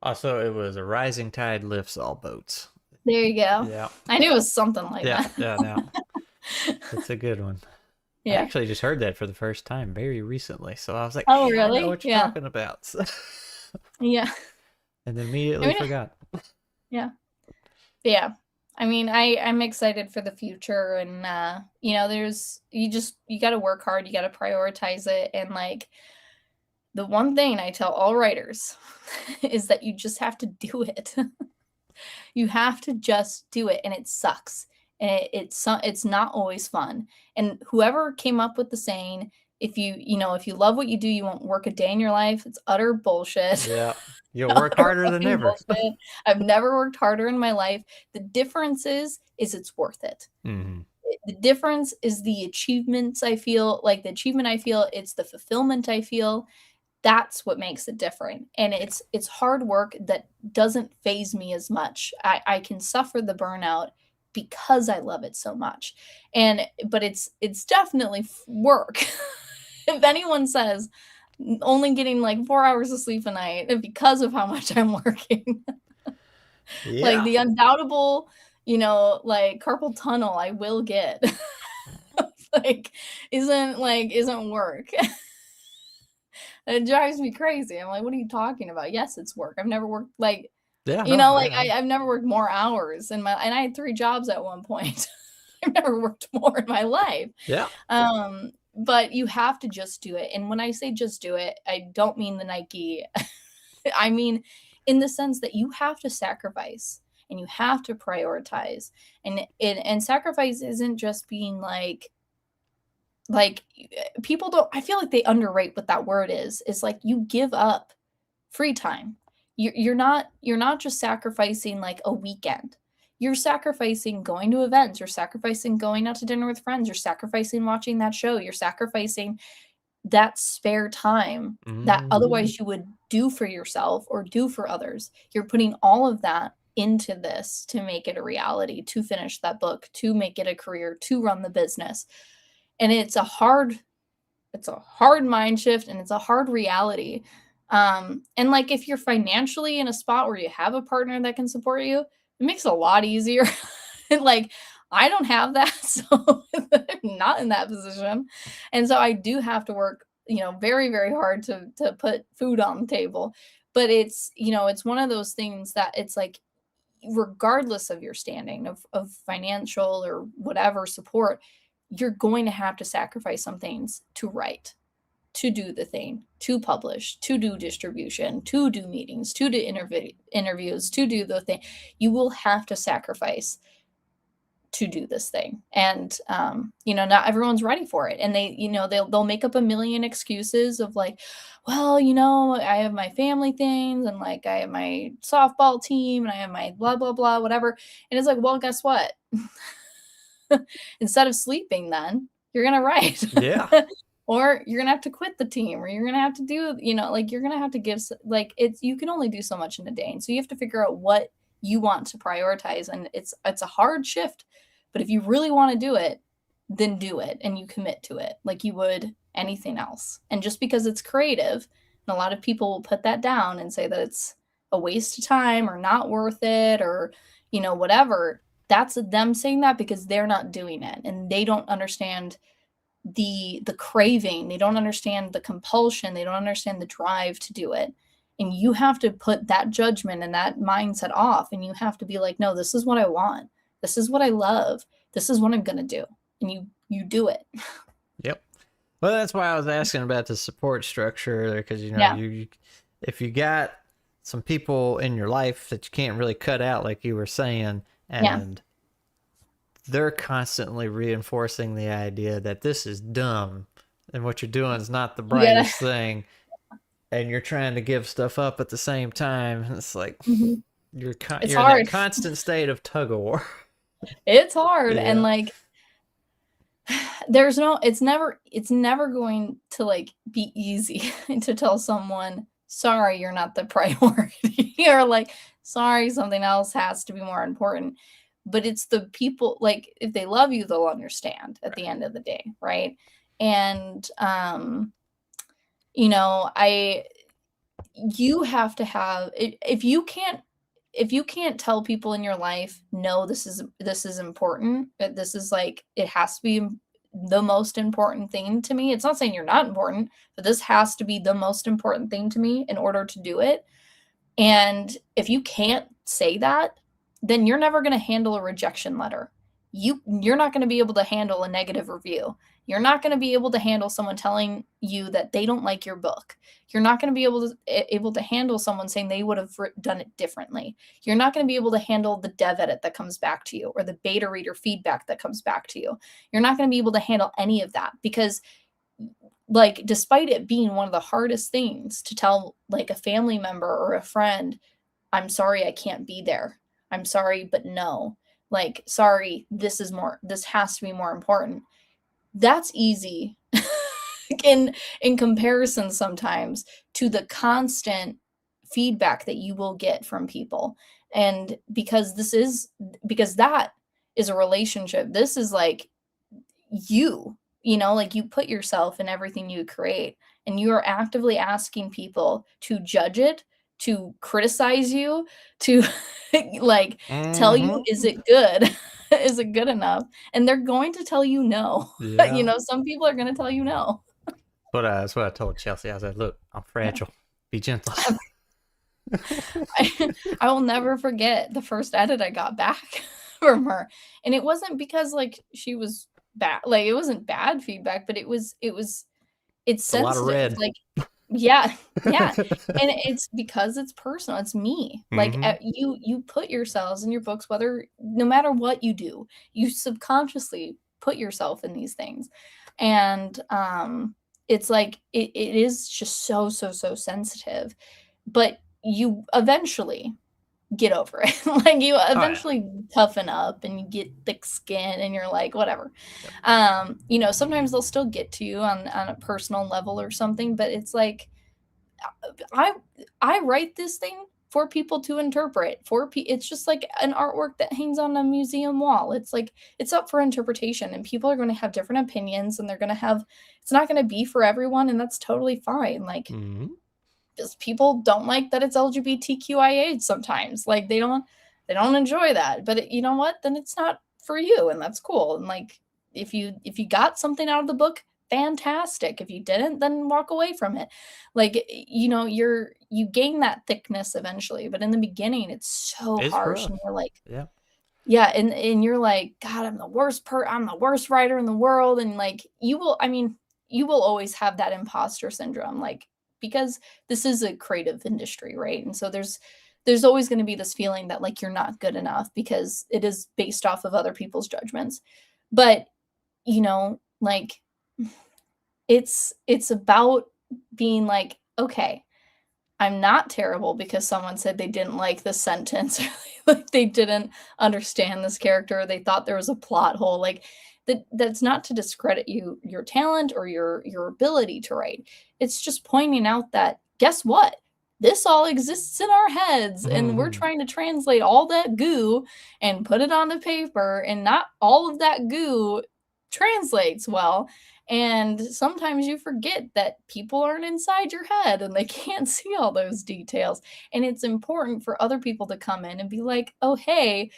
Also, it was a rising tide lifts all boats. There you go. Yeah. I knew it was something like that. Yeah, no. That's a good one. Yeah. I actually just heard that for the first time very recently. So I was like, oh, hey, really? I know what you're talking about. Yeah. And then immediately forgot. Yeah. Yeah. I mean, I'm excited for the future, and you got to work hard, you got to prioritize it, and like the one thing I tell all writers is that you just have to do it. You have to just do it, and it sucks. And it's not always fun. And whoever came up with the saying, if you love what you do, you won't work a day in your life, it's utter bullshit. Yeah. You'll work harder than ever. Bullshit. I've never worked harder in my life. The difference is it's worth it. Mm-hmm. The difference is the achievements I feel, like the achievement I feel, it's the fulfillment I feel. That's what makes it different. And it's hard work that doesn't phase me as much. I can suffer the burnout because I love it so much. But it's definitely work. If anyone says only getting like 4 hours of sleep a night because of how much I'm working, like Yeah. the undoubtable, like carpal tunnel I will get, like isn't work. It drives me crazy. I'm like, what are you talking about? Yes, it's work. I've never worked like, Yeah. No. Yeah. I've never worked more hours and I had 3 jobs at one point. I've never worked more in my life. Yeah. But you have to just do it. And when I say just do it, I don't mean the Nike. I mean, in the sense that you have to sacrifice and you have to prioritize. And sacrifice isn't just being like people don't, I feel like they underrate what that word is. It's like you give up free time. You're not just sacrificing like a weekend. You're sacrificing going to events. You're sacrificing going out to dinner with friends. You're sacrificing watching that show. You're sacrificing that spare time that otherwise you would do for yourself or do for others. You're putting all of that into this to make it a reality, to finish that book, to make it a career, to run the business. And it's a hard mind shift and it's a hard reality. And like if you're financially in a spot where you have a partner that can support you, it makes it a lot easier. And like I don't have that, so I'm not in that position. And so I do have to work, very, very hard to put food on the table. But it's one of those things that it's like regardless of your standing of financial or whatever support, you're going to have to sacrifice some things to write, to do the thing, to publish, to do distribution, to do meetings, to do interviews, to do the thing. You will have to sacrifice to do this thing. And, not everyone's ready for it. And they'll make up a million excuses of like, well, I have my family things and like I have my softball team and I have my blah, blah, blah, whatever. And it's like, well, guess what? Instead of sleeping, then you're going to write. Yeah. Or you're going to have to quit the team, or you're going to have to do, you're going to have to give, like, you can only do so much in a day. And so you have to figure out what you want to prioritize. And it's a hard shift, but if you really want to do it, then do it and you commit to it like you would anything else. And just because it's creative, and a lot of people will put that down and say that it's a waste of time or not worth it or, whatever. That's them saying that because they're not doing it and they don't understand the craving. They don't understand the compulsion. They don't understand the drive to do it. And you have to put that judgment and that mindset off. And you have to be like, no, this is what I want. This is what I love. This is what I'm going to do. And you do it. Yep. Well, that's why I was asking about the support structure, because, you if you got some people in your life that you can't really cut out, like you were saying, and they're constantly reinforcing the idea that this is dumb and what you're doing is not the brightest thing, and you're trying to give stuff up at the same time. It's like you're in that constant state of tug of war. It's hard. And like it's never going to like be easy to tell someone, sorry, you're not the priority, or like, sorry, something else has to be more important. But it's the people, like, if they love you, they'll understand at the end of the day, right? And you have to have, if you can't tell people in your life, no, this is important, this is like, it has to be the most important thing to me. It's not saying you're not important, but this has to be the most important thing to me in order to do it. And if you can't say that, then you're never going to handle a rejection letter. You're not going to be able to handle a negative review. You're not going to be able to handle someone telling you that they don't like your book. You're not going to be able to handle someone saying they would have done it differently. You're not going to be able to handle the dev edit that comes back to you or the beta reader feedback that comes back to you. You're not going to be able to handle any of that because, like, despite it being one of the hardest things to tell, like, a family member or a friend, I'm sorry, I can't be there. I'm sorry, but no. Like, sorry, this has to be more important. That's easy. in comparison sometimes to the constant feedback that you will get from people. And because that is a relationship. This is like like you put yourself in everything you create, and you are actively asking people to judge it, to criticize you, to like tell you, is it good? Is it good enough? And they're going to tell you no. Yeah. Some people are going to tell you no. But that's what I told Chelsea. I said, look, I'm fragile. Be gentle. I will never forget the first edit I got back from her. And it wasn't because like she was bad, like it wasn't bad feedback, but it's A lot of sensitive. red. Like, yeah, yeah. And it's because it's personal. It's me. Like you put yourselves in your books, no matter what you do, you subconsciously put yourself in these things. And it's like it is just so sensitive. But you eventually get over it. Like you eventually toughen up and you get thick skin and you're like, whatever. Sometimes they'll still get to you on a personal level or something, but it's like I write this thing for people to interpret. It's just like an artwork that hangs on a museum wall. It's like it's up for interpretation, and people are going to have different opinions, and it's not going to be for everyone, and that's totally fine. Like just people don't like that it's LGBTQIA sometimes. Like they don't enjoy that. But you know what? Then it's not for you, and that's cool. And like if you got something out of the book, fantastic. If you didn't, then walk away from it. Like you gain that thickness eventually, but in the beginning it's so harsh rough. And you're like, yeah, and you're like, God, I'm the worst writer in the world. And like you will always have that imposter syndrome, like, because this is a creative industry, right? And so there's always going to be this feeling that like you're not good enough because it is based off of other people's judgments. But like it's about being like, okay, I'm not terrible because someone said they didn't like this sentence, or like they didn't understand this character, or they thought there was a plot hole. Like that's not to discredit your talent or your ability to write. It's just pointing out that, guess what? This all exists in our heads, and we're trying to translate all that goo and put it onto paper, and not all of that goo translates well. And sometimes you forget that people aren't inside your head and they can't see all those details. And it's important for other people to come in and be like, oh, hey,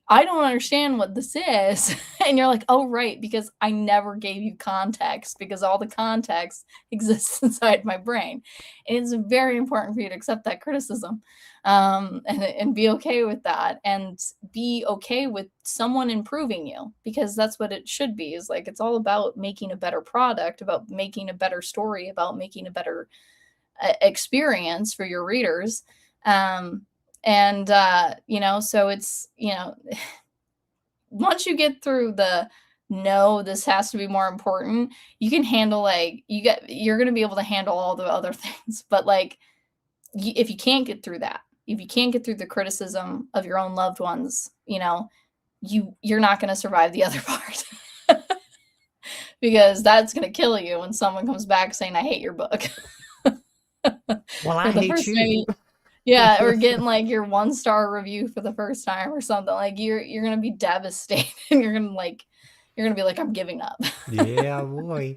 I don't understand what this is. And you're like, oh, right, because I never gave you context, because all the context exists inside my brain. And it's very important for you to accept that criticism, and be okay with that, and be okay with someone improving you, because that's what it should be. Is like, it's all about making a better product, about making a better story, about making a better experience for your readers. So it's, once you get through the, no, this has to be more important, you can handle, like, you're going to be able to handle all the other things. But like, if you can't get through that, if you can't get through the criticism of your own loved ones, you're not going to survive the other part. Because that's going to kill you when someone comes back saying, I hate your book. Well, I hate you. Yeah, or getting like your 1-star review for the first time or something. Like you're gonna be devastated, and you're gonna be like, I'm giving up. Yeah, boy.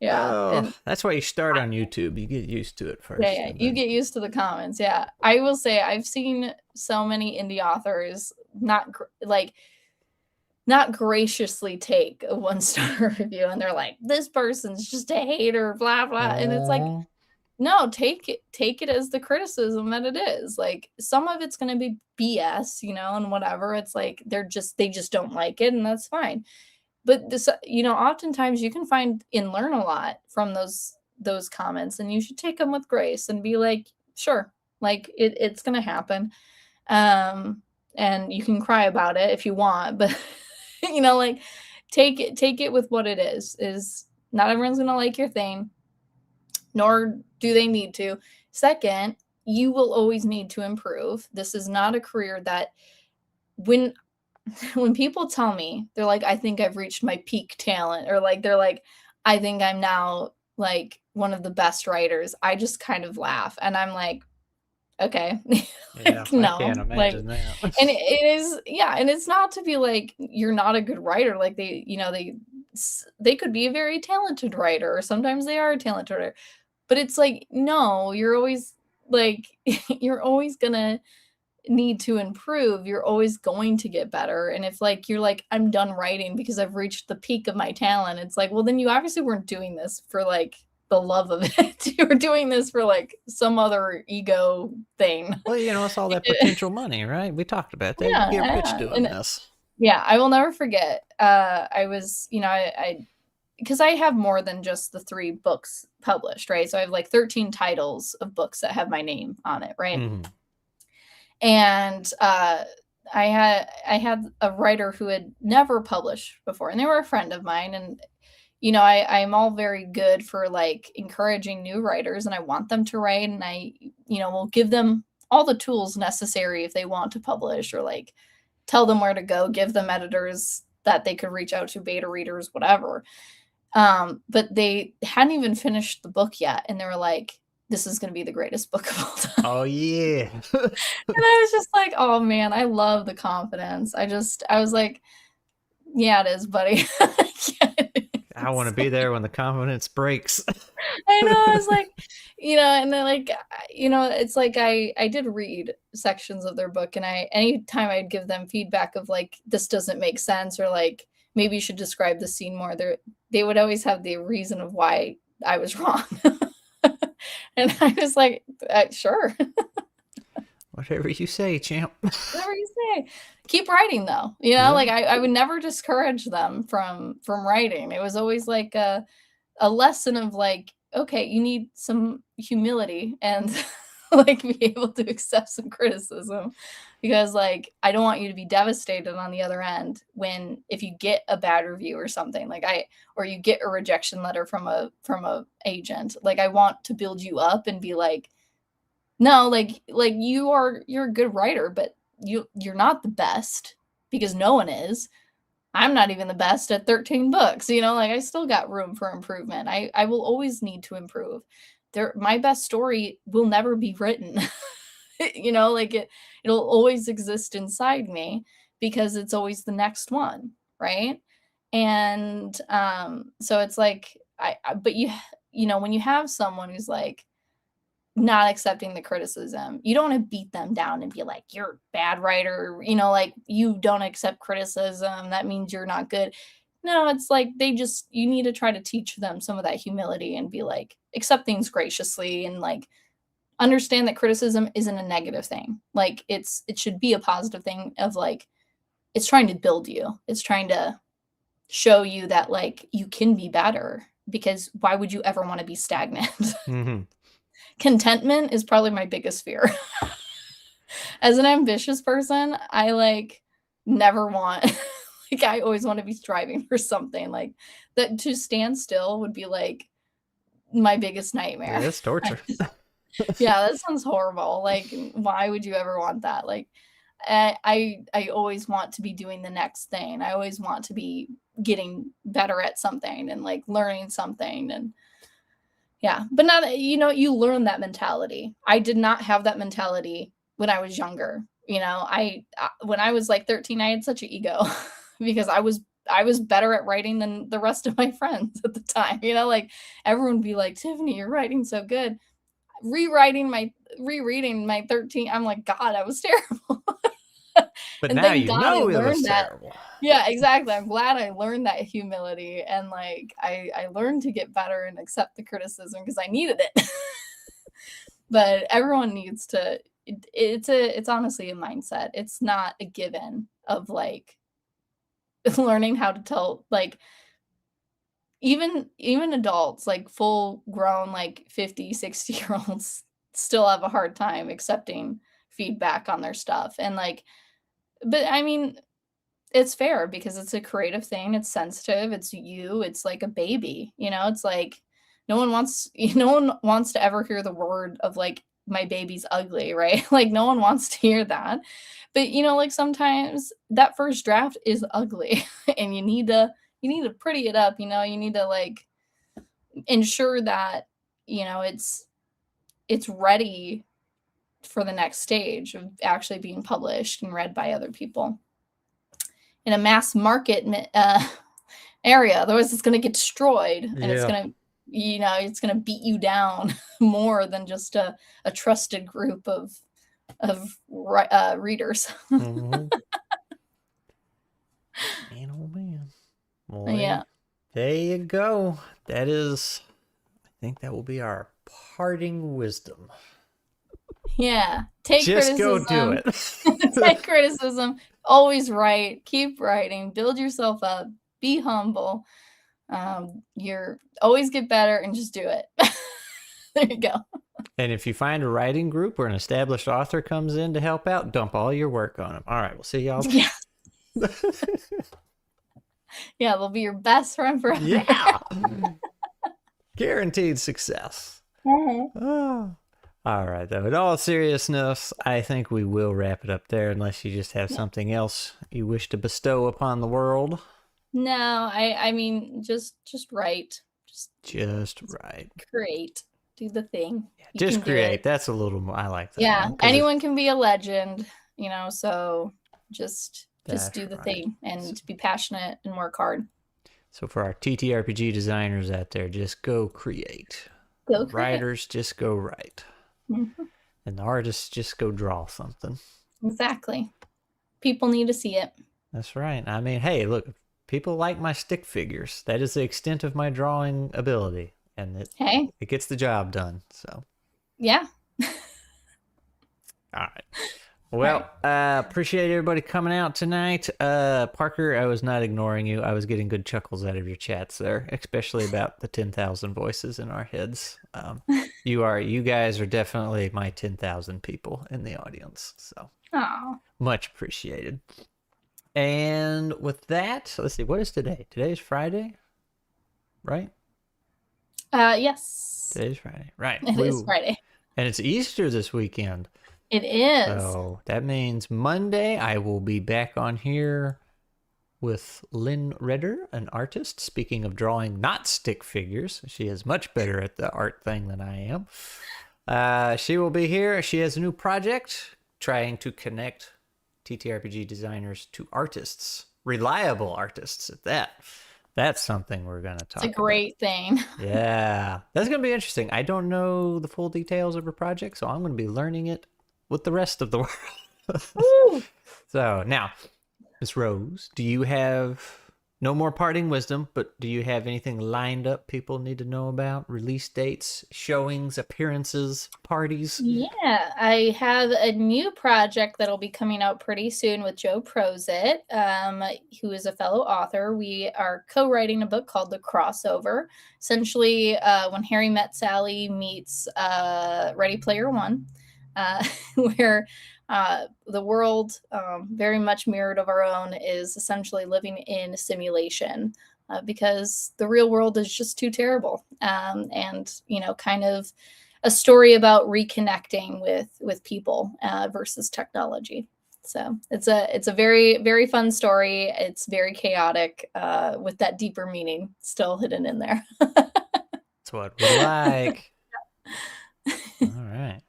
Yeah, oh, that's why you start on YouTube. You get used to it first. Yeah, you get used to the comments. Yeah, I will say I've seen so many indie authors not graciously take a 1-star review, and they're like, this person's just a hater, blah blah. And it's like, no, take it as the criticism that it is. Like, some of it's going to be BS, and whatever. It's like they just don't like it, and that's fine. But this, oftentimes you can find and learn a lot from those comments, and you should take them with grace and be like, sure, like it's going to happen. And you can cry about it if you want, but like, take it with what it is not everyone's going to like your thing, nor do they need to. Second, you will always need to improve. This is not a career that when people tell me, they're like, I think I've reached my peak talent, or like, they're like, I think I'm now like one of the best writers. I just kind of laugh and I'm like, okay. Yeah, Like, I no, can't like, imagine that. and it is, yeah, and it's not to be like you're not a good writer. Like they could be a very talented writer, or sometimes they are a talented writer. But it's like, no, you're always like you're always gonna need to improve. You're always going to get better. And if like you're like, I'm done writing because I've reached the peak of my talent, it's like, well, then you obviously weren't doing this for like the love of it. You were doing this for like some other ego thing. Well, it's all that potential money, right? We talked about that. You Yeah, get rich yeah. doing And this. yeah, I will never forget. I was, I because I have more than just the 3 books published, right? So I have like 13 titles of books that have my name on it, right? Mm-hmm. And I had a writer who had never published before, and they were a friend of mine. And I'm all very good for like encouraging new writers, and I want them to write, and I will give them all the tools necessary if they want to publish, or like tell them where to go, give them editors that they could reach out to, beta readers, whatever. But they hadn't even finished the book yet, and they were like, this is going to be the greatest book of all time. Oh yeah. And I was just like, oh man, I love the confidence. I was like, yeah, it is, buddy. Yeah, it I want to is. be there when the confidence breaks. I know. I was like, and then like, it's like I did read sections of their book, and anytime I'd give them feedback of like, this doesn't make sense, or like, maybe you should describe the scene more, they would always have the reason of why I was wrong. And I was like, sure. Whatever you say, champ. Whatever you say. Keep writing though. Yeah. Like I would never discourage them from writing. It was always like a lesson of like, okay, you need some humility and like be able to accept some criticism, because like I don't want you to be devastated on the other end if you get a bad review or something, like or you get a rejection letter from a agent. Like I want to build you up and be like, no, like you're a good writer, but you're not the best, because no one is. I'm not even the best at 13 books, like I still got room for improvement. I will always need to improve. My best story will never be written. Like it'll always exist inside me, because it's always the next one, right? And so it's like but when you have someone who's like not accepting the criticism, you don't want to beat them down and be like, you're a bad writer, like you don't accept criticism, that means you're not good. No, it's like you need to try to teach them some of that humility and be like, accept things graciously, and like understand that criticism isn't a negative thing. Like it should be a positive thing of like, it's trying to build you. It's trying to show you that like you can be better, because why would you ever want to be stagnant? Mm-hmm. Contentment is probably my biggest fear. As an ambitious person, I like never want like I always want to be striving for something. Like that, to stand still would be like my biggest nightmare. Yeah, it's torture. Yeah, that sounds horrible. Like why would you ever want that? Like I always want to be doing the next thing. I always want to be getting better at something and like learning something. And yeah, but not, you learn that mentality. I did not have that mentality when I was younger. When I was like 13, I had such an ego because I was better at writing than the rest of my friends at the time. Like everyone would be like, Tiffany, you're writing so good. Rereading my 13, I'm like, God, I was terrible. But And now thank God I it was learned that. terrible. Yeah, exactly. I'm glad I learned that humility, and like I learned to get better and accept the criticism because I needed it. But everyone needs to. It's honestly a mindset. It's not a given of like learning how to tell, like even adults, like full grown like 50, 60 year olds still have a hard time accepting feedback on their stuff. And like, but I mean, it's fair because it's a creative thing. It's sensitive. It's it's like a baby, it's like no one wants to ever hear the word of like, my baby's ugly, right? Like no one wants to hear that. But like sometimes that first draft is ugly and you need to pretty it up, you need to like ensure that, it's ready for the next stage of actually being published and read by other people in a mass market area. Otherwise, it's going to get destroyed, and it's Yeah. going to, it's going to beat you down more than just a trusted group of readers. Mhm. Man, oh man. Well, Yeah. there you go. That is, I think that will be our parting wisdom. Yeah. Take Just go do criticism. it. Take criticism. Always write. Keep writing. Build yourself up. Be humble. You're always get better and just do it. There you go. And if you find a writing group where an established author comes in to help out, dump all your work on them. All right, we'll see y'all. Yeah. Yeah, they'll be your best friend forever. Yeah. Guaranteed success. Oh. All right, though. In all seriousness, I think we will wrap it up there unless you just have something else you wish to bestow upon the world. No, I mean, just write. Just right. Create. Do the thing. Yeah, You just can do create. it. That's a little more. I like that. Yeah, one, 'cause anyone can be a legend, so just That's do the right. thing and be passionate and work hard. So for our TTRPG designers out there, just go create. Go create. Writers, just go write. Mhm. And the artists, just go draw something. Exactly. People need to see it. That's right. I mean, hey, look, people like my stick figures. That is the extent of my drawing ability. And it gets the job done. So, yeah. all right. Well, appreciate everybody coming out tonight. Parker, I was not ignoring you. I was getting good chuckles out of your chats there, especially about the 10,000 voices in our heads. You guys are definitely my 10,000 people in the audience. So, much appreciated. And with that, let's see, what is today? Today is Friday, right? Yes. Today's Friday, right? It is Friday. And it's Easter this weekend. It is. So that means Monday I will be back on here with Lynn Redder, an artist. Speaking of drawing not stick figures, she is much better at the art thing than I am. She will be here. She has a new project trying to connect TTRPG designers to artists, reliable artists at that. That's something we're going to talk about. It's a great thing. Yeah, that's going to be interesting. I don't know the full details of her project, so I'm going to be learning it with the rest of the world. So now, Miss Rose, do you have no more parting wisdom, but do you have anything lined up people need to know about? Release dates, showings, appearances, parties? Yeah, I have a new project that'll be coming out pretty soon with Joe Prozit, who is a fellow author. We are co-writing a book called The Crossover. Essentially, when Harry Met Sally meets Ready Player One, where the world, very much mirrored of our own, is essentially living in a simulation because the real world is just too terrible. And kind of a story about reconnecting with people versus technology. So it's a very, very fun story. It's very chaotic with that deeper meaning still hidden in there. That's what we like. All right.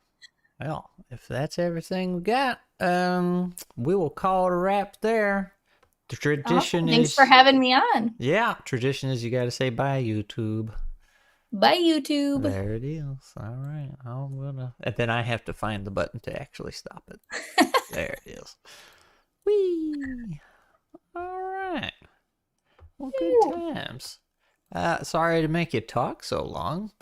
Well, if that's everything we got, we will call it a wrap there. The tradition is... Thanks for having me on. Yeah, tradition is you got to say bye, YouTube. Bye, YouTube. There it is. All right. I'm gonna... And then I have to find the button to actually stop it. There it is. Whee! All right. Well, good times. Sorry to make you talk so long, but